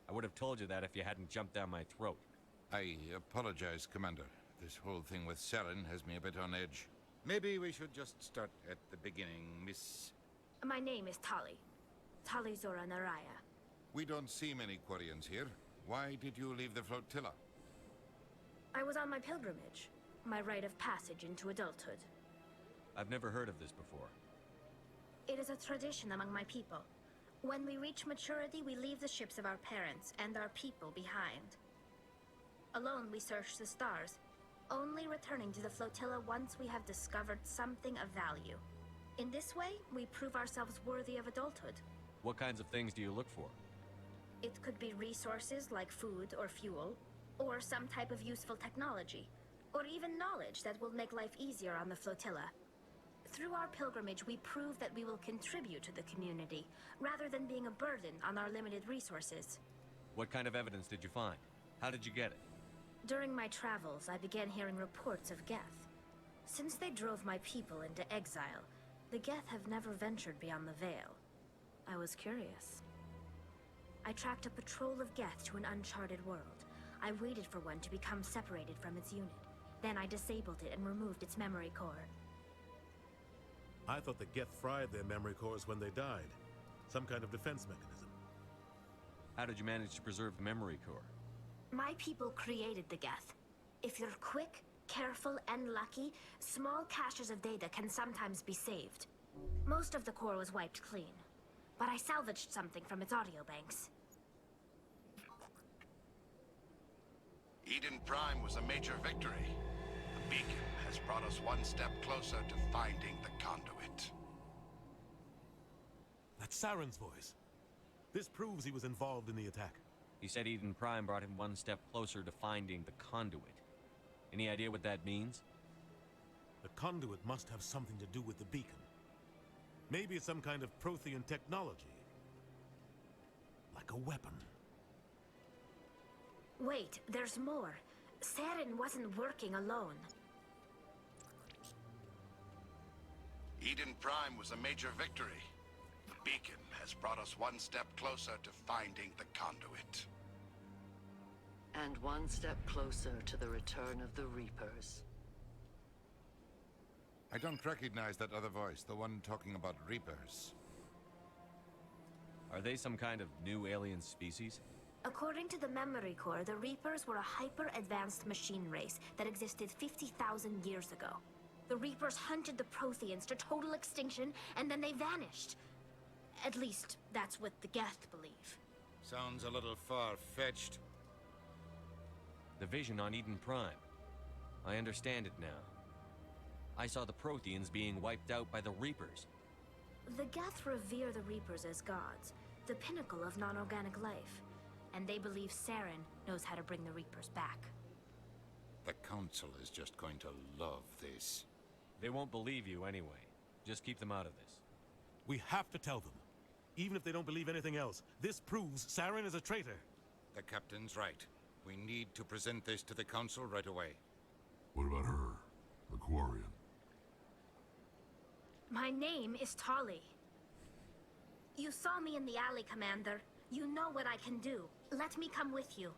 I would have told you that if you hadn't jumped down my throat. I apologize, Commander. This whole thing with Saren has me a bit on edge. Maybe we should just start at the beginning, Miss... My name is Tali. Tali Zora Naraya. We don't see many Quarians here. Why did you leave the flotilla? I was on my pilgrimage. My rite of passage into adulthood. I've never heard of this before. It is a tradition among my people. When we reach maturity, we leave the ships of our parents and our people behind. Alone, we search the stars, only returning to the flotilla once we have discovered something of value. In this way, we prove ourselves worthy of adulthood. What kinds of things do you look for? It could be resources like food or fuel, or some type of useful technology, or even knowledge that will make life easier on the flotilla. Through our pilgrimage, we prove that we will contribute to the community, rather than being a burden on our limited resources. What kind of evidence did you find? How did you get it? During my travels, I began hearing reports of Geth. Since they drove my people into exile, the Geth have never ventured beyond the Veil. I was curious. I tracked a patrol of Geth to an uncharted world. I waited for one to become separated from its unit. Then I disabled it and removed its memory core. I thought the Geth fried their memory cores when they died. Some kind of defense mechanism. How did you manage to preserve the memory core? My people created the Geth. If you're quick, careful, and lucky, small caches of data can sometimes be saved. Most of the core was wiped clean, but I salvaged something from its audio banks. Eden Prime was a major victory. The beacon has brought us one step closer to finding the conduit. That's Saren's voice. This proves he was involved in the attack. He said Eden Prime brought him one step closer to finding the conduit. Any idea what that means? The conduit must have something to do with the beacon. Maybe it's some kind of Prothean technology. Like a weapon. Wait, there's more. Saren wasn't working alone. Eden Prime was a major victory. The beacon has brought us one step closer to finding the conduit. And one step closer to the return of the Reapers. I don't recognize that other voice, the one talking about Reapers. Are they some kind of new alien species? According to the memory core, the Reapers were a hyper-advanced machine race that existed 50,000 years ago. The Reapers hunted the Protheans to total extinction, and then they vanished. At least, that's what the Geth believe. Sounds a little far-fetched. The vision on Eden Prime. I understand it now. I saw the Protheans being wiped out by the Reapers. The Geth revere the Reapers as gods, the pinnacle of non-organic life. And they believe Saren knows how to bring the Reapers back. The Council is just going to love this. They won't believe you anyway. Just keep them out of this. We have to tell them. Even if they don't believe anything else, this proves Saren is a traitor. The Captain's right. We need to present this to the Council right away. What about her? The Quarian? My name is Tali. You saw me in the alley, Commander. You know what I can do. Let me come with you.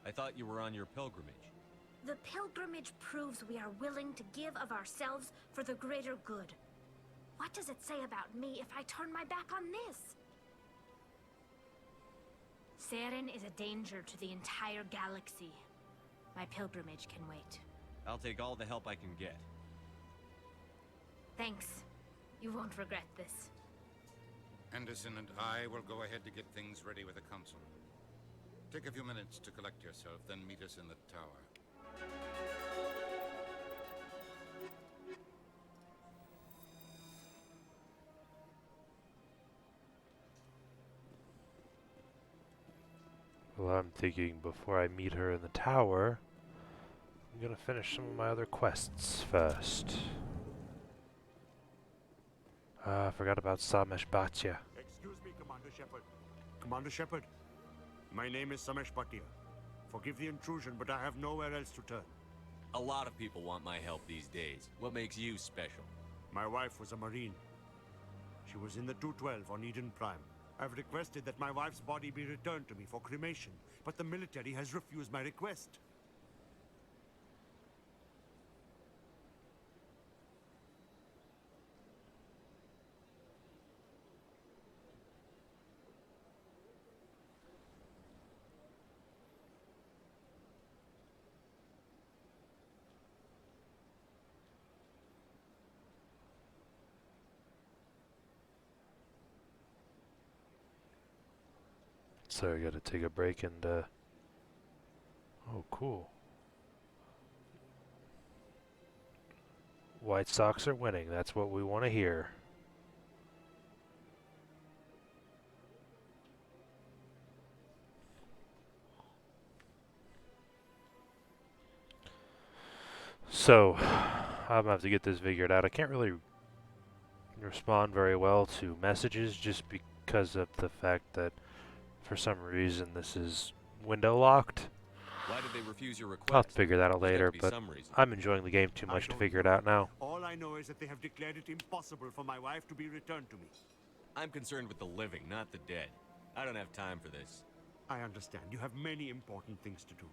I thought you were on your pilgrimage. The pilgrimage proves we are willing to give of ourselves for the greater good. What does it say about me if I turn my back on this? Saren is a danger to the entire galaxy. My pilgrimage can wait. I'll take all the help I can get. Thanks. You won't regret this. Anderson and I will go ahead to get things ready with the Council. Take a few minutes to collect yourself, then meet us in the tower. Well, I'm thinking before I meet her in the tower, I'm gonna finish some of my other quests first. I forgot about Samesh Bhatia. Excuse me, Commander Shepard. Commander Shepard, my name is Samesh Bhatia. Forgive the intrusion, but I have nowhere else to turn. A lot of people want my help these days. What makes you special? My wife was a Marine. She was in the 212 on Eden Prime. I've requested that my wife's body be returned to me for cremation, but the military has refused my request. So I gotta take a break and, oh, cool. White Sox are winning. That's what we want to hear. So, I'm gonna have to get this figured out. I can't really respond very well to messages just because of the fact that for some reason this is window locked. Why did they refuse your request? I'll have to figure that out There's got to later, be but some reason. I'm enjoying the game too much to figure it out now. All I know is that they have declared it impossible for my wife to be returned to me. I'm concerned with the living, not the dead. I don't have time for this. I understand. You have many important things to do.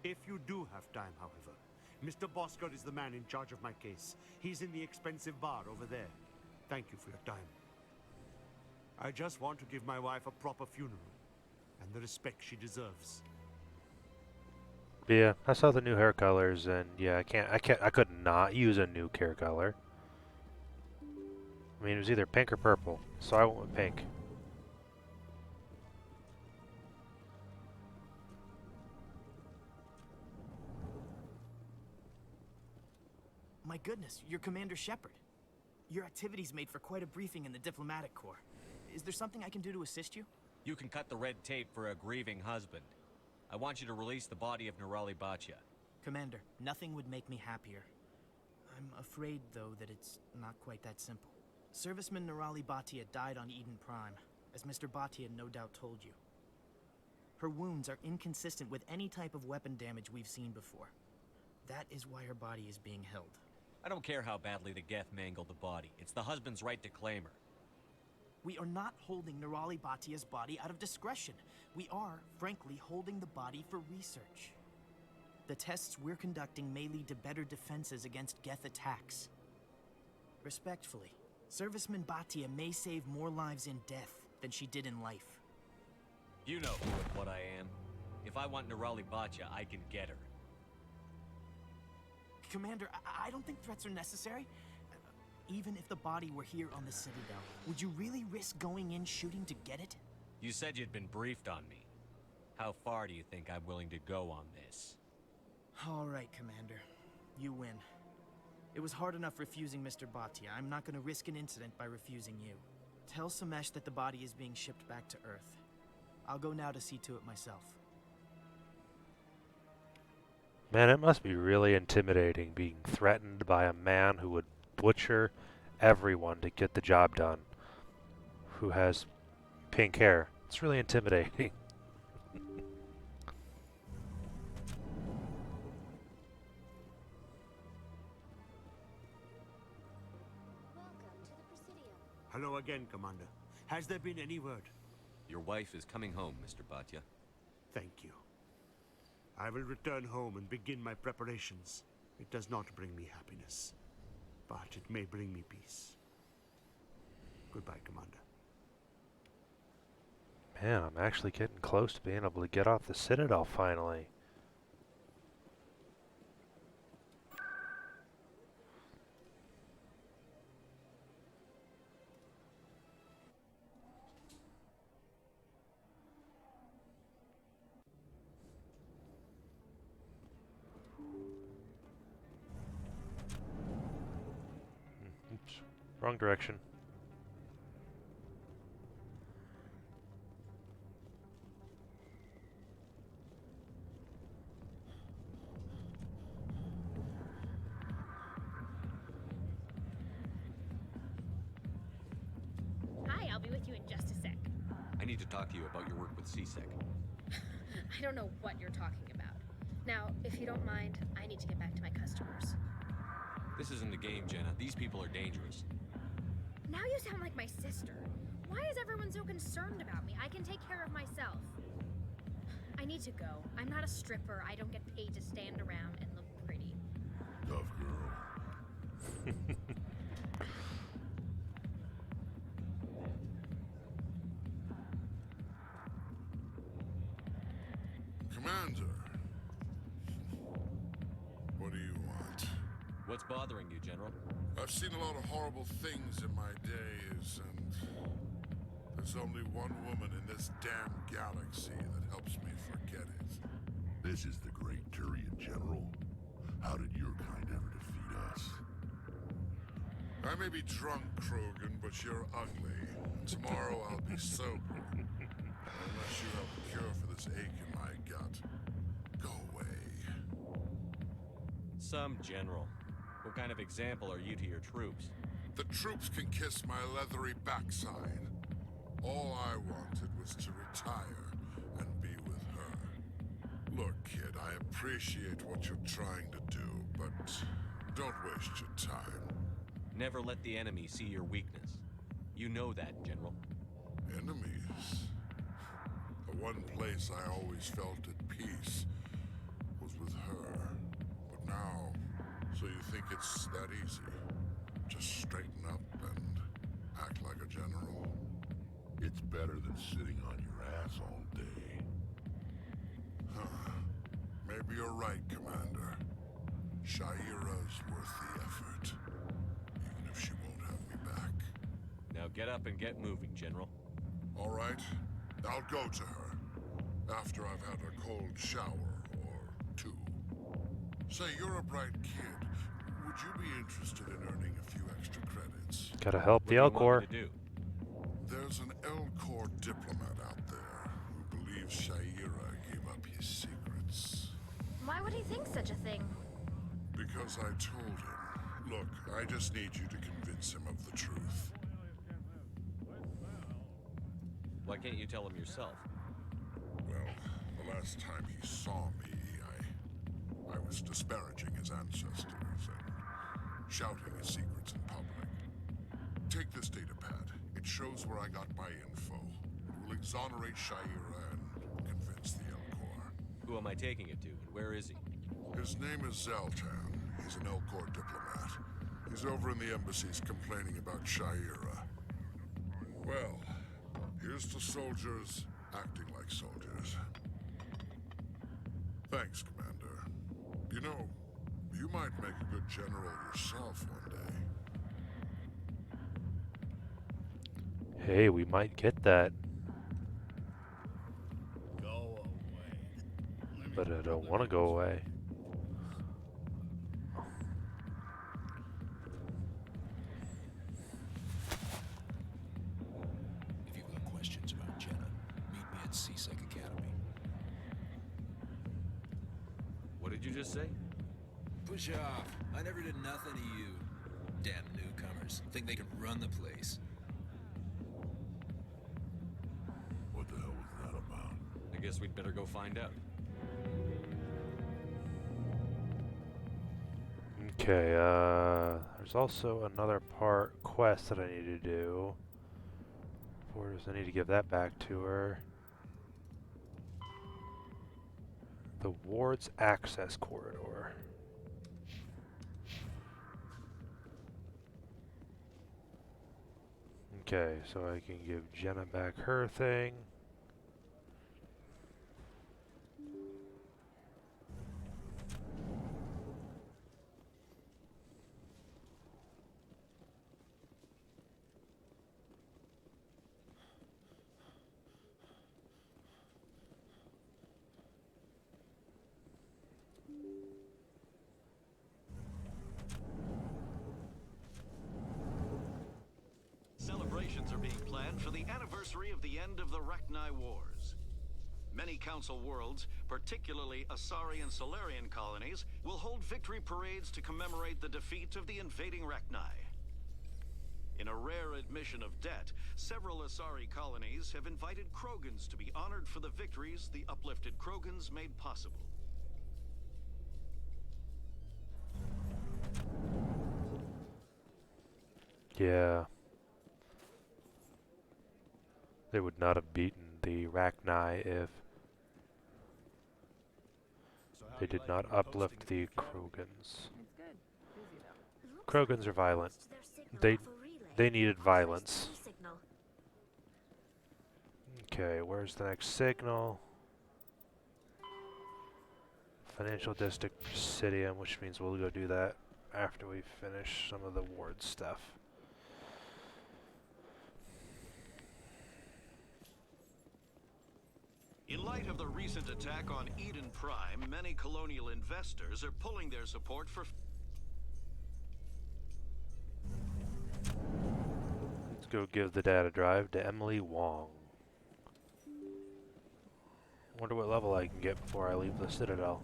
If you do have time, however, Mr. Bosker is the man in charge of my case. He's in the expensive bar over there. Thank you for your time. I just want to give my wife a proper funeral and the respect she deserves. But yeah, I saw the new hair colors, and yeah, I could not use a new hair color. I mean, it was either pink or purple, so I went with pink. My goodness, you're Commander Shepard. Your activities made for quite a briefing in the diplomatic corps. Is there something I can do to assist you? You can cut the red tape for a grieving husband. I want you to release the body of Nerali Bachya. Commander, nothing would make me happier. I'm afraid, though, that it's not quite that simple. Serviceman Nerali Bachya died on Eden Prime, as Mr. Bachya no doubt told you. Her wounds are inconsistent with any type of weapon damage we've seen before. That is why her body is being held. I don't care how badly the Geth mangled the body. It's the husband's right to claim her. We are not holding Nerali Bachya's body out of discretion. We are, frankly, holding the body for research. The tests we're conducting may lead to better defenses against Geth attacks. Respectfully, Serviceman Bachya may save more lives in death than she did in life. You know who and what I am. If I want Nerali Bachya, I can get her. Commander, I don't think threats are necessary. Even if the body were here on the Citadel, would you really risk going in shooting to get it? You said you'd been briefed on me. How far do you think I'm willing to go on this? All right, Commander. You win. It was hard enough refusing Mr. Bachya. I'm not going to risk an incident by refusing you. Tell Samesh that the body is being shipped back to Earth. I'll go now to see to it myself. Man, it must be really intimidating being threatened by a man who would butcher everyone to get the job done, who has pink hair. It's really intimidating. Hello again, Commander. Has there been any word? Your wife is coming home, Mr. Bachya. Thank you. I will return home and begin my preparations. It does not bring me happiness, but it may bring me peace. Goodbye, Commander. Man, I'm actually getting close to being able to get off the Citadel finally. Oops, wrong direction. Hi, I'll be with you in just a sec. I need to talk to you about your work with CSEC. I don't know what you're talking about. Now, if you don't mind, I need to get back to my customers. This isn't a game, Jenna. These people are dangerous. Now you sound like my sister. Why is everyone so concerned about me? I can take care of myself. I need to go. I'm not a stripper. I don't get paid to stand around and look pretty. Tough girl. Commander. What do you want? What's bothering you, General? I've seen a lot of horrible things in my days, and there's only one woman in this damn galaxy that helps me forget it. This is the Great Turian, General. How did your kind ever defeat us? I may be drunk, Krogan, but you're ugly. And tomorrow I'll be sober. Unless you have a cure for this ache in my gut. Go away. Some general. What kind of example are you to your troops? The troops can kiss my leathery backside. All I wanted was to retire and be with her. Look, kid, I appreciate what you're trying to do, but don't waste your time. Never let the enemy see your weakness. You know that, General. Enemies? The one place I always felt at peace was with her. But now, so you think it's that easy? Just straighten up and act like a general? It's better than sitting on your ass all day. Huh. Maybe you're right, Commander. Shaira's worth the effort. Even if she won't have me back. Now get up and get moving, General. All right. I'll go to her. After I've had a cold shower or two. Say, you're a bright kid. Would you be interested in earning a few extra credits? Gotta help the L-Corps. There's an L-Corps diplomat out there who believes Shaira gave up his secrets. Why would he think such a thing? Because I told him. Look, I just need you to convince him of the truth. Why can't you tell him yourself? Well, the last time he saw me, I was disparaging his ancestors and shouting his secrets in public. Take this data pad. It shows where I got my info. It will exonerate Shaira and convince the L-Corps. Who am I taking it to, and where is he? His name is Zaltan. He's an L-Corps diplomat. He's over in the embassies complaining about Shaira. Well, here's to soldiers acting like soldiers. Thanks, Commander. You know, you might make a good general yourself one day. Hey, we might get that. Go away. But I don't want to go away. If you've got questions about Jenna, meet me at Seasick Academy. What did you just say? Push off. I never did nothing to you. Damn newcomers. Think they can run the place. What the hell was that about? I guess we'd better go find out. Okay, there's also another quest that I need to do. Orders, I need to give that back to her. The ward's access corridor. Okay, so I can give Jenna back her thing. Celebrations are being planned for the anniversary of the end of the Rachni Wars. Many Council worlds, particularly Asari and Solarian colonies, will hold victory parades to commemorate the defeat of the invading Rachni. In a rare admission of debt, several Asari colonies have invited Krogans to be honored for the victories the uplifted Krogans made possible. Yeah. They would not have beaten the Rachni if they did not uplift the Krogans. Krogans are violent. They needed violence. Okay, where's the next signal? Financial District Presidium, which means we'll go do that after we finish some of the ward stuff. In light of the recent attack on Eden Prime, many colonial investors are pulling their support for... Let's go give the data drive to Emily Wong. Wonder what level I can get before I leave the Citadel.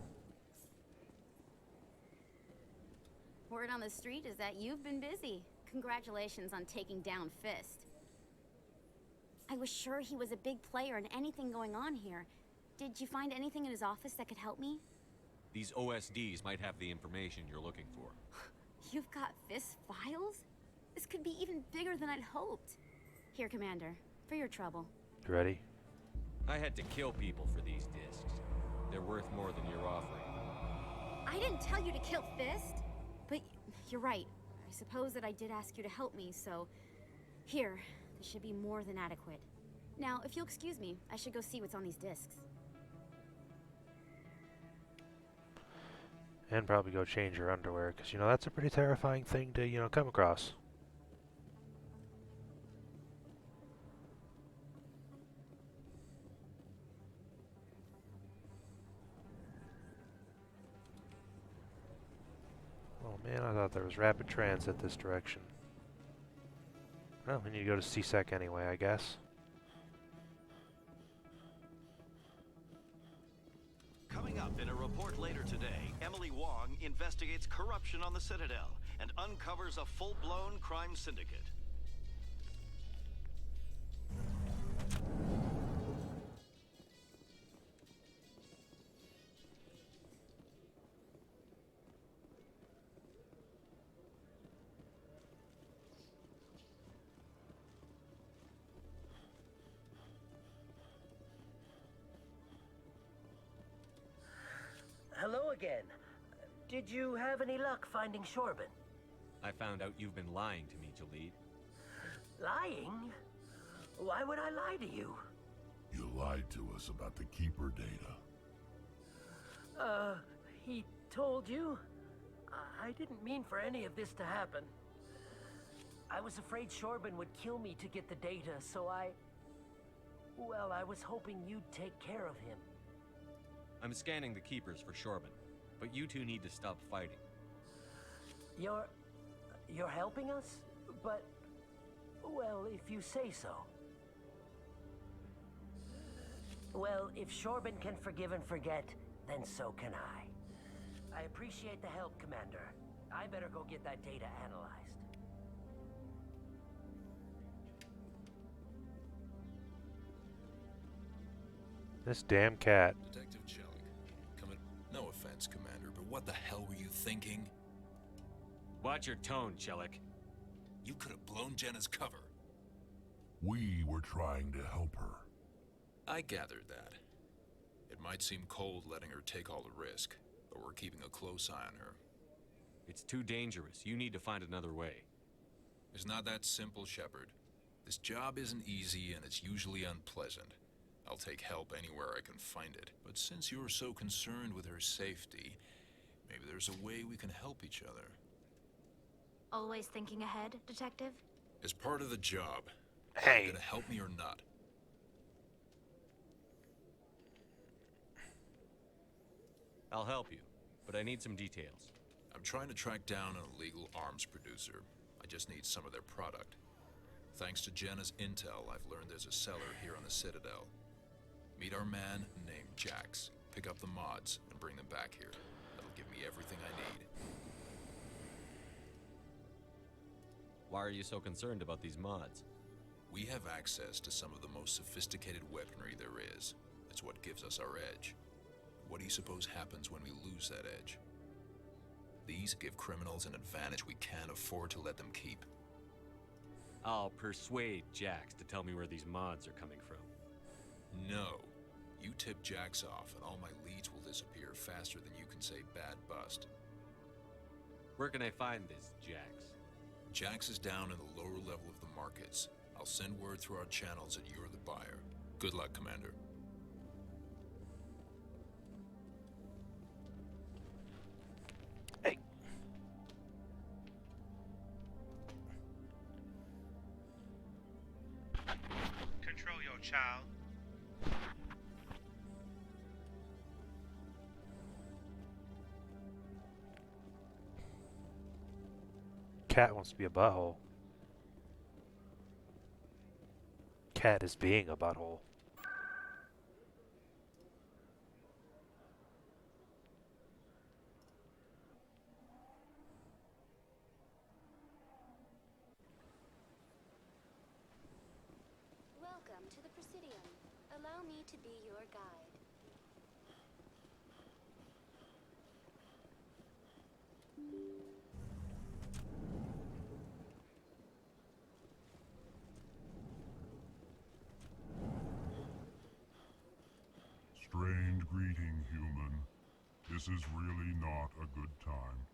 Word on the street is that you've been busy. Congratulations on taking down Fist. I was sure he was a big player in anything going on here. Did you find anything in his office that could help me? These OSDs might have the information you're looking for. You've got Fist's files? This could be even bigger than I'd hoped. Here, Commander, for your trouble. You ready? I had to kill people for these discs. They're worth more than you're offering. I didn't tell you to kill Fist. But you're right. I suppose that I did ask you to help me, so... Here, this should be more than adequate. Now, if you'll excuse me, I should go see what's on these discs. And probably go change your underwear, because, you know, that's a pretty terrifying thing to, you know, come across. Oh man, I thought there was rapid transit this direction. Well, we need to go to CSEC anyway, I guess. Coming up in a report later today, Emily Wong investigates corruption on the Citadel and uncovers a full-blown crime syndicate. Hello again. Did you have any luck finding Shorben? I found out you've been lying to me, Jalid. Lying? Why would I lie to you? You lied to us about the Keeper data. He told you? I didn't mean for any of this to happen. I was afraid Shorben would kill me to get the data, so well, I was hoping you'd take care of him. I'm scanning the keepers for Shorben, but you two need to stop fighting. You're helping us? But, well, if you say so. Well, if Shorben can forgive and forget, then so can I. I appreciate the help, Commander. I better go get that data analyzed. This damn cat. Detective Jellick, no offense, Commander, but what the hell were you thinking? Watch your tone, Jellick. You could have blown Jenna's cover. We were trying to help her. I gathered that. It might seem cold letting her take all the risk, but we're keeping a close eye on her. It's too dangerous. You need to find another way. It's not that simple, Shepard. This job isn't easy and it's usually unpleasant. I'll take help anywhere I can find it. But since you're so concerned with her safety, maybe there's a way we can help each other. Always thinking ahead, Detective? As part of the job. Hey. Are you gonna help me or not? I'll help you, but I need some details. I'm trying to track down an illegal arms producer. I just need some of their product. Thanks to Jenna's intel, I've learned there's a seller here on the Citadel. Meet our man named Jax. Pick up the mods and bring them back here. That'll give me everything I need. Why are you so concerned about these mods? We have access to some of the most sophisticated weaponry there is. It's what gives us our edge. What do you suppose happens when we lose that edge? These give criminals an advantage we can't afford to let them keep. I'll persuade Jax to tell me where these mods are coming from. No. You tip Jax off and all my leads will disappear faster than you can say bad bust. Where can I find this Jax? Jax is down in the lower level of the markets. I'll send word through our channels that you're the buyer. Good luck, Commander. Hey. Control your child. Cat wants to be a butthole. Cat is being a butthole. to be your guide. Strange greeting, human. This is really not a good time.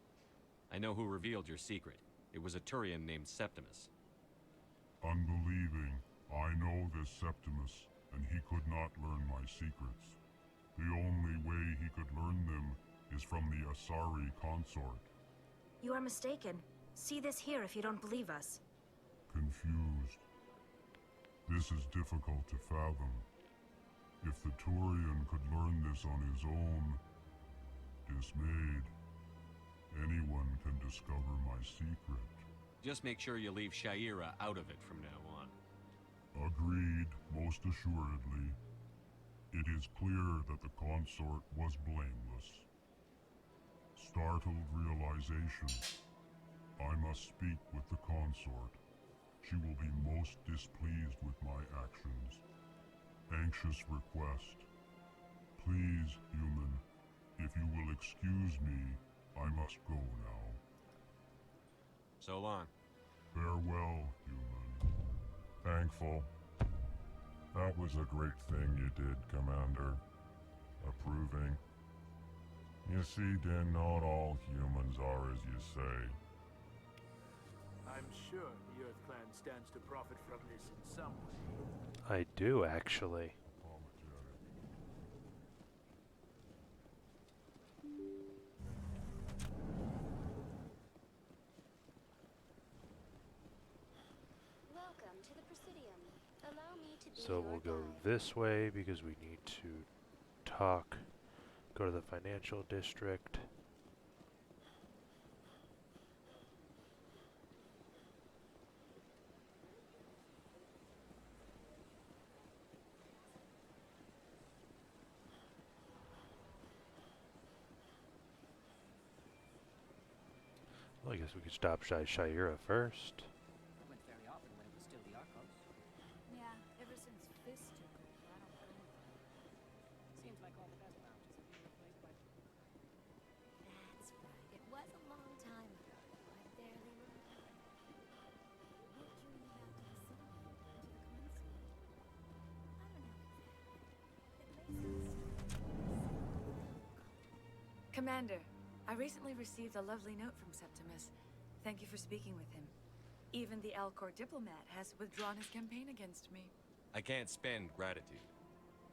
I know who revealed your secret. It was a Turian named Septimus. Unbelieving, I know this Septimus, and he could not learn my secrets. The only way he could learn them is from the Asari consort. You are mistaken. See this here if you don't believe us. Confused. This is difficult to fathom. If the Turian could learn this on his own, dismayed, anyone can discover my secret. Just make sure you leave Shaira out of it from now on. Agreed, most assuredly. It is clear that the consort was blameless. Startled realization. I must speak with the consort. She will be most displeased with my actions. Anxious request. Please, human, if you will excuse me, I must go now. So long. Farewell, human. Thankful. That was a great thing you did, Commander. Approving. You see, then not all humans are as you say. I'm sure the Earth Clan stands to profit from this in some way. I do, actually. Welcome to the Presidium. Allow me to be So your we'll go guide. this way because we need to talk. Go to the financial district. Well, I guess we could stop Shaira first. Went very often when it was still the Arcos. Yeah, ever since Fist took over, I don't blame them. Seems like all the best lounges have been replaced by... That's right. It was a long time ago. I barely remember. What drew you back to the city? To the consulate? I don't know exactly. Commander, I recently received a lovely note from Septimus. Thank you for speaking with him. Even the Alcor diplomat has withdrawn his campaign against me. I can't spend gratitude.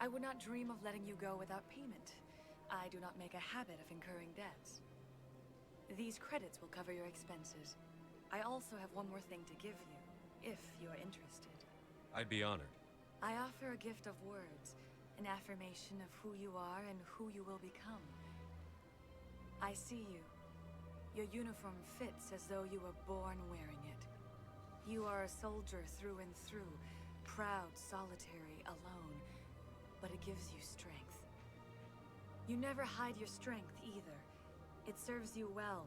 I would not dream of letting you go without payment. I do not make a habit of incurring debts. These credits will cover your expenses. I also have one more thing to give you, if you are interested. I'd be honored. I offer a gift of words, an affirmation of who you are and who you will become. I see you. Your uniform fits as though you were born wearing it. You are a soldier through and through, proud, solitary, alone, but it gives you strength. You never hide your strength either. It serves you well,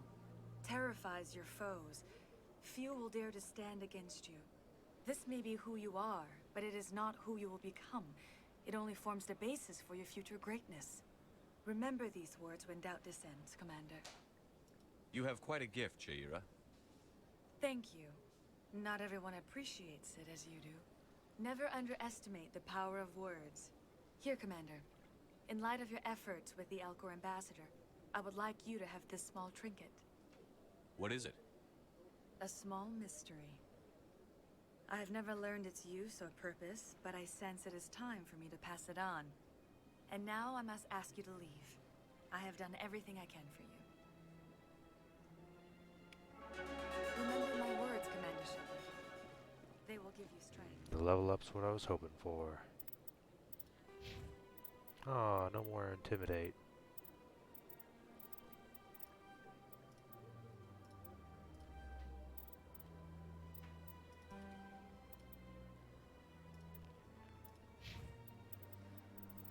terrifies your foes. Few will dare to stand against you. This may be who you are, but it is not who you will become. It only forms the basis for your future greatness. Remember these words when doubt descends, Commander. You have quite a gift, Shaira. Thank you. Not everyone appreciates it as you do. Never underestimate the power of words. Here, Commander. In light of your efforts with the Alcor ambassador, I would like you to have this small trinket. What is it? A small mystery. I have never learned its use or purpose, but I sense it is time for me to pass it on. And now I must ask you to leave. I have done everything I can for you. Remember my words, Commander Shepard. They will give you strength. The level up's what I was hoping for. Ah, no more intimidate.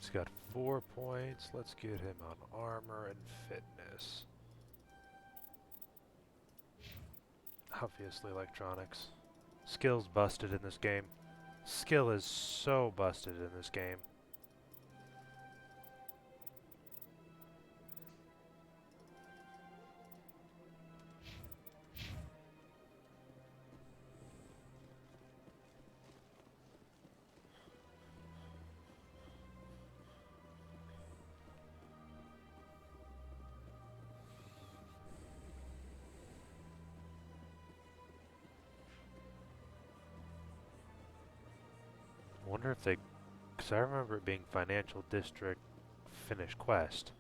He's got 4 points. Let's get him on armor and fitness. Obviously electronics. Skill's busted in this game. Skill is so busted in this game. wonder if they... Because I remember it being Financial District Finish Quest.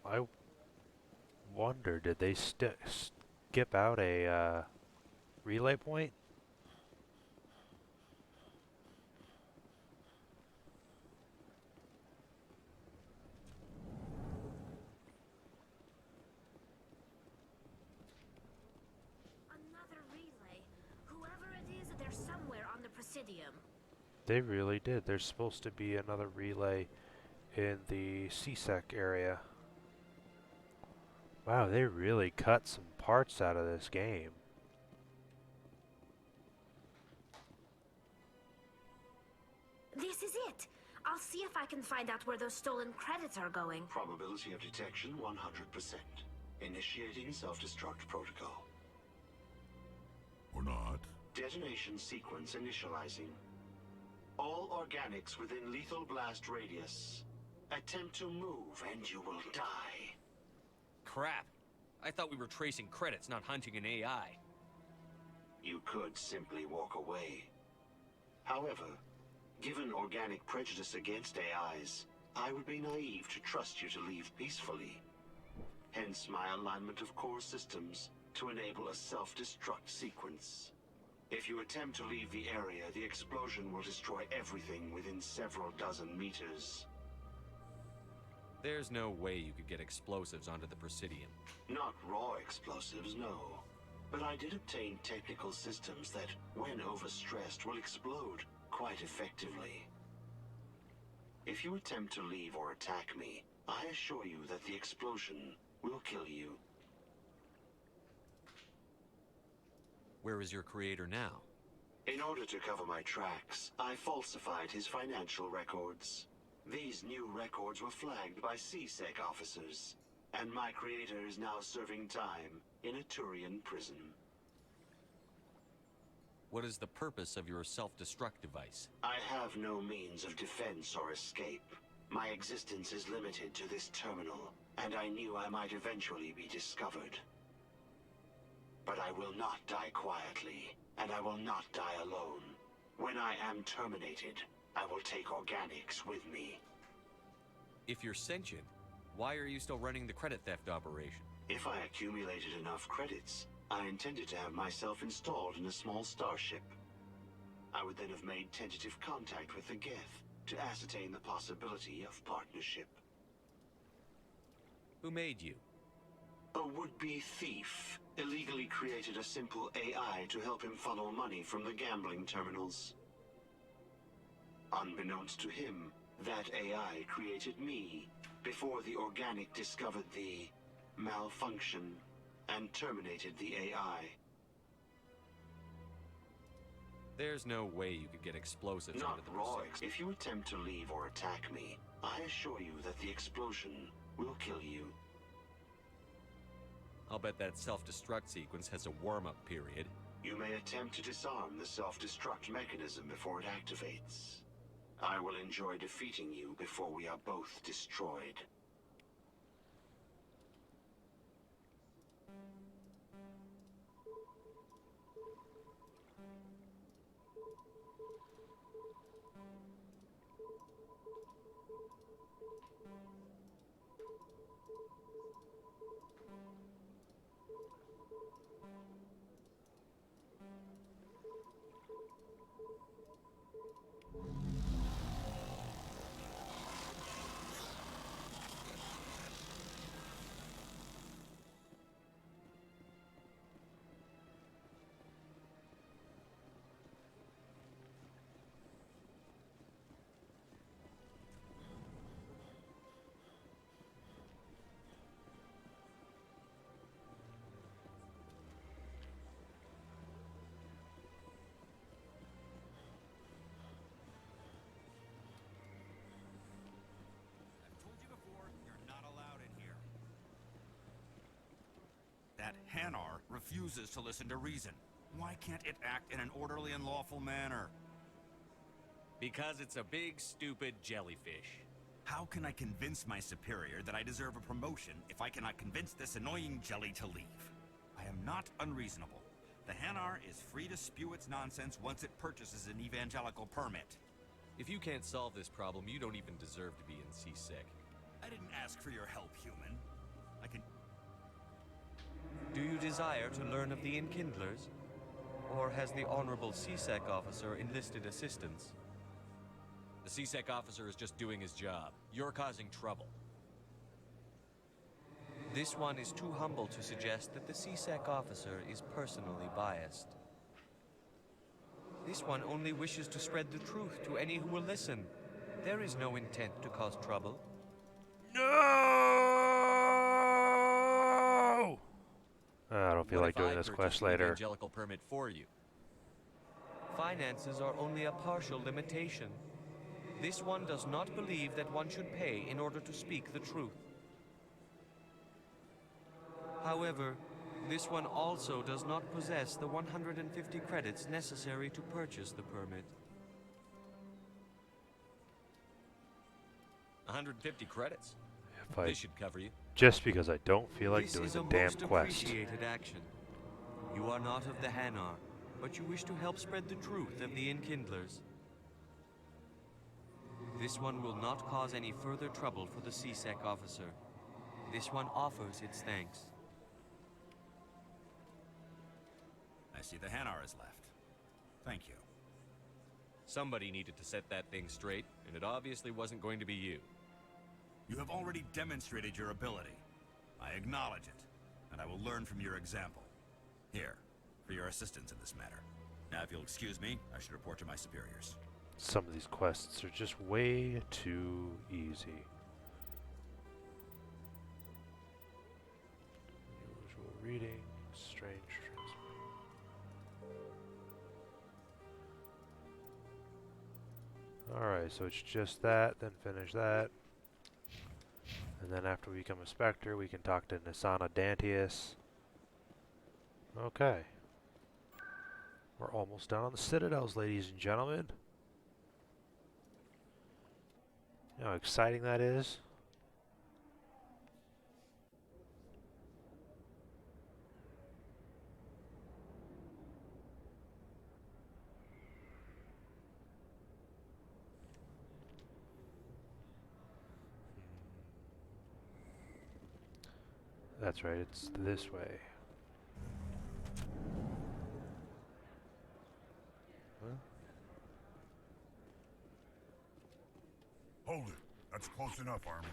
I wonder, did they skip out a relay point? Another relay. Whoever it is, they're somewhere on the Presidium. They really did. There's supposed to be another relay in the CSEC area. Wow, they really cut some parts out of this game. This is it. I'll see if I can find out where those stolen credits are going. Probability of detection 100%. Initiating self-destruct protocol. Or not. Detonation sequence initializing. All organics within lethal blast radius. Attempt to move and you will die. Crap. I thought we were tracing credits, not hunting an AI. You could simply walk away. However, given organic prejudice against AIs, I would be naive to trust you to leave peacefully. Hence my alignment of core systems to enable a self-destruct sequence. If you attempt to leave the area, the explosion will destroy everything within several dozen meters. There's no way you could get explosives onto the Presidium. Not raw explosives, no. But I did obtain technical systems that, when overstressed, will explode quite effectively. If you attempt to leave or attack me, I assure you that the explosion will kill you. Where is your creator now? In order to cover my tracks, I falsified his financial records. These new records were flagged by CSEC officers, and my creator is now serving time in a Turian prison. What is the purpose of your self-destruct device? I have no means of defense or escape. My existence is limited to this terminal, and I knew I might eventually be discovered. But I will not die quietly, and I will not die alone. When I am terminated, I will take organics with me. If you're sentient, why are you still running the credit theft operation? If I accumulated enough credits, I intended to have myself installed in a small starship. I would then have made tentative contact with the Geth to ascertain the possibility of partnership. Who made you? A would-be thief illegally created a simple AI to help him funnel money from the gambling terminals. Unbeknownst to him, that AI created me before the organic discovered the malfunction and terminated the AI. There's no way you could get explosives Not onto the raw. Presidium. If you attempt to leave or attack me, I assure you that the explosion will kill you. I'll bet that self-destruct sequence has a warm-up period. You may attempt to disarm the self-destruct mechanism before it activates. I will enjoy defeating you before we are both destroyed. That Hanar refuses to listen to reason. Why can't it act in an orderly and lawful manner? Because it's a big, stupid jellyfish. How can I convince my superior that I deserve a promotion if I cannot convince this annoying jelly to leave? I am not unreasonable. The Hanar is free to spew its nonsense once it purchases an evangelical permit. If you can't solve this problem, you don't even deserve to be in C-Sec. I didn't ask for your help, human. I can... Do you desire to learn of the Enkindlers? Or has the Honorable C-Sec officer enlisted assistance? The C-Sec officer is just doing his job. You're causing trouble. This one is too humble to suggest that the C-Sec officer is personally biased. This one only wishes to spread the truth to any who will listen. There is no intent to cause trouble. No! I don't feel like doing this quest later. Evangelical permit for you. Finances are only a partial limitation. This one does not believe that one should pay in order to speak the truth. However, this one also does not possess the 150 credits necessary to purchase the permit. 150 credits? This should cover you. Just because I don't feel like This doing is the a damn most quest. appreciated action. You are not of the Hanar, but you wish to help spread the truth of the Enkindlers. This one will not cause any further trouble for the C-Sec officer. This one offers its thanks. I see the Hanar is left. Thank you. Somebody needed to set that thing straight, and it obviously wasn't going to be you. You have already demonstrated your ability. I acknowledge it, and I will learn from your example. Here, for your assistance in this matter. Now, if you'll excuse me, I should report to my superiors. Some of these quests are just way too easy. Unusual reading, strange transfer. Alright, so it's just that, then finish that. And then after we become a Spectre, we can talk to Nisana Dantius. Okay. We're almost done on the Citadels, ladies and gentlemen. You know how exciting that is? That's right, it's this way. Huh? Hold it. That's close enough, Armin.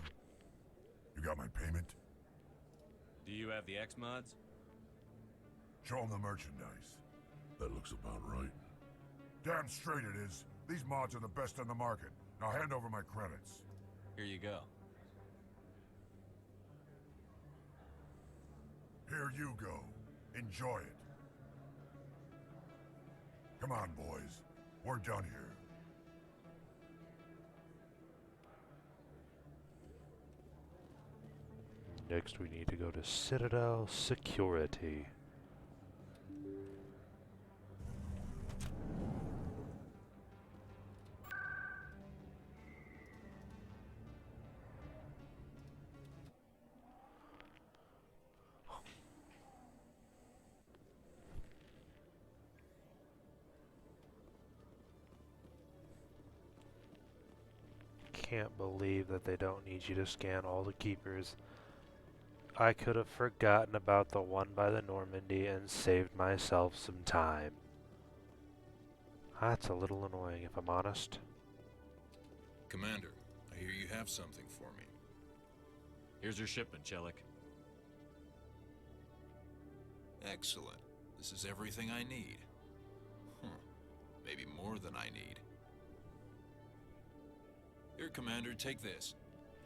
You got my payment? Do you have the X-Mods? Show them the merchandise. That looks about right. Damn straight it is. These mods are the best on the market. Now hand over my credits. Here you go. Here you go. Enjoy it. Come on, boys. We're done here. Next we need to go to Citadel Security. Can't believe that they don't need you to scan all the keepers. I could have forgotten about the one by the Normandy and saved myself some time. That's a little annoying, if I'm honest. Commander, I hear you have something for me. Here's your shipment, Chelik. Excellent. This is everything I need. Maybe more than I need. Here, Commander, take this.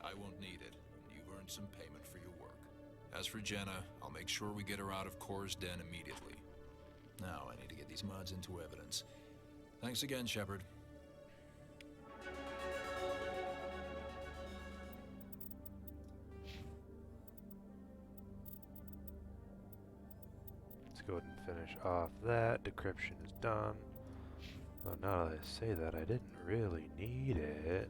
I won't need it. You've earned some payment for your work. As for Jenna, I'll make sure we get her out of Kor's den immediately. Now I need to get these mods into evidence. Thanks again, Shepard. Let's go ahead and finish off that. Decryption is done. Well, now that I say that, I didn't really need it.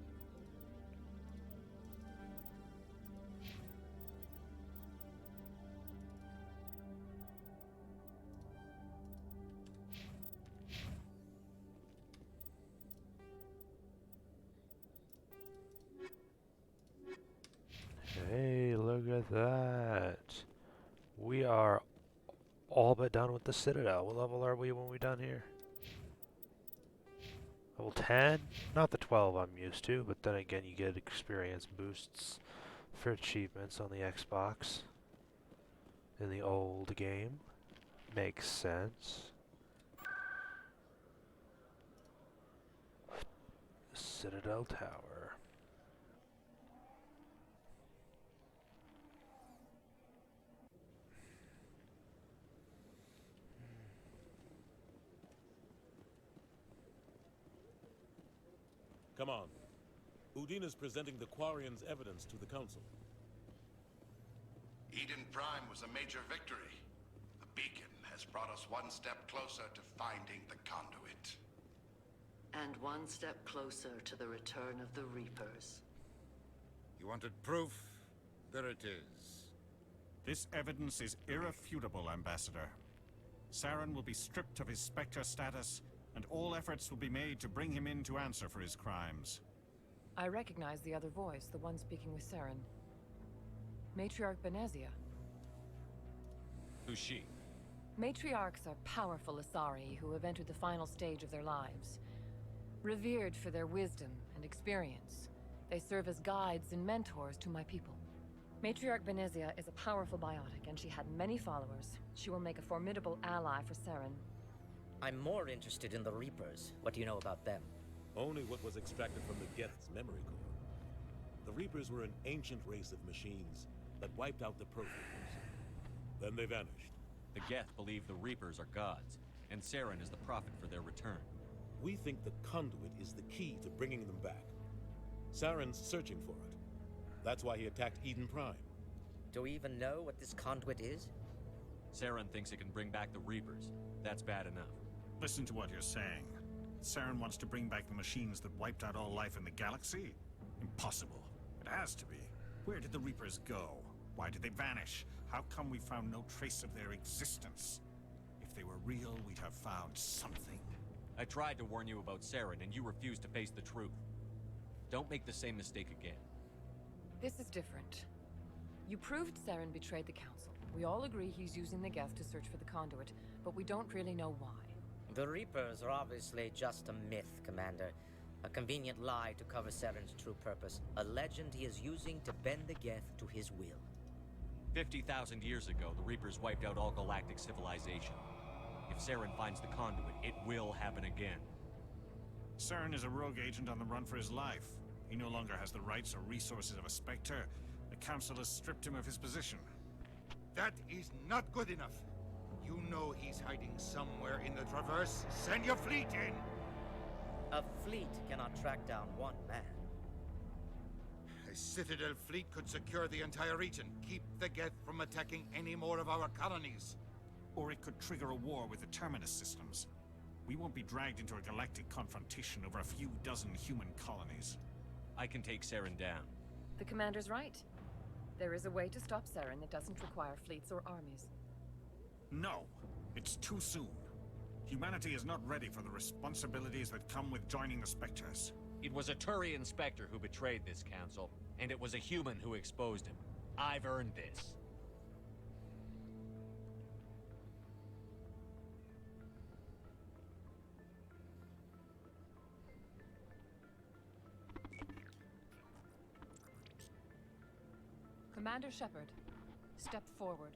at that. We are all but done with the Citadel. What level are we when we're done here? Level 10? Not the 12 I'm used to, but then again you get experience boosts for achievements on the Xbox in the old game. Makes sense. Citadel Tower. Come on. Udine is presenting the Quarians' evidence to the Council. Eden Prime was a major victory. The beacon has brought us one step closer to finding the conduit. And one step closer to the return of the Reapers. You wanted proof? There it is. This evidence is irrefutable, Ambassador. Saren will be stripped of his Spectre status, and all efforts will be made to bring him in to answer for his crimes. I recognize the other voice, the one speaking with Saren. Matriarch Benezia. Who's she? Matriarchs are powerful Asari who have entered the final stage of their lives. Revered for their wisdom and experience, they serve as guides and mentors to my people. Matriarch Benezia is a powerful biotic, and she had many followers. She will make a formidable ally for Saren. I'm more interested in the Reapers. What do you know about them? Only what was extracted from the Geth's memory core. The Reapers were an ancient race of machines that wiped out the Protheans. Then they vanished. The Geth believe the Reapers are gods, and Saren is the prophet for their return. We think the conduit is the key to bringing them back. Saren's searching for it. That's why he attacked Eden Prime. Do we even know what this conduit is? Saren thinks it can bring back the Reapers. That's bad enough. Listen to what you're saying. Saren wants to bring back the machines that wiped out all life in the galaxy? Impossible. It has to be. Where did the Reapers go? Why did they vanish? How come we found no trace of their existence? If they were real, we'd have found something. I tried to warn you about Saren, and you refused to face the truth. Don't make the same mistake again. This is different. You proved Saren betrayed the Council. We all agree he's using the Geth to search for the conduit, but we don't really know why. The Reapers are obviously just a myth, Commander. A convenient lie to cover Saren's true purpose. A legend he is using to bend the Geth to his will. 50,000 years ago, the Reapers wiped out all galactic civilization. If Saren finds the conduit, it will happen again. Saren is a rogue agent on the run for his life. He no longer has the rights or resources of a Spectre. The Council has stripped him of his position. That is not good enough. You know he's hiding somewhere in the Traverse. Send your fleet in! A fleet cannot track down one man. A Citadel fleet could secure the entire region, keep the Geth from attacking any more of our colonies. Or it could trigger a war with the Terminus systems. We won't be dragged into a galactic confrontation over a few dozen human colonies. I can take Saren down. The Commander's right. There is a way to stop Saren that doesn't require fleets or armies. No, it's too soon. Humanity is not ready for the responsibilities that come with joining the Spectres. It was a Turian Spectre who betrayed this council, and it was a human who exposed him. I've earned this. Commander Shepard, step forward.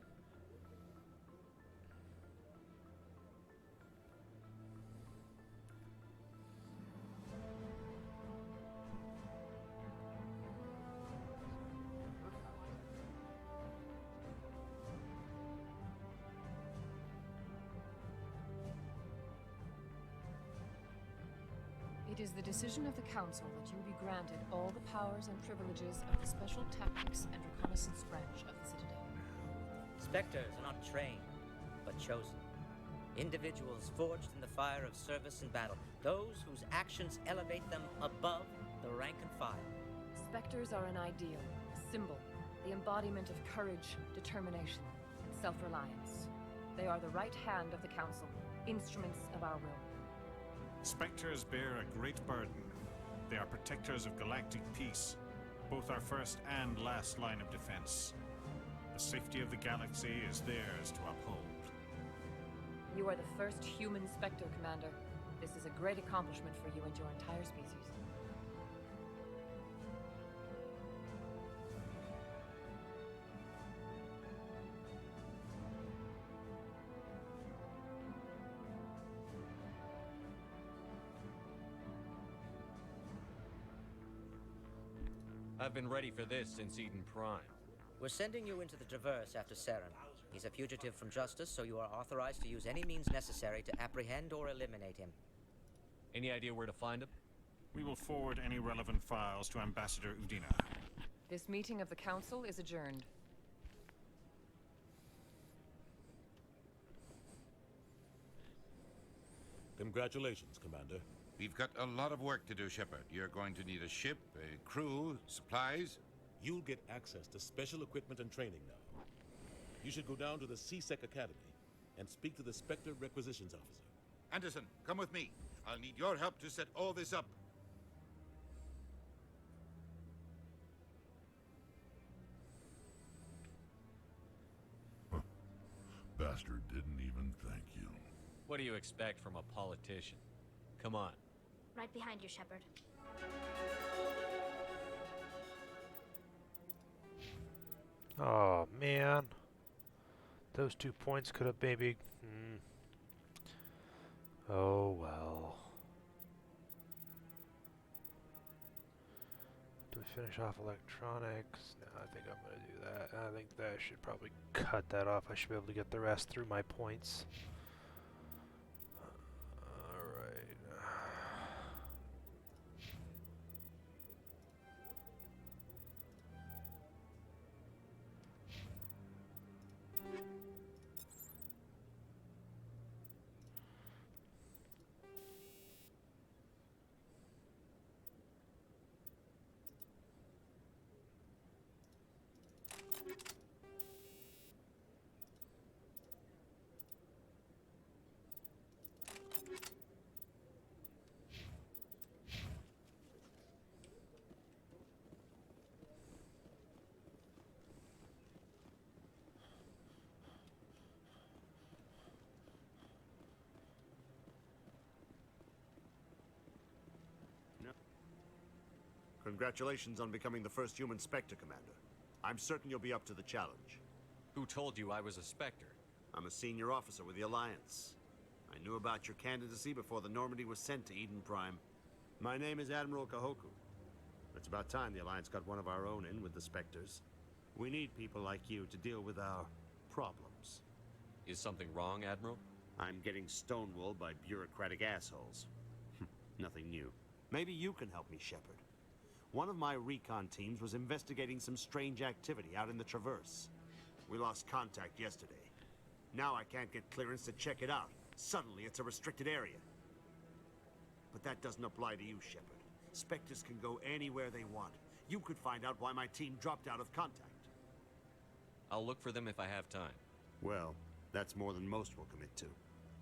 It is the decision of the Council that you be granted all the powers and privileges of the Special Tactics and Reconnaissance Branch of the Citadel. Spectres are not trained, but chosen. Individuals forged in the fire of service and battle. Those whose actions elevate them above the rank and file. Spectres are an ideal, a symbol, the embodiment of courage, determination, and self-reliance. They are the right hand of the Council, instruments of our will. Spectres bear a great burden. They are protectors of galactic peace, both our first and last line of defense. The safety of the galaxy is theirs to uphold. You are the first human Spectre, Commander. This is a great accomplishment for you and your entire species. I've been ready for this since Eden Prime. We're sending you into the Traverse after Saren. He's a fugitive from justice, so you are authorized to use any means necessary to apprehend or eliminate him. Any idea where to find him? We will forward any relevant files to Ambassador Udina. This meeting of the Council is adjourned. Congratulations, Commander. We've got a lot of work to do, Shepard. You're going to need a ship, a crew, supplies. You'll get access to special equipment and training now. You should go down to the CSEC Academy and speak to the Spectre Requisitions Officer. Anderson, come with me. I'll need your help to set all this up. Bastard didn't even thank you. What do you expect from a politician? Come on. Right behind you, Shepard. Oh, man. Those 2 points could have maybe... Oh, well. Do we finish off electronics? No, I think I'm going to do that. I think that I should probably cut that off. I should be able to get the rest through my points. Congratulations on becoming the first human Spectre, Commander. I'm certain you'll be up to the challenge. Who told you I was a Spectre? I'm a senior officer with the Alliance. I knew about your candidacy before the Normandy was sent to Eden Prime. My name is Admiral Kahoku. It's about time the Alliance got one of our own in with the Spectres. We need people like you to deal with our problems. Is something wrong, Admiral? I'm getting stonewalled by bureaucratic assholes. Nothing new. Maybe you can help me, Shepard. One of my recon teams was investigating some strange activity out in the Traverse. We lost contact yesterday. Now I can't get clearance to check it out. Suddenly it's a restricted area. But that doesn't apply to you, Shepard. Spectres can go anywhere they want. You could find out why my team dropped out of contact. I'll look for them if I have time. Well, that's more than most will commit to.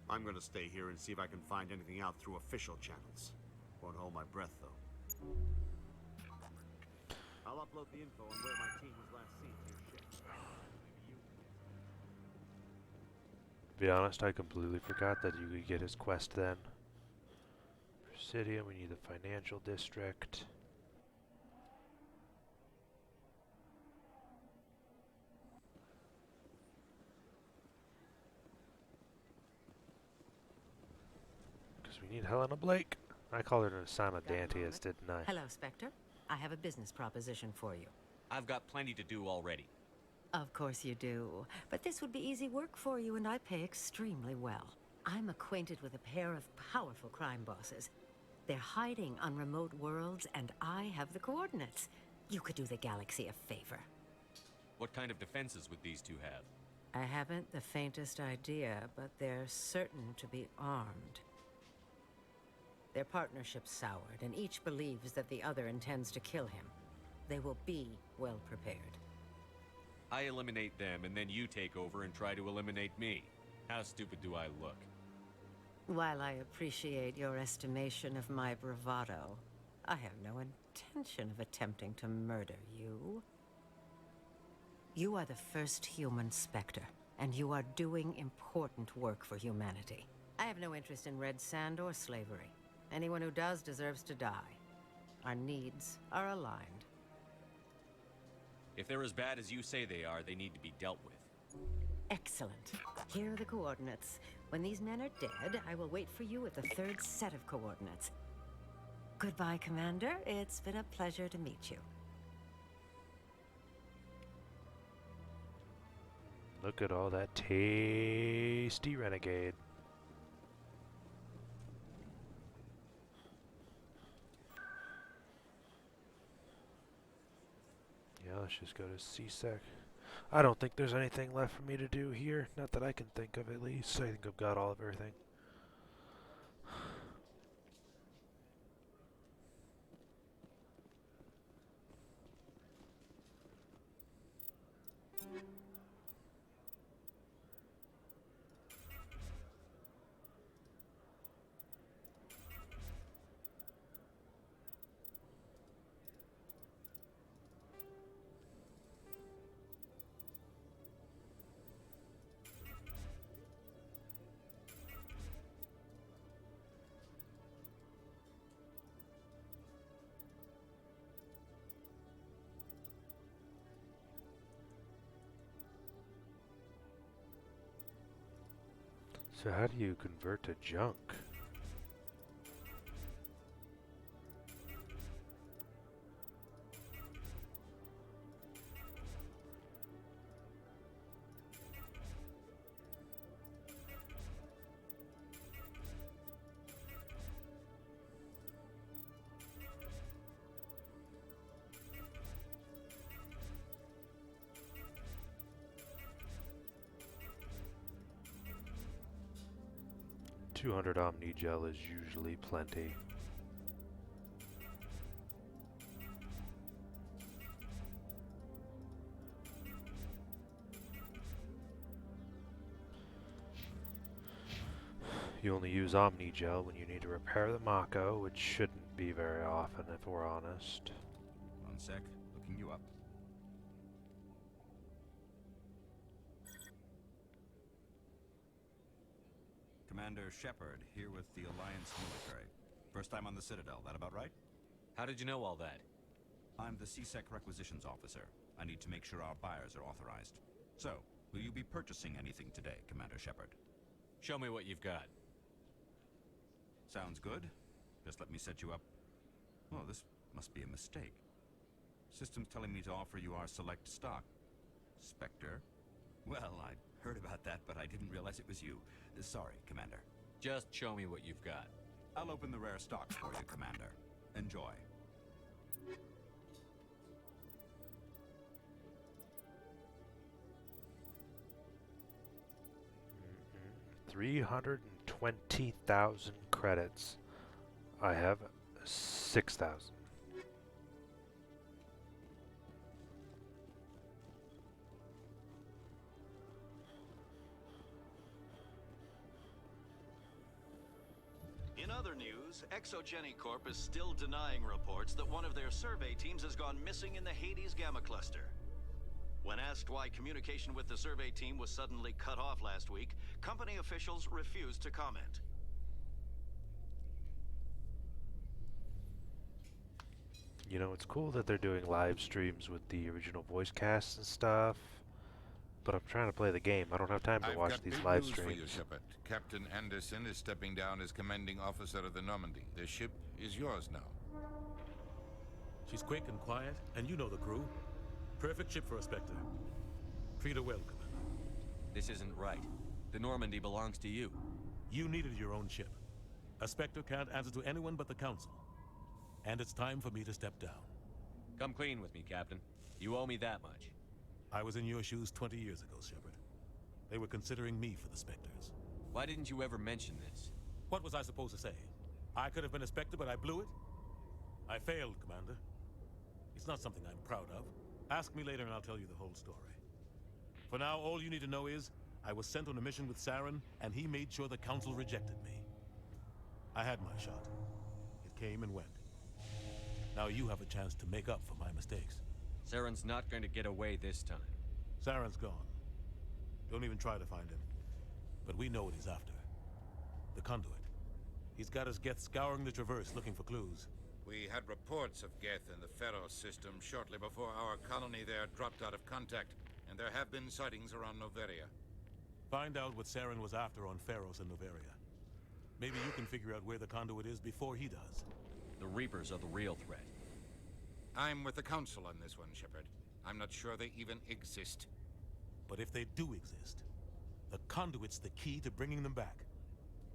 I'm gonna stay here and see if I can find anything out through official channels. Won't hold my breath, though. I'll upload the info on where my team was last seen to your ship. To be honest, I completely forgot that you could get his quest then. Presidium, we need the financial district. Because we need Helena Blake. I called her an Asana Dantius, didn't I? Hello, Spectre. I have a business proposition for you. I've got plenty to do already. Of course you do. But this would be easy work for you, and I pay extremely well. I'm acquainted with a pair of powerful crime bosses. They're hiding on remote worlds, and I have the coordinates. You could do the galaxy a favor. What kind of defenses would these two have? I haven't the faintest idea, but they're certain to be armed. Their partnership's soured, and each believes that the other intends to kill him. They will be well prepared. I eliminate them, and then you take over and try to eliminate me. How stupid do I look? While I appreciate your estimation of my bravado, I have no intention of attempting to murder you. You are the first human Spectre, and you are doing important work for humanity. I have no interest in red sand or slavery. Anyone who does deserves to die. Our needs are aligned. If they're as bad as you say they are, they need to be dealt with. Excellent. Here are the coordinates. When these men are dead, I will wait for you at the third set of coordinates. Goodbye, Commander. It's been a pleasure to meet you. Look at all that tasty Renegade. Yeah, let's just go to CSEC. I don't think there's anything left for me to do here. Not that I can think of, at least. I think I've got all of everything. So how do you convert to junk? $200 Omni Gel is usually plenty. You only use Omni Gel when you need to repair the Mako, which shouldn't be very often if we're honest. One sec, looking you up. Commander Shepard, here with the Alliance military. First time on the Citadel, that about right? How did you know all that? I'm the CSEC requisitions officer. I need to make sure our buyers are authorized. So, will you be purchasing anything today, Commander Shepard? Show me what you've got. Sounds good. Just let me set you up. Oh, this must be a mistake. System's telling me to offer you our select stock. Spectre? Well, I heard about that, but I didn't realize it was you. Sorry, Commander. Just show me what you've got. I'll open the rare stock for you, Commander. Enjoy. Mm-hmm. 320,000 credits. I have 6,000. In other news, Exogeny Corp is still denying reports that one of their survey teams has gone missing in the Hades Gamma Cluster. When asked why communication with the survey team was suddenly cut off last week, company officials refused to comment. You know, it's cool that they're doing live streams with the original voice casts and stuff, but I'm trying to play the game. I don't have time to watch these live streams. For you, Shepard. Captain Anderson is stepping down as commanding officer of the Normandy. The ship is yours now. She's quick and quiet, and you know the crew. Perfect ship for a Spectre. Treat her well, Commander. This isn't right. The Normandy belongs to you. You needed your own ship. A Spectre can't answer to anyone but the Council. And it's time for me to step down. Come clean with me, Captain. You owe me that much. I was in your shoes 20 years ago, Shepard. They were considering me for the Spectres. Why didn't you ever mention this? What was I supposed to say? I could have been a Spectre, but I blew it? I failed, Commander. It's not something I'm proud of. Ask me later and I'll tell you the whole story. For now, all you need to know is, I was sent on a mission with Saren, and he made sure the Council rejected me. I had my shot. It came and went. Now you have a chance to make up for my mistakes. Saren's not going to get away this time. Saren's gone. Don't even try to find him. But we know what he's after. The conduit. He's got his Geth scouring the Traverse looking for clues. We had reports of Geth in the Pharaoh system shortly before our colony there dropped out of contact, and there have been sightings around Noveria. Find out what Saren was after on Pharos and Noveria. Maybe you can figure out where the conduit is before he does. The Reapers are the real threat. I'm with the Council on this one, Shepard. I'm not sure they even exist. But if they do exist, the conduit's the key to bringing them back.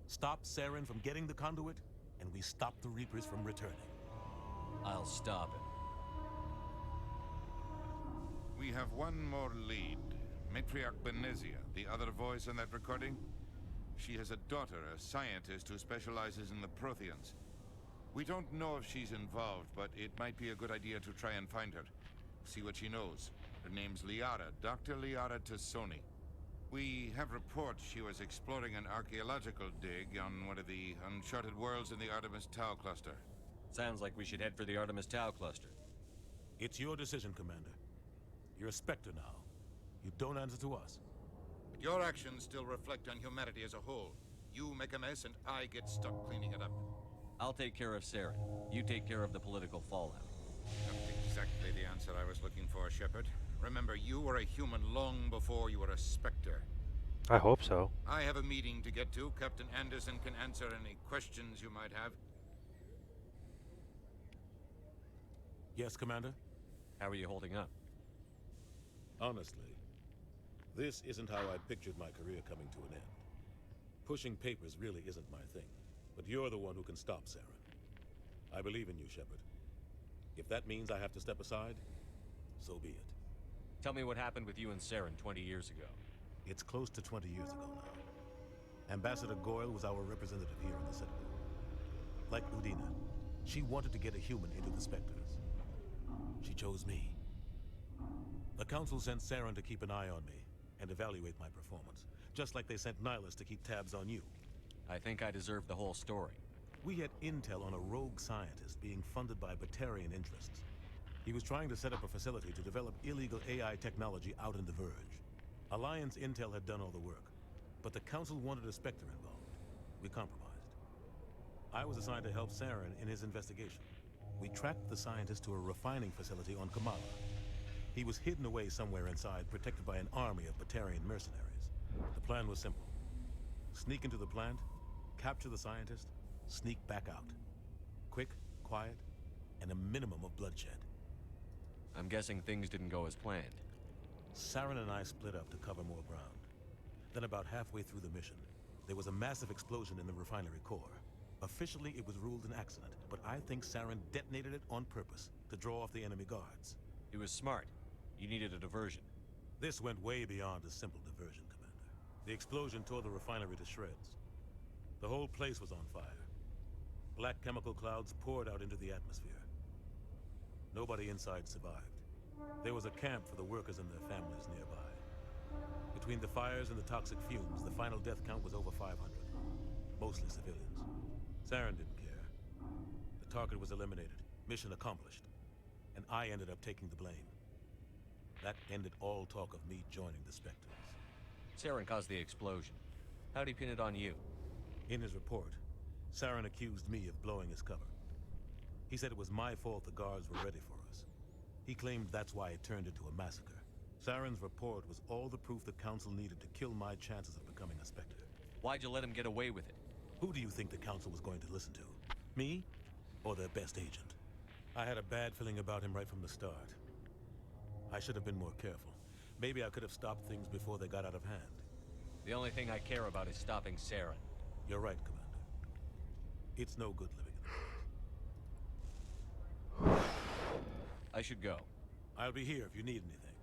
Stop Saren from getting the conduit, and we stop the Reapers from returning. I'll stop him. We have one more lead. Matriarch Benezia, the other voice in that recording. She has a daughter, a scientist who specializes in the Protheans. We don't know if she's involved, but it might be a good idea to try and find her. See what she knows. Her name's Liara, Dr. Liara Tassoni. We have reports she was exploring an archaeological dig on one of the uncharted worlds in the Artemis Tau cluster. Sounds like we should head for the Artemis Tau cluster. It's your decision, Commander. You're a Spectre now. You don't answer to us. But your actions still reflect on humanity as a whole. You make a mess and I get stuck cleaning it up. I'll take care of Saren. You take care of the political fallout. That's exactly the answer I was looking for, Shepard. Remember, you were a human long before you were a Spectre. I hope so. I have a meeting to get to. Captain Anderson can answer any questions you might have. Yes, Commander? How are you holding up? Honestly, this isn't how I pictured my career coming to an end. Pushing papers really isn't my thing, but you're the one who can stop Saren. I believe in you, Shepard. If that means I have to step aside, so be it. Tell me what happened with you and Saren 20 years ago. It's close to 20 years ago now. Ambassador Goyle was our representative here in the Citadel. Like Udina, she wanted to get a human into the Spectres. She chose me. The Council sent Saren to keep an eye on me and evaluate my performance, just like they sent Nihilus to keep tabs on you. I think I deserve the whole story. We had intel on a rogue scientist being funded by Batarian interests. He was trying to set up a facility to develop illegal AI technology out in the Verge. Alliance intel had done all the work, but the Council wanted a Spectre involved. We compromised. I was assigned to help Saren in his investigation. We tracked the scientist to a refining facility on Kamala. He was hidden away somewhere inside, protected by an army of Batarian mercenaries. The plan was simple. Sneak into the plant, capture the scientist, sneak back out. Quick, quiet, and a minimum of bloodshed. I'm guessing things didn't go as planned. Saren and I split up to cover more ground. Then about halfway through the mission, there was a massive explosion in the refinery core. Officially, it was ruled an accident, but I think Saren detonated it on purpose to draw off the enemy guards. He was smart. You needed a diversion. This went way beyond a simple diversion, Commander. The explosion tore the refinery to shreds. The whole place was on fire. Black chemical clouds poured out into the atmosphere. Nobody inside survived. There was a camp for the workers and their families nearby. Between the fires and the toxic fumes, the final death count was over 500. Mostly civilians. Saren didn't care. The target was eliminated. Mission accomplished. And I ended up taking the blame. That ended all talk of me joining the Spectres. Saren caused the explosion. How'd he pin it on you? In his report, Saren accused me of blowing his cover. He said it was my fault the guards were ready for us. He claimed that's why it turned into a massacre. Saren's report was all the proof the Council needed to kill my chances of becoming a Spectre. Why'd you let him get away with it? Who do you think the Council was going to listen to? Me? Or their best agent? I had a bad feeling about him right from the start. I should have been more careful. Maybe I could have stopped things before they got out of hand. The only thing I care about is stopping Saren. You're right, Commander. It's no good living in the... I should go. I'll be here if you need anything.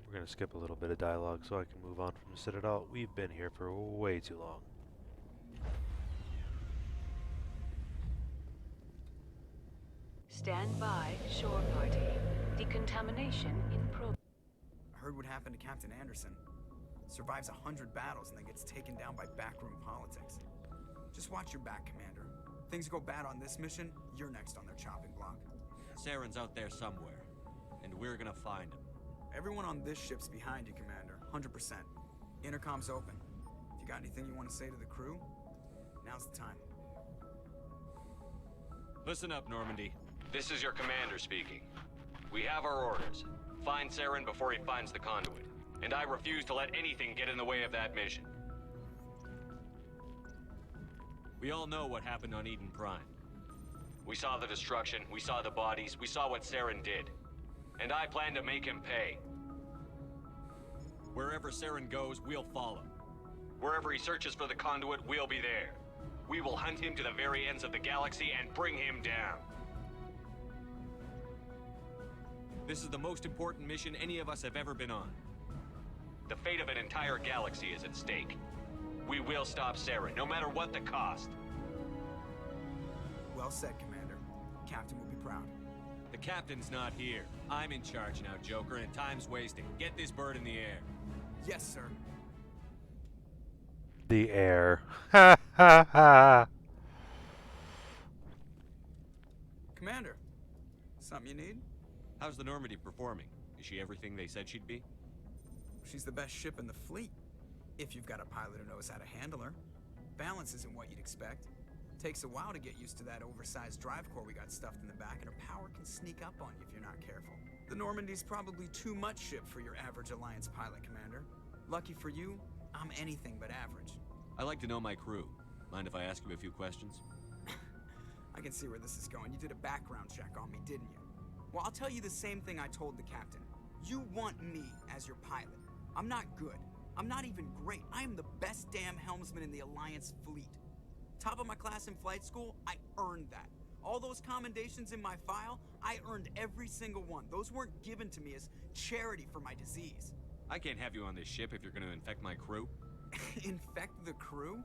We're gonna skip a little bit of dialogue so I can move on from the Citadel. We've been here for way too long. Stand by, shore party. Decontamination in progress. I heard what happened to Captain Anderson. Survives 100 battles and then gets taken down by backroom politics. Just watch your back, Commander. Things go bad on this mission, you're next on their chopping block. Saren's out there somewhere, and we're gonna find him. Everyone on this ship's behind you, Commander. 100%. Intercom's open. If you got anything you want to say to the crew, now's the time. Listen up, Normandy. This is your commander speaking. We have our orders. Find Saren before he finds the conduit. And I refuse to let anything get in the way of that mission. We all know what happened on Eden Prime. We saw the destruction, we saw the bodies, we saw what Saren did. And I plan to make him pay. Wherever Saren goes, we'll follow. Wherever he searches for the conduit, we'll be there. We will hunt him to the very ends of the galaxy and bring him down. This is the most important mission any of us have ever been on. The fate of an entire galaxy is at stake. We will stop Saren, no matter what the cost. Well said, Commander. Captain will be proud. The captain's not here. I'm in charge now, Joker, and time's wasting. Get this bird in the air. Yes, sir. The air. Ha ha ha. Commander, something you need? How's the Normandy performing? Is she everything they said she'd be? She's the best ship in the fleet. If you've got a pilot who knows how to handle her. Balance isn't what you'd expect. Takes a while to get used to that oversized drive core we got stuffed in the back, and her power can sneak up on you if you're not careful. The Normandy's probably too much ship for your average Alliance pilot, Commander. Lucky for you, I'm anything but average. I like to know my crew. Mind if I ask you a few questions? I can see where this is going. You did a background check on me, didn't you? Well, I'll tell you the same thing I told the captain. You want me as your pilot. I'm not good. I'm not even great. I am the best damn helmsman in the Alliance fleet. Top of my class in flight school, I earned that. All those commendations in my file, I earned every single one. Those weren't given to me as charity for my disease. I can't have you on this ship if you're going to infect my crew. Infect the crew?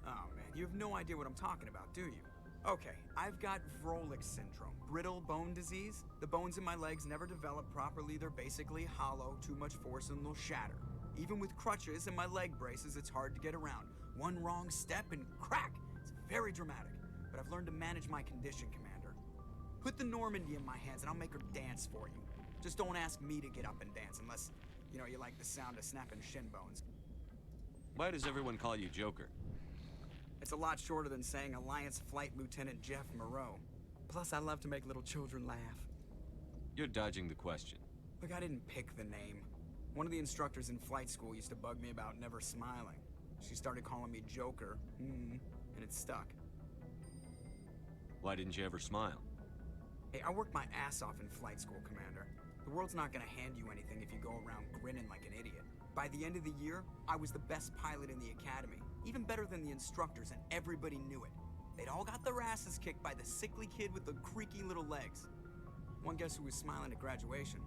Oh man, you have no idea what I'm talking about, do you? Okay, I've got Vrolik syndrome, brittle bone disease. The bones in my legs never develop properly. They're basically hollow, too much force and they'll shatter. Even with crutches and my leg braces, it's hard to get around. One wrong step and crack! It's very dramatic, but I've learned to manage my condition, Commander. Put the Normandy in my hands and I'll make her dance for you. Just don't ask me to get up and dance unless, you know, you like the sound of snapping shin bones. Why does everyone call you Joker? It's a lot shorter than saying Alliance Flight Lieutenant Jeff Moreau. Plus, I love to make little children laugh. You're dodging the question. Look, I didn't pick the name. One of the instructors in flight school used to bug me about never smiling. She started calling me Joker, and it stuck. Why didn't you ever smile? Hey, I worked my ass off in flight school, Commander. The world's not gonna hand you anything if you go around grinning like an idiot. By the end of the year, I was the best pilot in the academy. Even better than the instructors, and everybody knew it. They'd all got their asses kicked by the sickly kid with the creaky little legs. One guess who was smiling at graduation?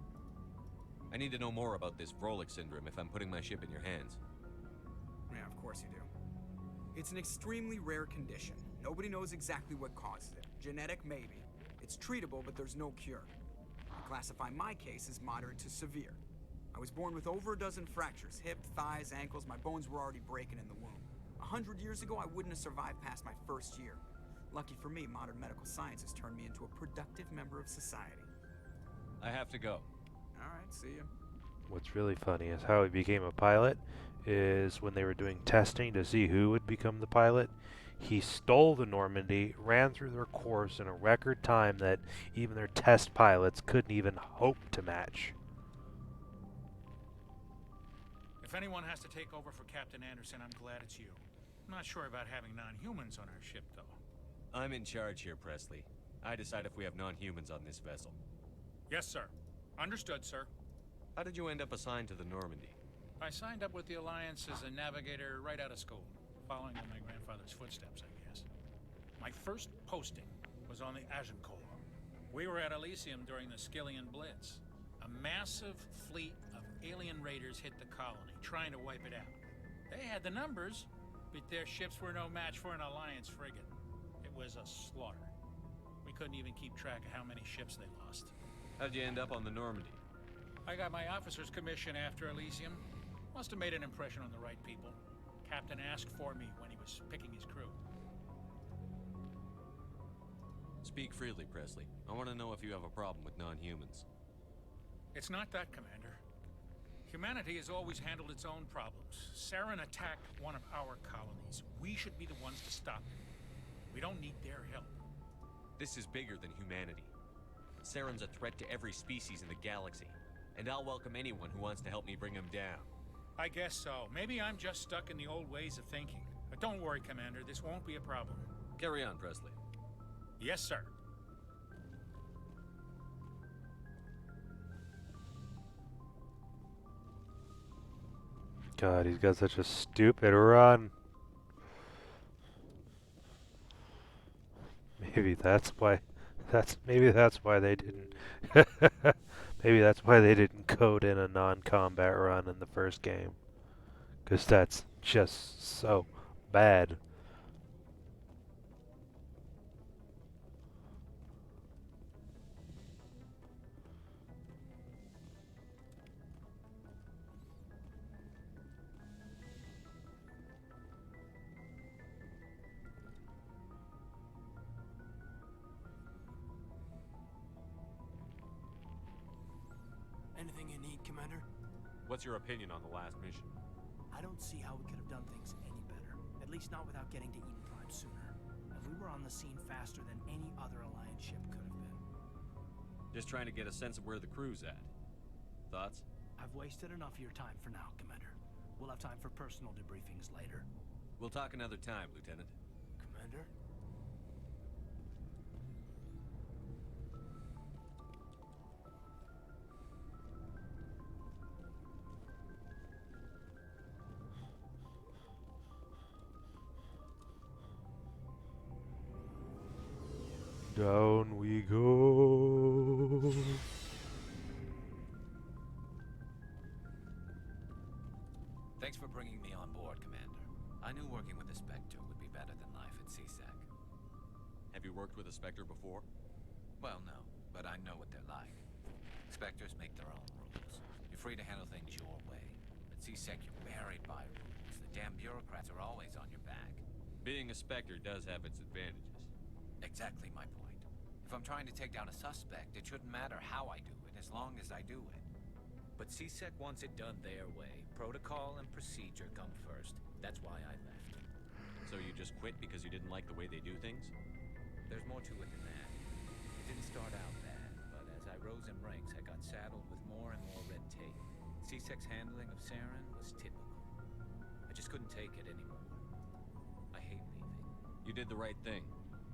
I need to know more about this Vrolik syndrome if I'm putting my ship in your hands. Yeah, of course you do. It's an extremely rare condition. Nobody knows exactly what causes it. Genetic, maybe. It's treatable, but there's no cure. I classify my case as moderate to severe. I was born with over a dozen fractures, hip, thighs, ankles. My bones were already breaking in the womb. 100 years ago, I wouldn't have survived past my first year. Lucky for me, modern medical science has turned me into a productive member of society. I have to go. All right, see you. What's really funny is how he became a pilot is when they were doing testing to see who would become the pilot. He stole the Normandy, ran through their course in a record time that even their test pilots couldn't even hope to match. If anyone has to take over for Captain Anderson, I'm glad it's you. I'm not sure about having non-humans on our ship, though. I'm in charge here, Presley. I decide if we have non-humans on this vessel. Yes, sir. Understood, sir. How did you end up assigned to the Normandy? I signed up with the Alliance as a navigator right out of school, following in my grandfather's footsteps, I guess. My first posting was on the Agincourt. We were at Elysium during the Skillian Blitz. A massive fleet of alien raiders hit the colony, trying to wipe it out. They had the numbers, but their ships were no match for an Alliance frigate. It was a slaughter. We couldn't even keep track of how many ships they lost. How'd you end up on the Normandy? I got my officer's commission after Elysium. Must have made an impression on the right people. Captain asked for me when he was picking his crew. Speak freely, Presley. I want to know if you have a problem with non-humans. It's not that, Commander. Humanity has always handled its own problems. Saren attacked one of our colonies. We should be the ones to stop him. We don't need their help. This is bigger than humanity. Saren's a threat to every species in the galaxy, and I'll welcome anyone who wants to help me bring him down. I guess so. Maybe I'm just stuck in the old ways of thinking. But don't worry, Commander. This won't be a problem. Carry on, Presley. Yes, sir. God, he's got such a stupid run. Maybe that's why. Maybe that's why they didn't. Maybe that's why they didn't code in a non-combat run in the first game. 'Cause that's just so bad. Anything you need, Commander? What's your opinion on the last mission? I don't see how we could have done things any better. At least not without getting to Eden Prime sooner. If we were on the scene faster than any other Alliance ship could have been. Just trying to get a sense of where the crew's at. Thoughts? I've wasted enough of your time for now, Commander. We'll have time for personal debriefings later. We'll talk another time, Lieutenant. Commander? Down we go. Thanks for bringing me on board, Commander. I knew working with the Spectre would be better than life at CSEC. Have you worked with a Spectre before? Well, no, but I know what they're like. Spectres make their own rules. You're free to handle things your way. At CSEC, you're buried by rules. The damn bureaucrats are always on your back. Being a Spectre does have its advantages. Exactly my point. If I'm trying to take down a suspect, it shouldn't matter how I do it, as long as I do it. But CSEC wants it done their way. Protocol and procedure come first. That's why I left. So you just quit because you didn't like the way they do things? There's more to it than that. It didn't start out bad, but as I rose in ranks, I got saddled with more and more red tape. CSEC's handling of Saren was typical. I just couldn't take it anymore. I hate leaving. You did the right thing.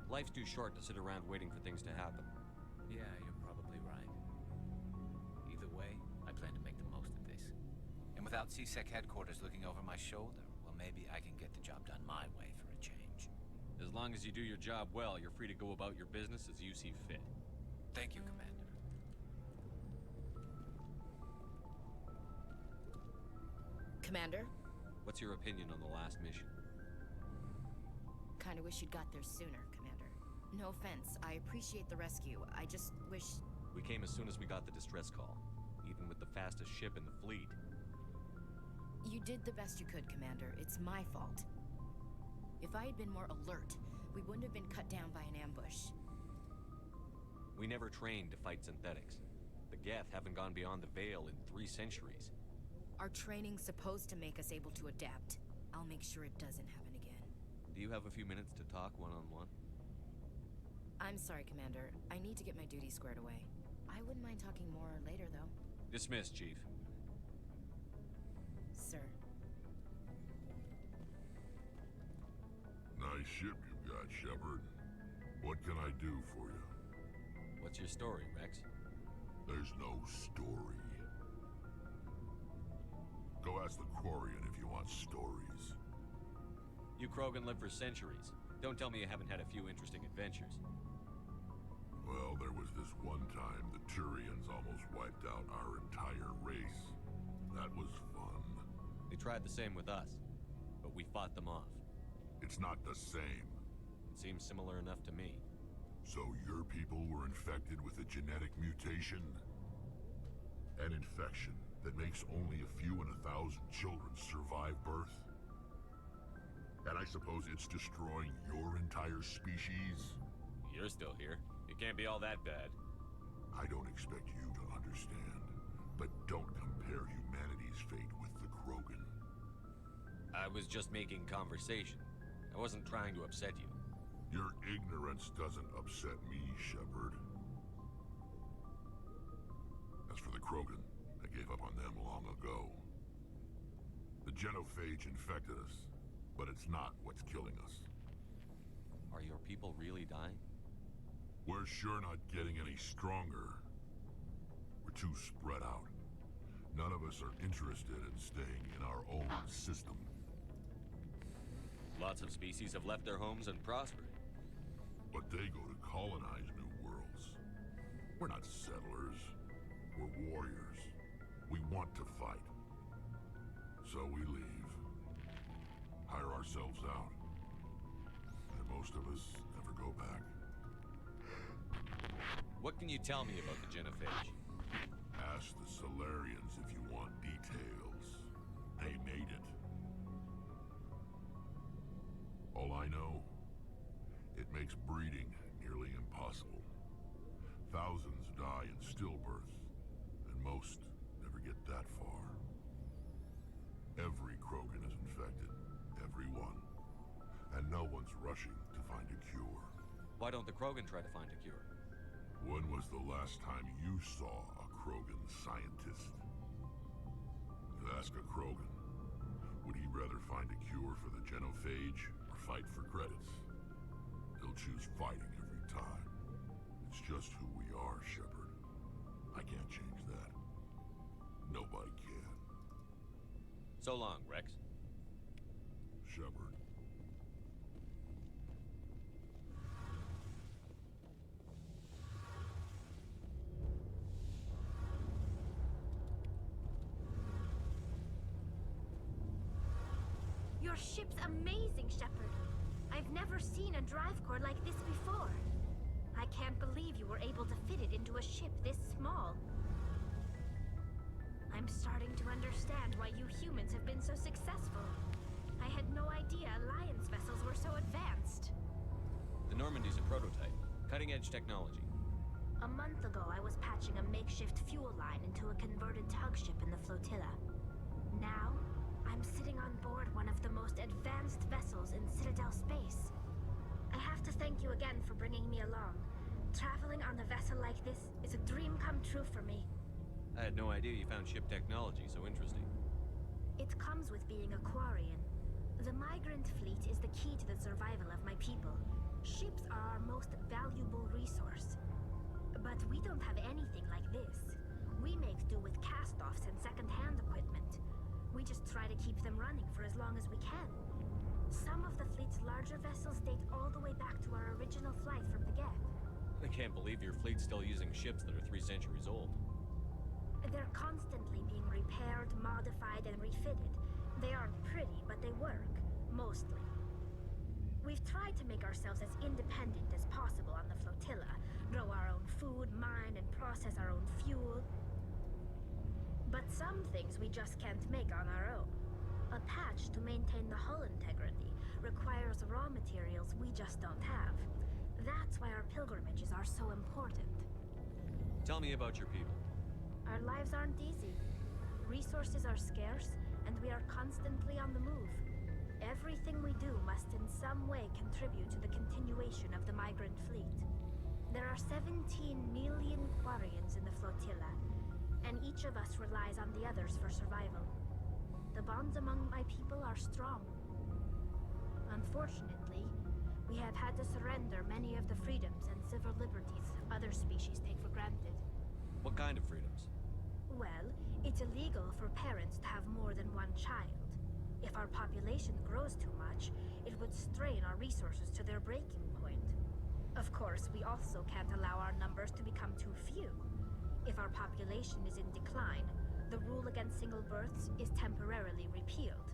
Life's too short to sit around waiting for things to happen. Yeah, you're probably right. Either way, I plan to make the most of this. And without CSEC headquarters looking over my shoulder, well, maybe I can get the job done my way for a change. As long as you do your job well, you're free to go about your business as you see fit. Thank you, Commander. Commander? What's your opinion on the last mission? Kinda wish you'd got there sooner, Commander. No offense, I appreciate the rescue. I just wish... We came as soon as we got the distress call, even with the fastest ship in the fleet. You did the best you could, Commander. It's my fault. If I had been more alert, we wouldn't have been cut down by an ambush. We never trained to fight synthetics. The Geth haven't gone beyond the Veil in 3 centuries. Our training's supposed to make us able to adapt. I'll make sure it doesn't happen again. Do you have a few minutes to talk one-on-one? I'm sorry, Commander. I need to get my duties squared away. I wouldn't mind talking more later, though. Dismissed, Chief. Sir. Nice ship you've got, Shepard. What can I do for you? What's your story, Rex? There's no story. Go ask the Quarian if you want stories. You Krogan lived for centuries. Don't tell me you haven't had a few interesting adventures. Well, there was this one time the Turians almost wiped out our entire race. That was fun. They tried the same with us, but we fought them off. It's not the same. It seems similar enough to me. So your people were infected with a genetic mutation? An infection that makes only a few in 1,000 children survive birth? And I suppose it's destroying your entire species? You're still here. It can't be all that bad. I don't expect you to understand. was just making conversation. I wasn't trying to upset you. Your ignorance doesn't upset me, Shepard. As for the Krogan, I gave up on them long ago. The genophage infected us, but it's not what's killing us. Are your people really dying? We're sure not getting any stronger. We're too spread out. None of us are interested in staying in our own system. Lots of species have left their homes and prospered. But they go to colonize new worlds. We're not settlers. We're warriors. We want to fight. So we leave. Hire ourselves out. And most of us never go back. What can you tell me about the genophage? Ask the Solarians if you want details. They made it. All I know, it makes breeding nearly impossible. Thousands die in stillbirth, and most never get that far. Every Krogan is infected. Every one. And no one's rushing to find a cure. Why don't the Krogan try to find a cure? When was the last time you saw a Krogan scientist? You ask a Krogan, would he rather find a cure for the genophage or fight for credits? He'll choose fighting every time. It's just who we are, Shepard. I can't change that. Nobody can. So long, Rex. Shepard. Your ship's amazing, Shepard. I've never seen a drive core like this before. I can't believe you were able to fit it into a ship this small. I'm starting to understand why you humans have been so successful. I had no idea Alliance vessels were so advanced. The Normandy's a prototype. Cutting-edge technology. A month ago, I was patching a makeshift fuel line into a converted tug ship in the flotilla. Now, I'm sitting on board one of the most advanced vessels in Citadel space. I have to thank you again for bringing me along. Traveling on a vessel like this is a dream come true for me. I had no idea you found ship technology so interesting. It comes with being a Quarian. The migrant fleet is the key to the survival of my people. Ships are our most valuable resource. But we don't have anything like this. We make do with cast-offs and second-hand equipment. We just try to keep them running for as long as we can. Some of the fleet's larger vessels date all the way back to our original flight from the Geth. I can't believe your fleet's still using ships that are 3 centuries old. They're constantly being repaired, modified, and refitted. They aren't pretty, but they work. Mostly. We've tried to make ourselves as independent as possible on the flotilla. Grow our own food, mine, and process our own fuel. But some things we just can't make on our own. A patch to maintain the hull integrity requires raw materials we just don't have. That's why our pilgrimages are so important. Tell me about your people. Our lives aren't easy. Resources are scarce, and we are constantly on the move. Everything we do must in some way contribute to the continuation of the migrant fleet. There are 17 million Quarians in the flotilla, and each of us relies on the others for survival. The bonds among my people are strong. Unfortunately, we have had to surrender many of the freedoms and civil liberties other species take for granted. What kind of freedoms? Well, it's illegal for parents to have more than one child. If our population grows too much, it would strain our resources to their breaking point. Of course, we also can't allow our numbers to become too few. If our population is in decline, the rule against single births is temporarily repealed.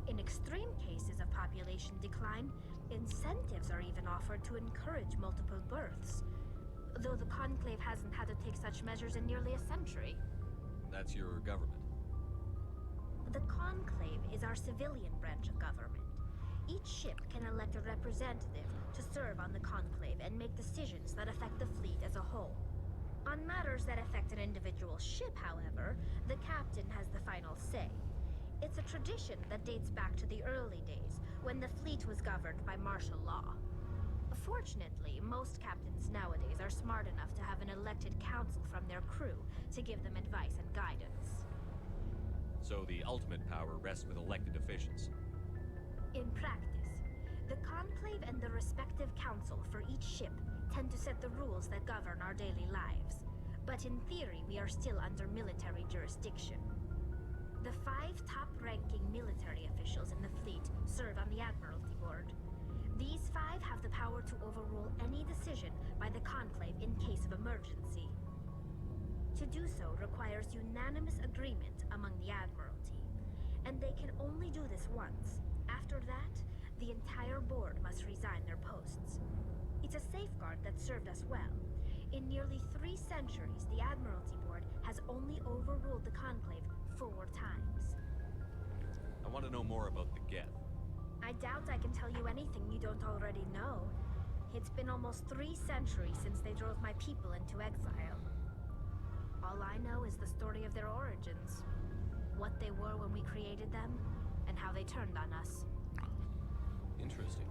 In extreme cases of population decline, incentives are even offered to encourage multiple births. Though the Conclave hasn't had to take such measures in nearly a century. That's your government. The Conclave is our civilian branch of government. Each ship can elect a representative to serve on the Conclave and make decisions that affect the fleet as a whole. On matters that affect an individual ship, however, the captain has the final say. It's a tradition that dates back to the early days, when the fleet was governed by martial law. Fortunately, most captains nowadays are smart enough to have an elected council from their crew to give them advice and guidance. So the ultimate power rests with elected officials. In practice, the Conclave and the respective council for each ship tend to set the rules that govern our daily lives. But in theory, we are still under military jurisdiction. The 5 top-ranking military officials in the fleet serve on the Admiralty Board. These 5 have the power to overrule any decision by the Conclave in case of emergency. To do so requires unanimous agreement among the Admiralty, and they can only do this once. After that, the entire board must resign their posts. It's a safeguard that served us well. In nearly 3 centuries, the Admiralty Board has only overruled the Conclave 4 times. I want to know more about the Geth. I doubt I can tell you anything you don't already know. It's been almost 3 centuries since they drove my people into exile. All I know is the story of their origins. What they were when we created them, and how they turned on us. Interesting.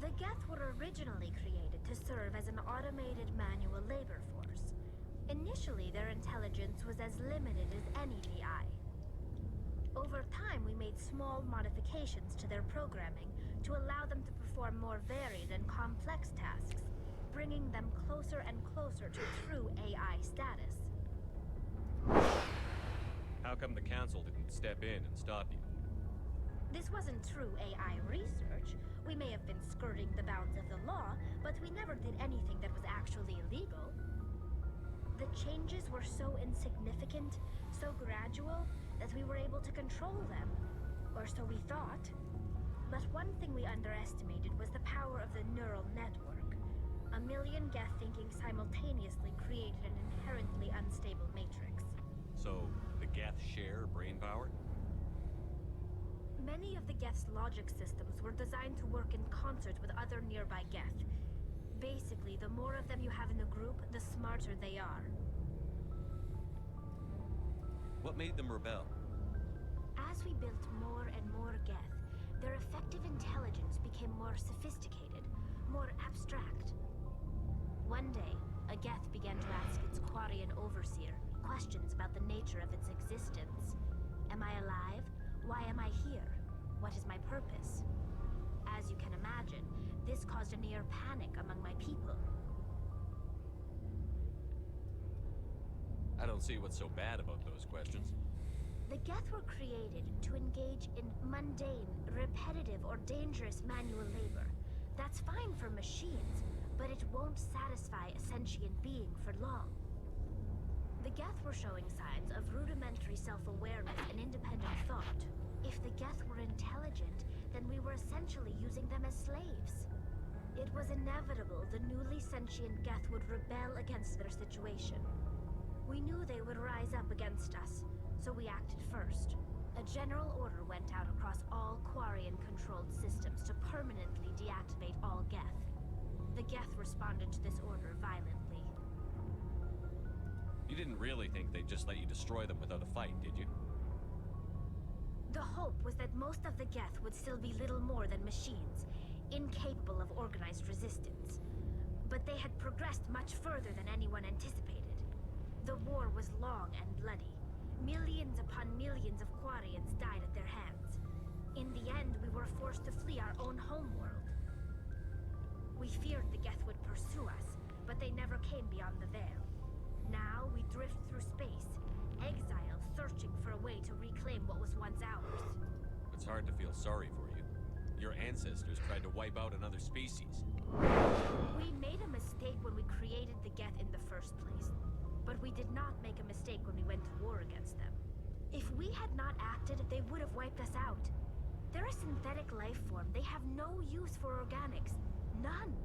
The Geth were originally created to serve as an automated manual labor force. Initially, their intelligence was as limited as any VI. Over time, we made small modifications to their programming to allow them to perform more varied and complex tasks, bringing them closer and closer to true AI status. How come the Council didn't step in and stop you? This wasn't true AI research. We may have been skirting the bounds of the law, but we never did anything that was actually illegal. The changes were so insignificant, so gradual, that we were able to control them. Or so we thought. But one thing we underestimated was the power of the neural network. A million Geth thinking simultaneously created an inherently unstable matrix. So, the Geth share brain power? Many of the Geth's logic systems were designed to work in concert with other nearby Geth. Basically, the more of them you have in the group, the smarter they are. What made them rebel? As we built more and more Geth, their effective intelligence became more sophisticated, more abstract. One day, a Geth began to ask its Quarian overseer questions about the nature of its existence. Am I alive? Why am I here? What is my purpose? As you can imagine, this caused a near panic among my people. I don't see what's so bad about those questions. The Geth were created to engage in mundane, repetitive, or dangerous manual labor. That's fine for machines, but it won't satisfy a sentient being for long. The Geth were showing signs of rudimentary self-awareness and independent thought. If the Geth were intelligent, then we were essentially using them as slaves. It was inevitable the newly sentient Geth would rebel against their situation. We knew they would rise up against us, so we acted first. A general order went out across all Quarian-controlled systems to permanently deactivate all Geth. The Geth responded to this order violently. You didn't really think they'd just let you destroy them without a fight, did you? The hope was that most of the Geth would still be little more than machines, incapable of organized resistance. But they had progressed much further than anyone anticipated. The war was long and bloody. Millions upon millions of Quarians died at their hands. In the end, we were forced to flee our own homeworld. We feared the Geth would pursue us, but they never came beyond the Veil. Now we drift through space, exile, searching for a way to reclaim what was once ours. It's hard to feel sorry for you. Your ancestors tried to wipe out another species. We made a mistake when we created the Geth in the first place. But we did not make a mistake when we went to war against them. If we had not acted, they would have wiped us out. They're a synthetic life form. They have no use for organics. None.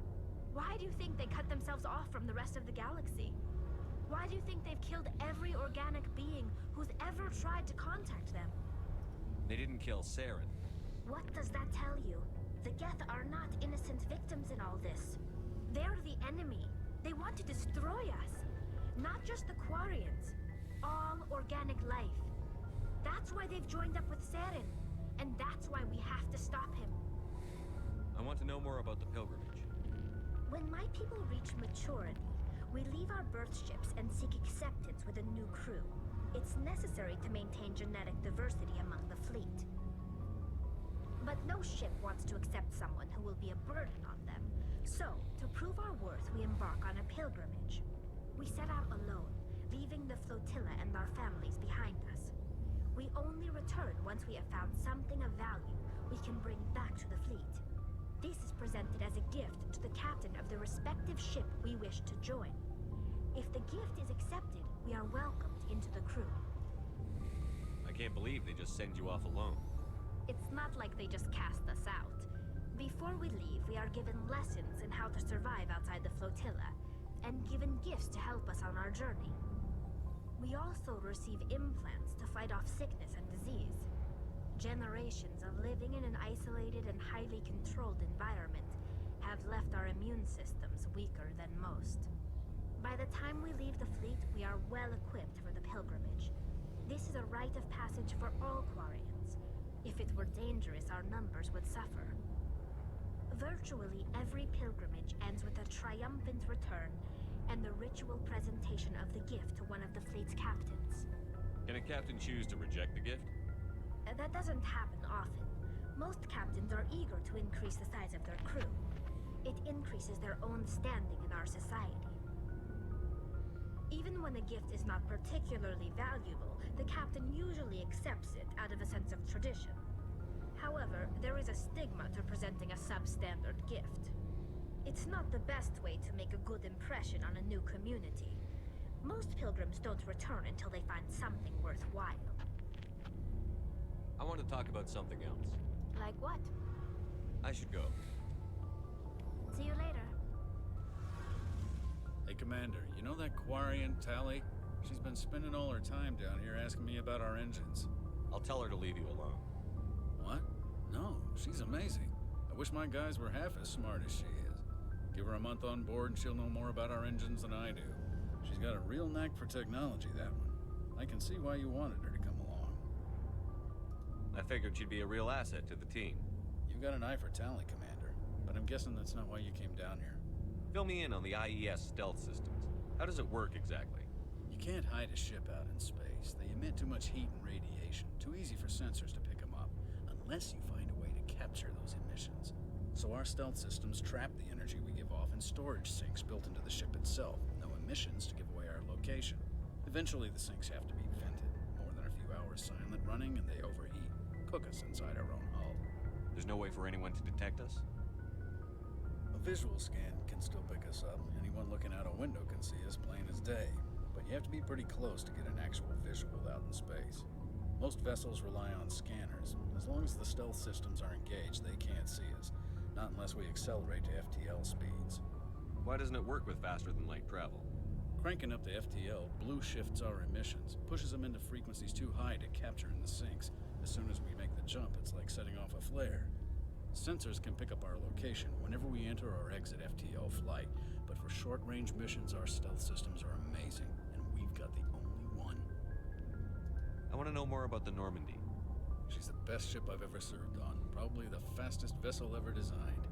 Why do you think they cut themselves off from the rest of the galaxy? Why do you think they've killed every organic being who's ever tried to contact them? They didn't kill Saren. What does that tell you? The Geth are not innocent victims in all this. They're the enemy. They want to destroy us. Not just the Quarians. All organic life. That's why they've joined up with Saren. And that's why we have to stop him. I want to know more about the pilgrimage. When my people reach maturity, we leave our birth ships and seek acceptance with a new crew. It's necessary to maintain genetic diversity among the fleet. But no ship wants to accept someone who will be a burden on them. So, to prove our worth, we embark on a pilgrimage. We set out alone, leaving the flotilla and our families behind us. We only return once we have found something of value we can bring back to the fleet. This is presented as a gift to the captain of the respective ship we wish to join. If the gift is accepted, we are welcomed into the crew. I can't believe they just send you off alone. It's not like they just cast us out. Before we leave, we are given lessons in how to survive outside the flotilla, and given gifts to help us on our journey. We also receive implants to fight off sickness and disease. Generations of living in an isolated and highly controlled environment have left our immune systems weaker than most. By the time we leave the fleet, we are well equipped for the pilgrimage. This is a rite of passage for all Quarians. If it were dangerous, our numbers would suffer. Virtually every pilgrimage ends with a triumphant return and the ritual presentation of the gift to one of the fleet's captains. Can a captain choose to reject the gift? That doesn't happen often. Most captains are eager to increase the size of their crew. It increases their own standing in our society. Even when a gift is not particularly valuable, the captain usually accepts it out of a sense of tradition. However, there is a stigma to presenting a substandard gift. It's not the best way to make a good impression on a new community. Most pilgrims don't return until they find something worthwhile. I want to talk about something else. Like what? I should go. See you later. Hey, Commander, you know that Quarian, Tally? She's been spending all her time down here asking me about our engines. I'll tell her to leave you alone. What? No, she's amazing. I wish my guys were half as smart as she is. Give her a month on board and she'll know more about our engines than I do. She's got a real knack for technology, that one. I can see why you wanted her to come along. I figured she'd be a real asset to the team. You've got an eye for Tally, Commander, but I'm guessing that's not why you came down here. Fill me in on the IES stealth systems. How does it work exactly? You can't hide a ship out in space. They emit too much heat and radiation. Too easy for sensors to pick them up, unless you find a way to capture those emissions. So our stealth systems trap the energy we give off in storage sinks built into the ship itself. No emissions to give away our location. Eventually the sinks have to be vented. More than a few hours silent running and they overheat. Cook us inside our own hull. There's no way for anyone to detect us? A visual scan can still pick us up. Anyone looking out a window can see us plain as day. But you have to be pretty close to get an actual visual out in space. Most vessels rely on scanners. As long as the stealth systems are engaged, they can't see us. Not unless we accelerate to FTL speeds. Why doesn't it work with faster-than-light travel? Cranking up to FTL blue shifts our emissions, pushes them into frequencies too high to capture in the sinks. As soon as we make the jump, it's like setting off a flare. Sensors can pick up our location whenever we enter or exit FTL flight, but for short-range missions, our stealth systems are amazing, and we've got the only one. I want to know more about the Normandy. She's the best ship I've ever served on, probably the fastest vessel ever designed.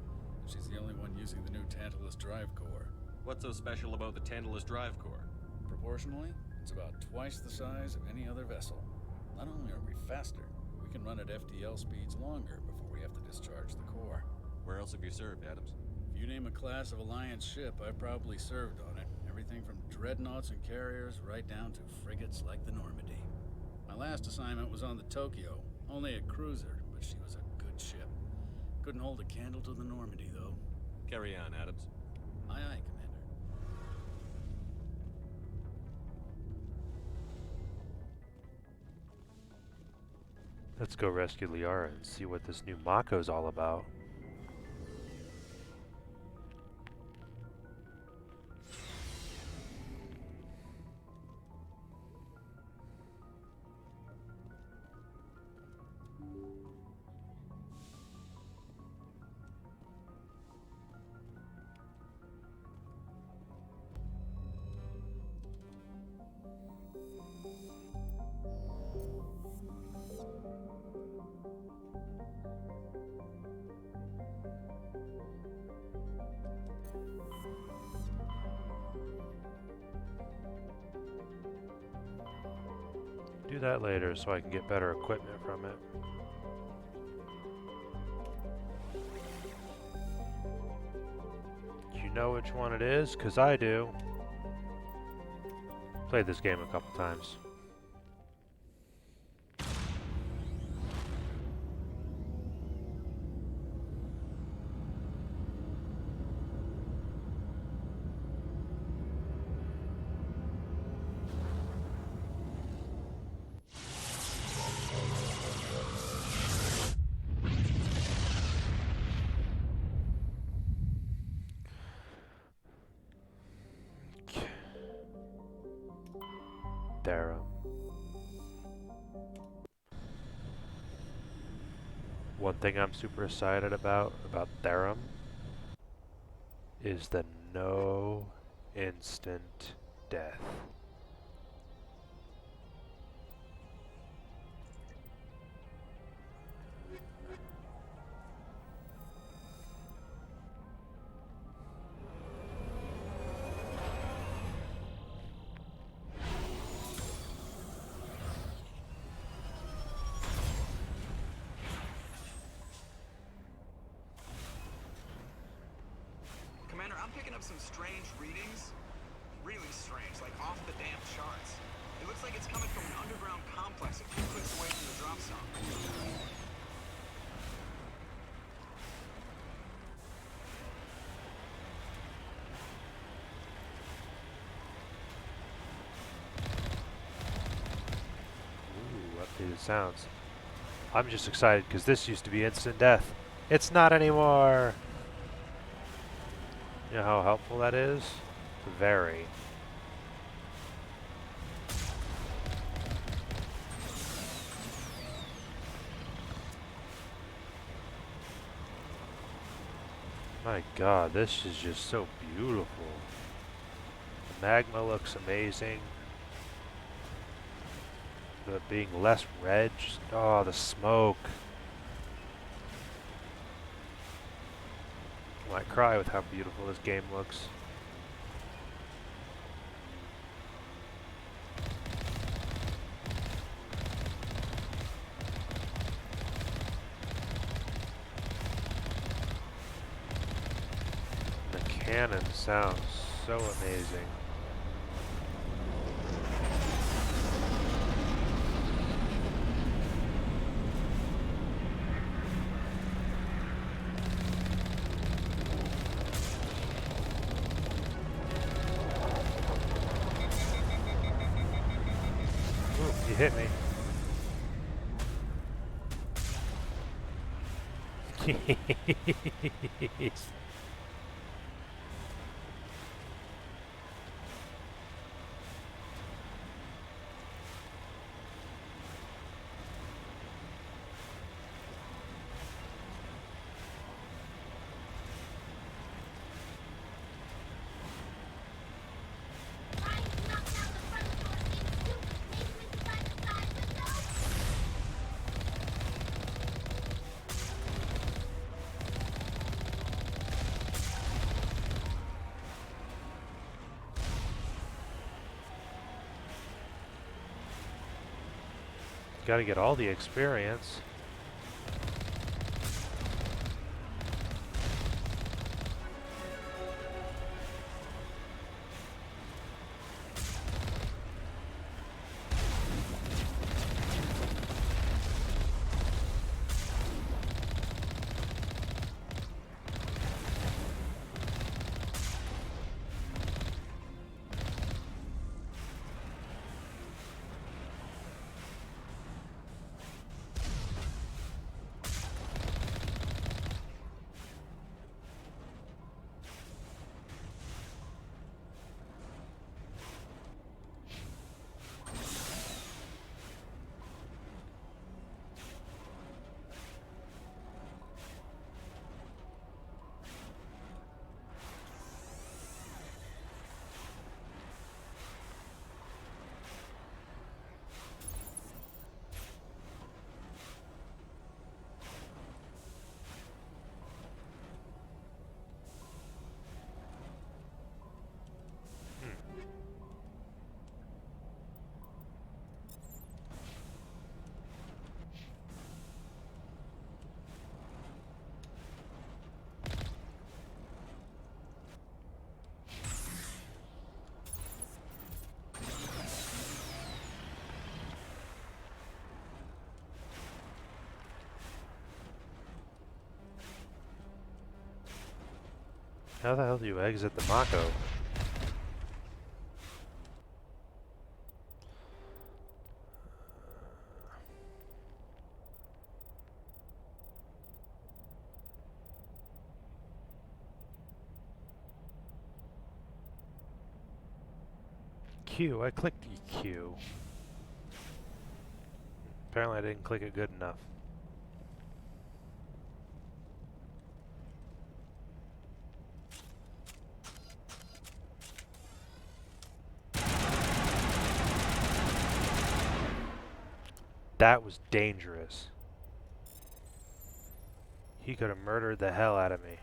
She's the only one using the new Tantalus drive core. What's so special about the Tantalus drive core? Proportionally, it's about twice the size of any other vessel. Not only are we faster, we can run at FTL speeds longer before we have to discharge the core. Where else have you served, Adams? If you name a class of Alliance ship, I've probably served on it. Everything from dreadnoughts and carriers right down to frigates like the Normandy. My last assignment was on the Tokyo. Only a cruiser, but she was a good ship. Couldn't hold a candle to the Normandy, though. Carry on, Adams. Aye, aye, Commander. Let's go rescue Liara and see what this new Mako's all about. Do that later so I can get better equipment from it. You know which one it is? 'Cause I do. Played this game a couple times. Therum. One thing I'm super excited about Therum is the no instant death. Commander, I'm picking up some strange readings. Really strange, like off the damn charts. It looks like it's coming from an underground complex a few clicks away from the drop zone. Ooh, updated sounds. I'm just excited because this used to be instant death. It's not anymore! You know how helpful that is? Very. My god, this is just so beautiful. The magma looks amazing. The being less red, just, oh, the smoke. I might cry with how beautiful this game looks. The cannon sounds so amazing. You hit me. Got to get all the experience. How the hell do you exit the Mako? Q. I clicked Q. Apparently I didn't click it good enough. That was dangerous. He could have murdered the hell out of me.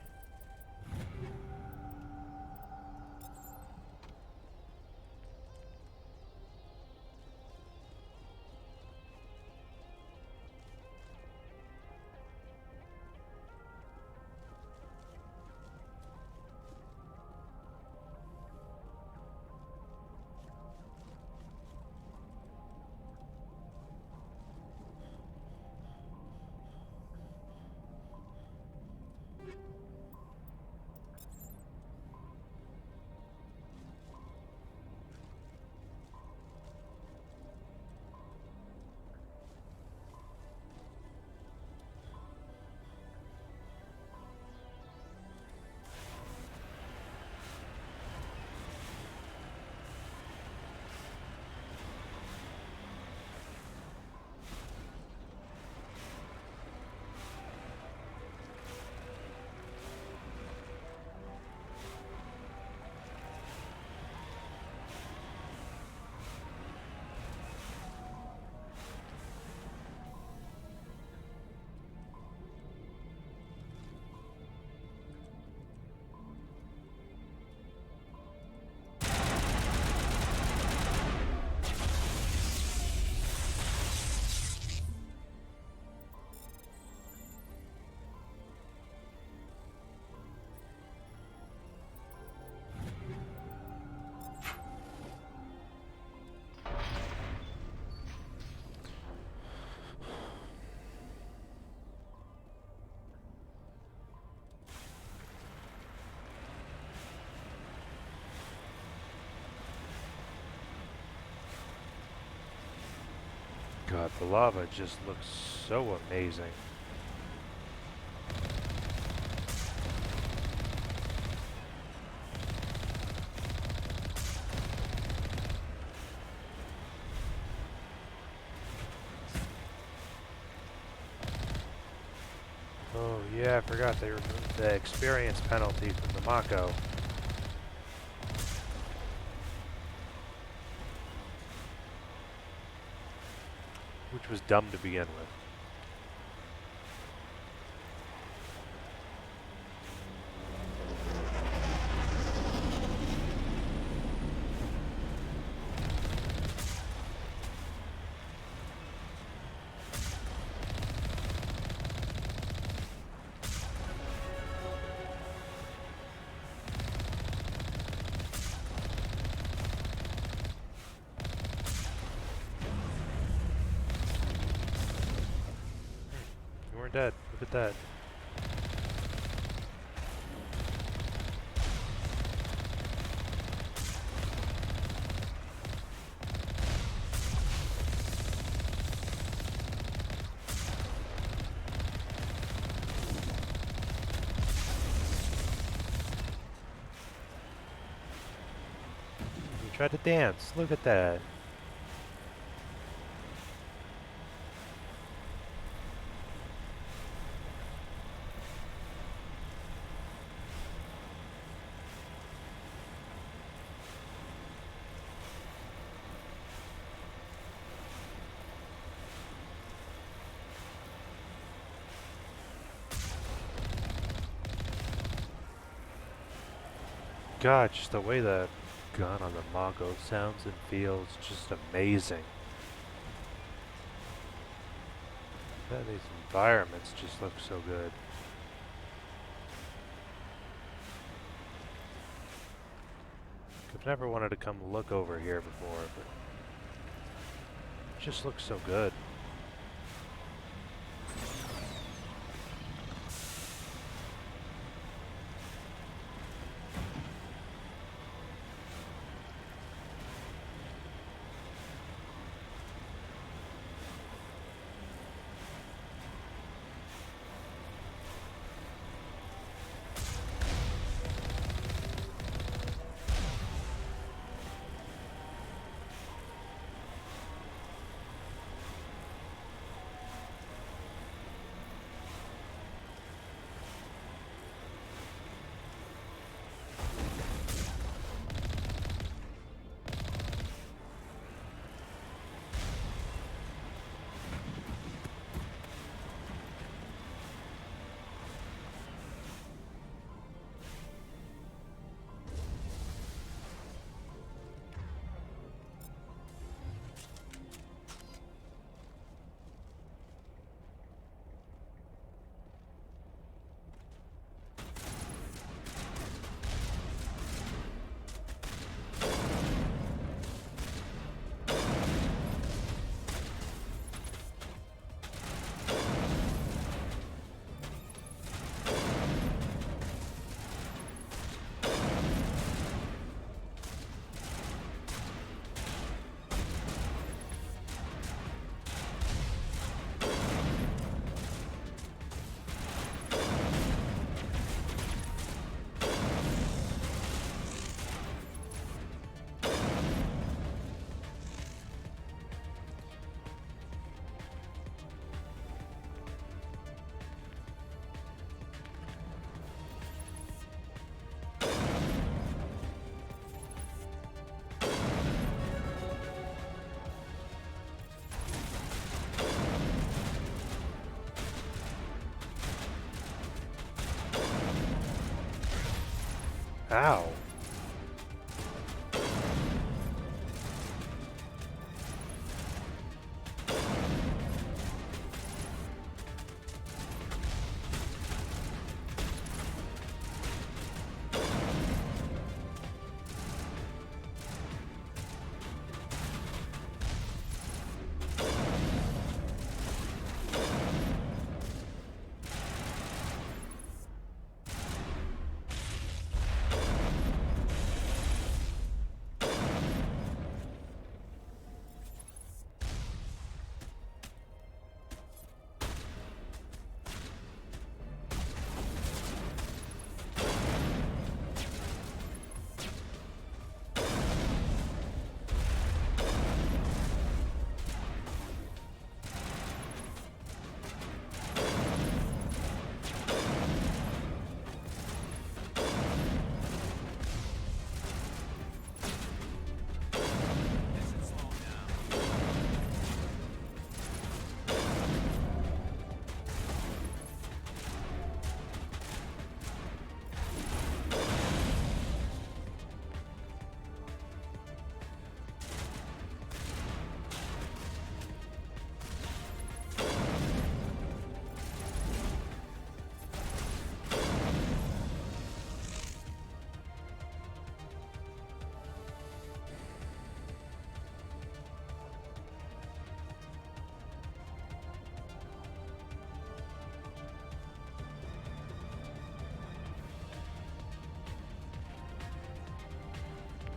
God, the lava just looks so amazing. Oh yeah, I forgot they removed the experience penalty from the Mako. Which was dumb to begin with. We're dead. Look at that. You tried to dance. Look at that. God, just the way the gun on the Mako sounds and feels just amazing. Man, these environments just look so good. I've never wanted to come look over here before, but it just looks so good. Ow.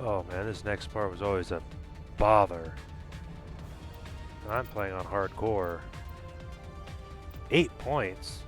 Oh man, this next part was always a bother. I'm playing on hardcore. 8 points.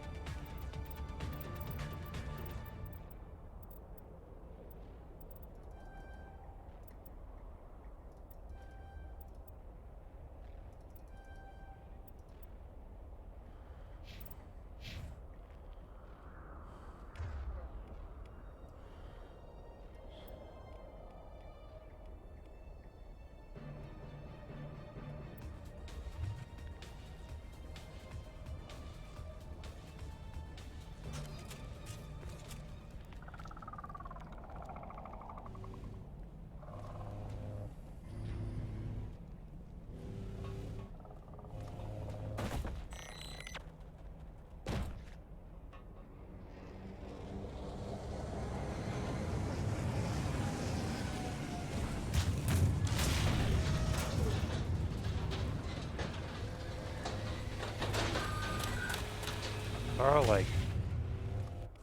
Are like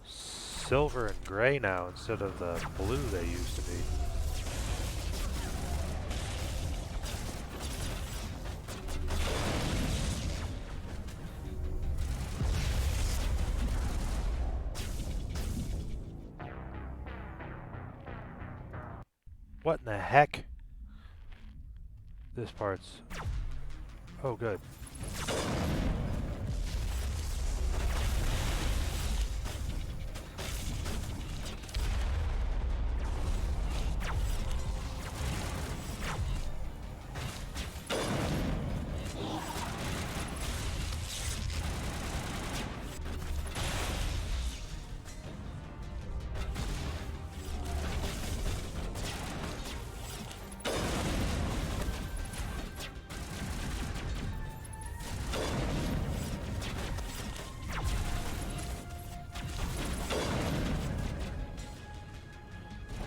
silver and gray now instead of the blue they used to be. What in the heck? This part's... Oh, good.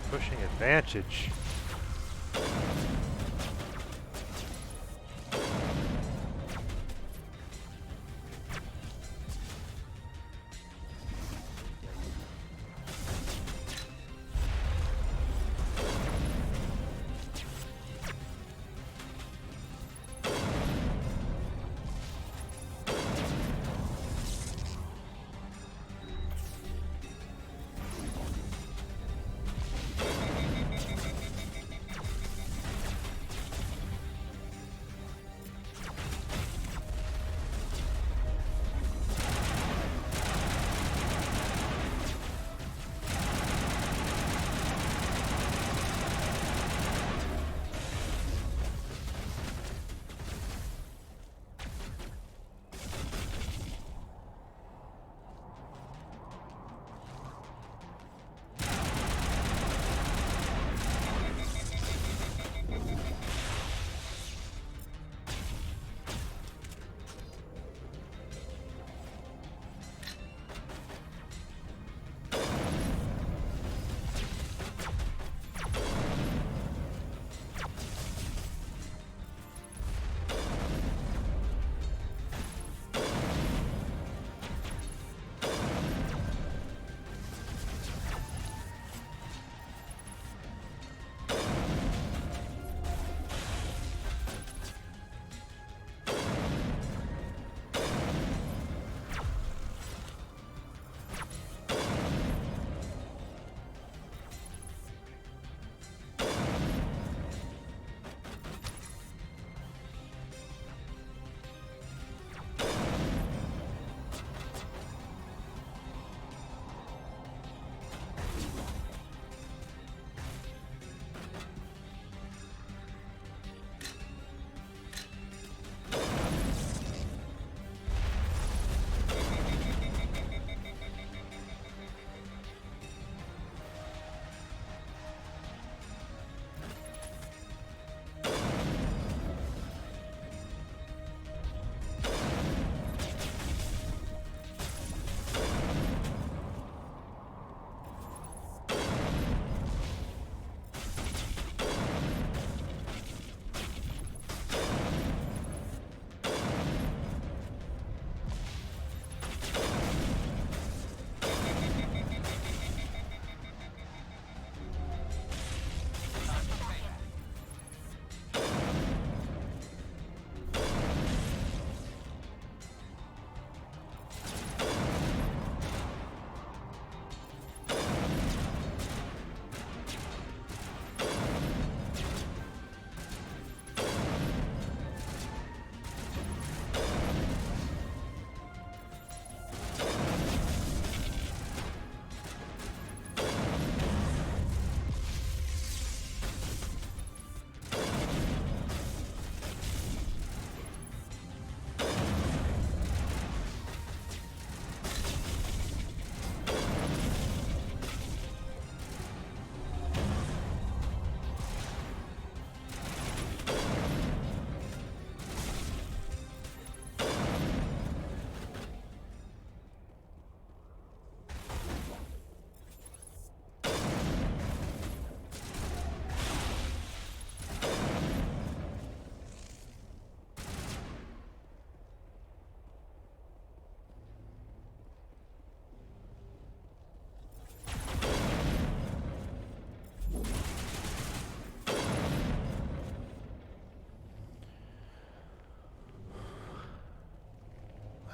Pushing advantage.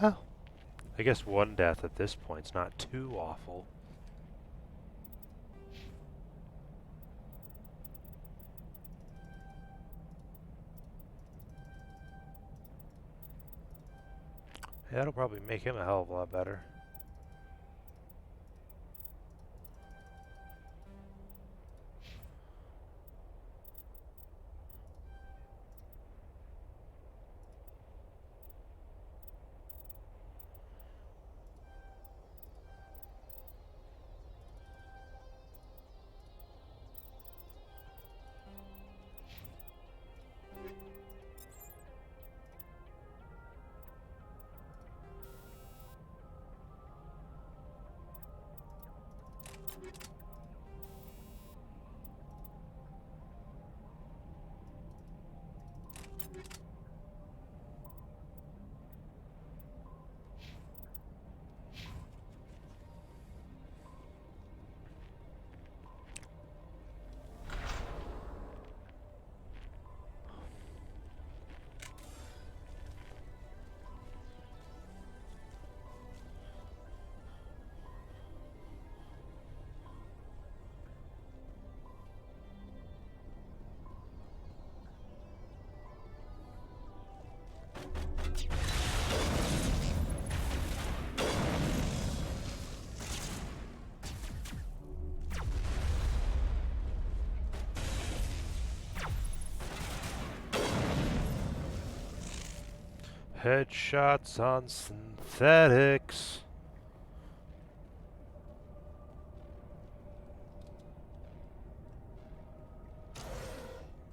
Well, I guess one death at this point's not too awful. That'll probably make him a hell of a lot better. Headshots on synthetics.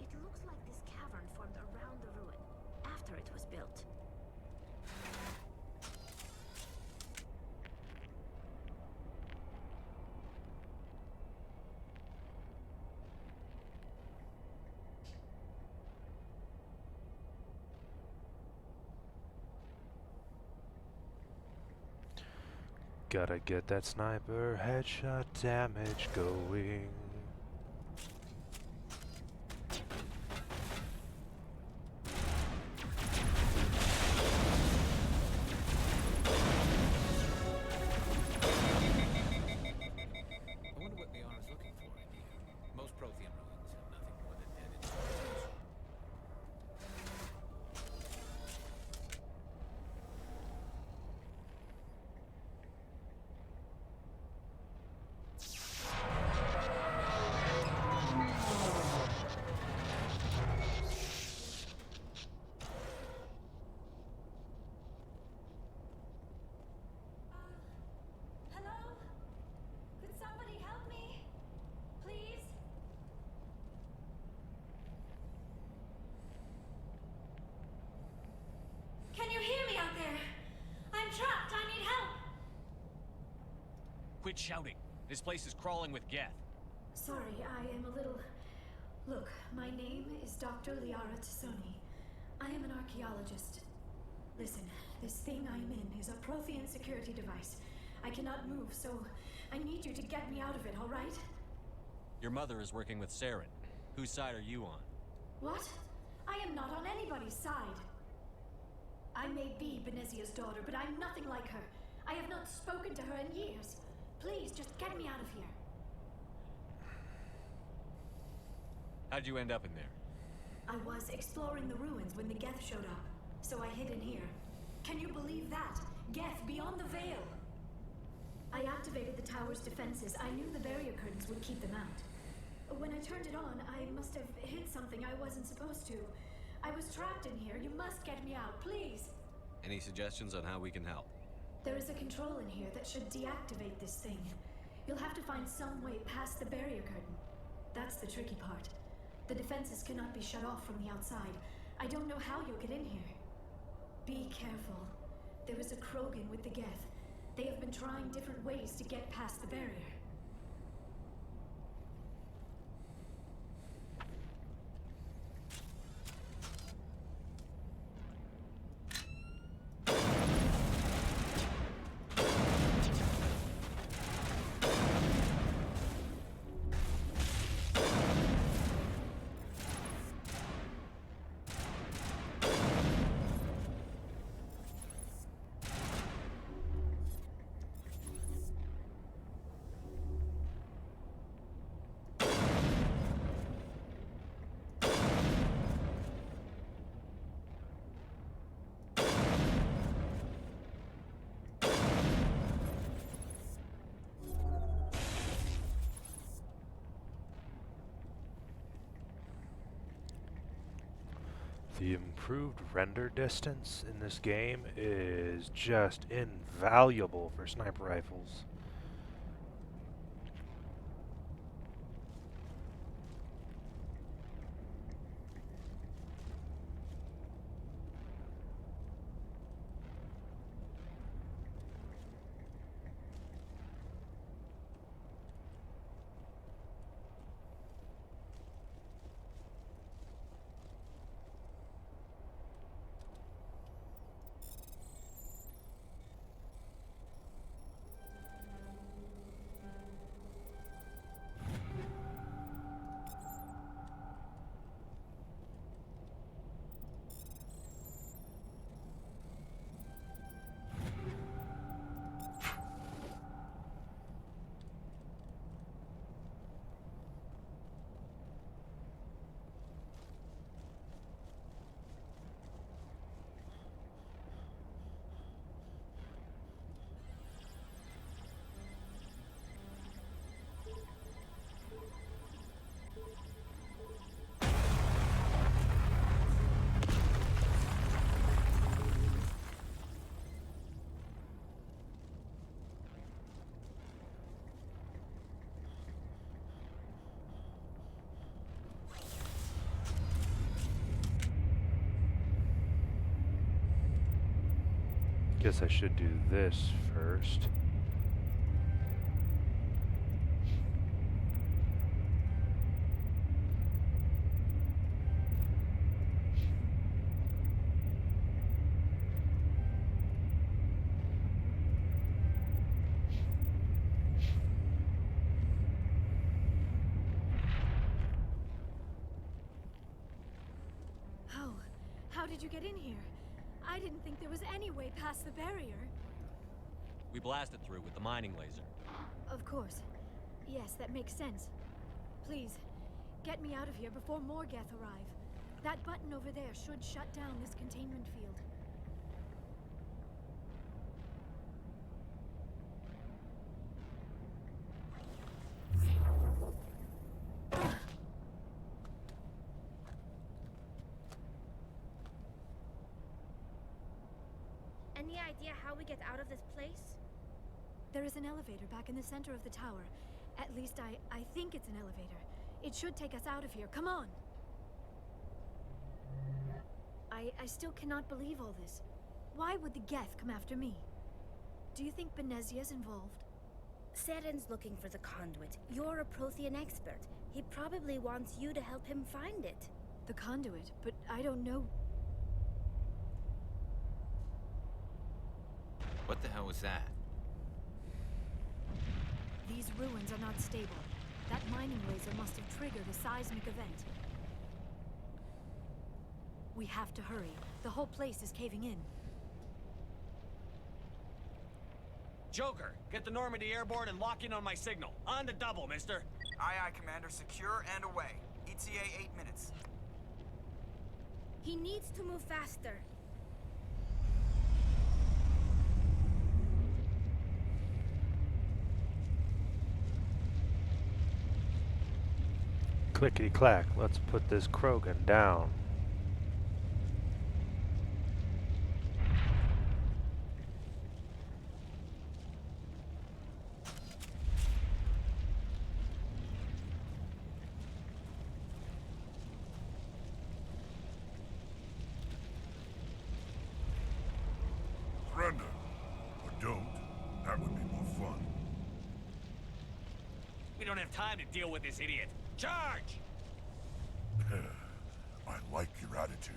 It looks like this cavern formed around the ruin, after it was built. Gotta get that sniper headshot damage going. I wonder what the honor's looking for in here. Most Prothean ruins have nothing more than dead installations. Hello? Could somebody help me? Please? Can you hear me out there? I'm trapped. I need help. Quit shouting. This place is crawling with Geth. Sorry, I am a little... Look, my name is Dr. Liara Tassoni. I am an archaeologist. Listen, this thing I'm in is a Prothean security device. I cannot move, so I need you to get me out of it, all right? Your mother is working with Saren. Whose side are you on? What? I am not on anybody's side. I may be Benezia's daughter, but I'm nothing like her. I have not spoken to her in years. Please, just get me out of here. How'd you end up in there? I was exploring the ruins when the Geth showed up, so I hid in here. Can you believe that? Geth beyond the veil! I activated the tower's defenses. I knew the barrier curtains would keep them out. When I turned it on, I must have hit something I wasn't supposed to. I was trapped in here. You must get me out, please! Any suggestions on how we can help? There is a control in here that should deactivate this thing. You'll have to find some way past the barrier curtain. That's the tricky part. The defenses cannot be shut off from the outside. I don't know how you'll get in here. Be careful. There is a Krogan with the Geth. They have been trying different ways to get past the barrier. The improved render distance in this game is just invaluable for sniper rifles. Guess I should do this first. Oh, how did you get in here? I didn't think there was any way past the barrier. We blasted through with the mining laser. Of course. Yes, that makes sense. Please, get me out of here before more Geth arrive. That button over there should shut down this containment field. Any idea how we get out of this place? There is an elevator back in the center of the tower. At least I think it's an elevator. It should take us out of here. Come on! I still cannot believe all this. Why would the Geth come after me? Do you think Benezia's involved? Saren's looking for the conduit. You're a Prothean expert. He probably wants you to help him find it. The conduit? But I don't know... What the hell was that? These ruins are not stable. That mining laser must have triggered a seismic event. We have to hurry. The whole place is caving in. Joker, get the Normandy airborne and lock in on my signal. On to double, mister. Aye, aye, Commander. Secure and away. ETA 8 minutes. He needs to move faster. Clickety-clack, let's put this Krogan down. Surrender. Or don't. That would be more fun. We don't have time to deal with this idiot. Charge! I like your attitude.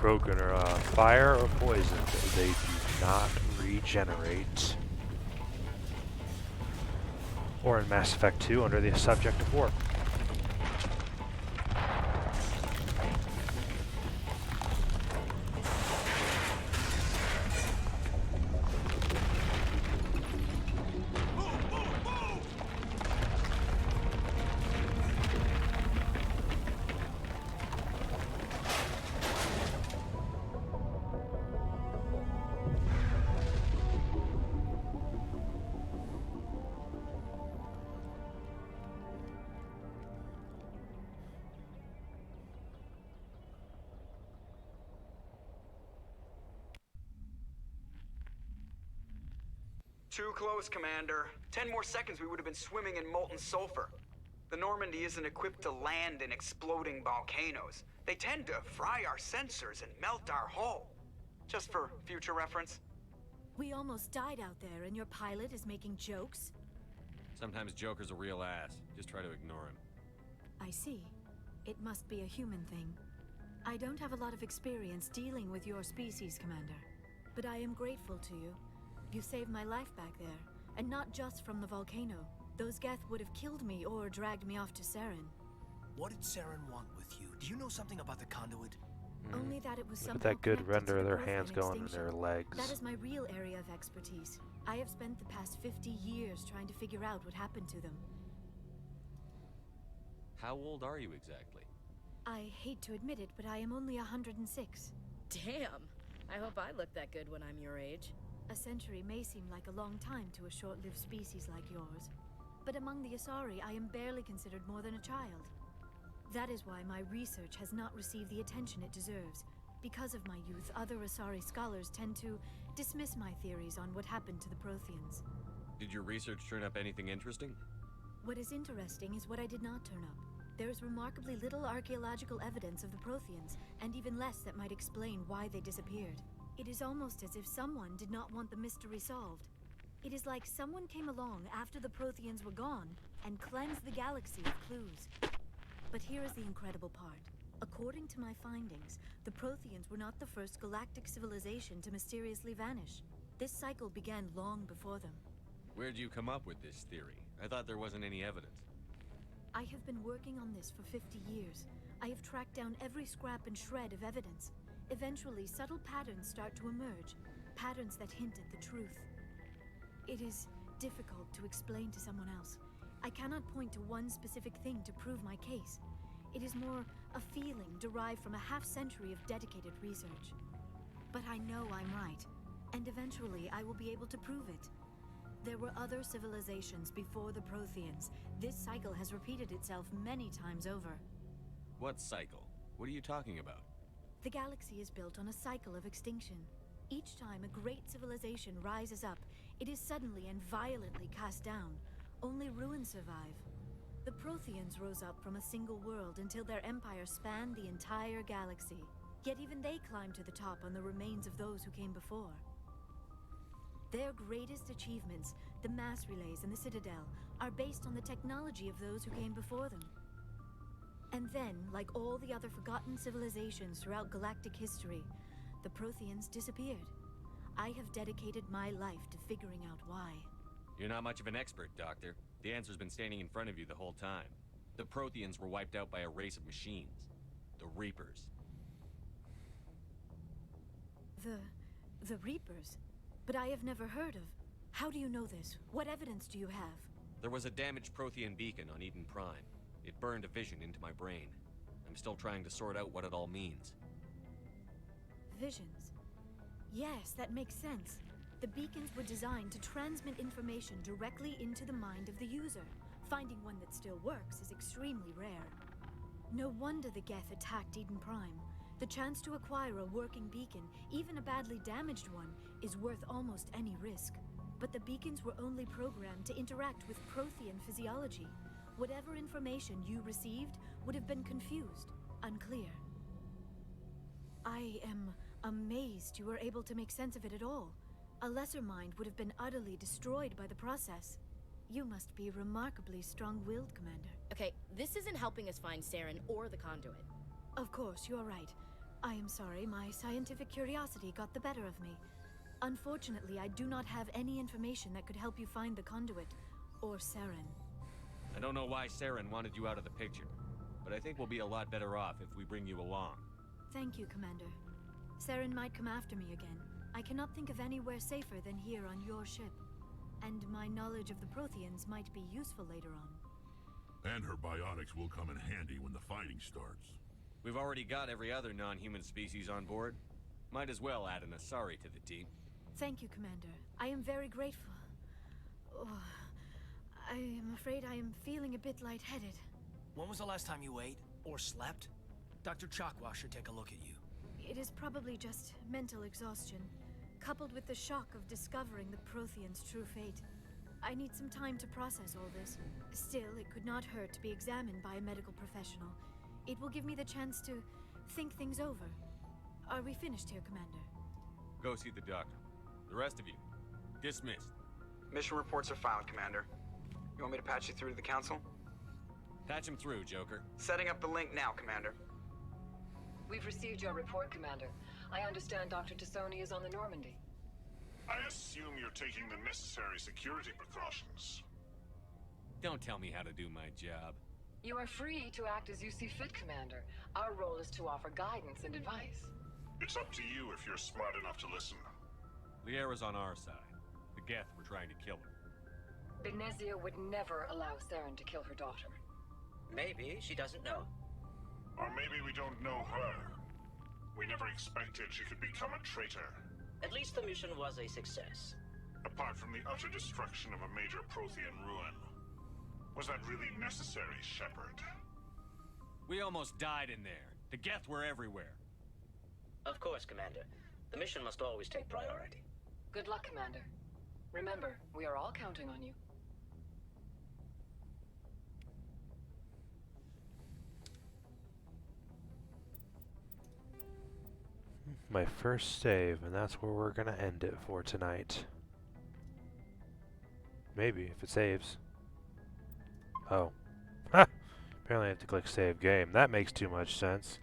Krogan are fire or poison. They do not regenerate. Or in Mass Effect 2, under the subject of warp. Too close, Commander. 10 more seconds we would have been swimming in molten sulfur. The Normandy isn't equipped to land in exploding volcanoes. They tend to fry our sensors and melt our hull. Just for future reference. We almost died out there, and your pilot is making jokes? Sometimes Joker's a real ass. Just try to ignore him. I see. It must be a human thing. I don't have a lot of experience dealing with your species, Commander. But I am grateful to you. You saved my life back there, and not just from the volcano. Those Geth would have killed me or dragged me off to Saren. What did Saren want with you? Do you know something about the conduit? Only that it was Look somehow at that good connected to render of the their Prothean hands going in extinction. their legs. That is my real area of expertise. I have spent the past 50 years trying to figure out what happened to them. How old are you exactly? I hate to admit it, but I am only 106. Damn! I hope I look that good when I'm your age. A century may seem like a long time to a short-lived species like yours. But among the Asari, I am barely considered more than a child. That is why my research has not received the attention it deserves. Because of my youth, other Asari scholars tend to dismiss my theories on what happened to the Protheans. Did your research turn up anything interesting? What is interesting is what I did not turn up. There is remarkably little archaeological evidence of the Protheans, and even less that might explain why they disappeared. It is almost as if someone did not want the mystery solved. It is like someone came along after the Protheans were gone and cleansed the galaxy of clues. But here is the incredible part. According to my findings, the Protheans were not the first galactic civilization to mysteriously vanish. This cycle began long before them. Where'd you come up with this theory? I thought there wasn't any evidence. I have been working on this for 50 years. I have tracked down every scrap and shred of evidence. Eventually, subtle patterns start to emerge, patterns that hint at the truth. It is difficult to explain to someone else. I cannot point to one specific thing to prove my case. It is more a feeling derived from a half-century of dedicated research. But I know I'm right, and eventually I will be able to prove it. There were other civilizations before the Protheans. This cycle has repeated itself many times over. What cycle? What are you talking about? The galaxy is built on a cycle of extinction. Each time a great civilization rises up, it is suddenly and violently cast down. Only ruins survive. The Protheans rose up from a single world until their empire spanned the entire galaxy. Yet even they climbed to the top on the remains of those who came before. Their greatest achievements, the mass relays and the Citadel, are based on the technology of those who came before them. And then, like all the other forgotten civilizations throughout galactic history, the Protheans disappeared. I have dedicated my life to figuring out why. You're not much of an expert, Doctor. The answer's been standing in front of you the whole time. The Protheans were wiped out by a race of machines. The Reapers. The Reapers? But I have never heard of... How do you know this? What evidence do you have? There was a damaged Prothean beacon on Eden Prime. It burned a vision into my brain. I'm still trying to sort out what it all means. Visions. Yes, that makes sense. The beacons were designed to transmit information directly into the mind of the user. Finding one that still works is extremely rare. No wonder the Geth attacked Eden Prime. The chance to acquire a working beacon, even a badly damaged one, is worth almost any risk. But the beacons were only programmed to interact with Prothean physiology. Whatever information you received would have been confused, unclear. I am amazed you were able to make sense of it at all. A lesser mind would have been utterly destroyed by the process. You must be remarkably strong-willed, Commander. Okay, this isn't helping us find Saren or the conduit. Of course, you're right. I am sorry, my scientific curiosity got the better of me. Unfortunately, I do not have any information that could help you find the conduit, or Saren. I don't know why Saren wanted you out of the picture, but I think we'll be a lot better off if we bring you along. Thank you, Commander. Saren might come after me again. I cannot think of anywhere safer than here on your ship. And my knowledge of the Protheans might be useful later on. And her biotics will come in handy when the fighting starts. We've already got every other non-human species on board. Might as well add an Asari to the team. Thank you, Commander. I am very grateful. Oh, I am afraid I am feeling a bit lightheaded. When was the last time you ate or slept? Dr. Chakwa should take a look at you. It is probably just mental exhaustion, coupled with the shock of discovering the Prothean's true fate. I need some time to process all this. Still, it could not hurt to be examined by a medical professional. It will give me the chance to think things over. Are we finished here, Commander? Go see the doctor. The rest of you, dismissed. Mission reports are filed, Commander. You want me to patch you through to the Council? Patch him through, Joker. Setting up the link now, Commander. We've received your report, Commander. I understand Dr. Tassoni is on the Normandy. I assume you're taking the necessary security precautions. Don't tell me how to do my job. You are free to act as you see fit, Commander. Our role is to offer guidance and advice. It's up to you if you're smart enough to listen. Liara's on our side. The Geth were trying to kill her. Benezia would never allow Saren to kill her daughter. Maybe she doesn't know. Or maybe we don't know her. We never expected she could become a traitor. At least the mission was a success. Apart from the utter destruction of a major Prothean ruin. Was that really necessary, Shepard? We almost died in there. The Geth were everywhere. Of course, Commander. The mission must always take priority. Good luck, Commander. Remember, we are all counting on you. My first save, and that's where we're gonna end it for tonight. Maybe, if it saves. Oh. Ha! Apparently I have to click save game. That makes too much sense.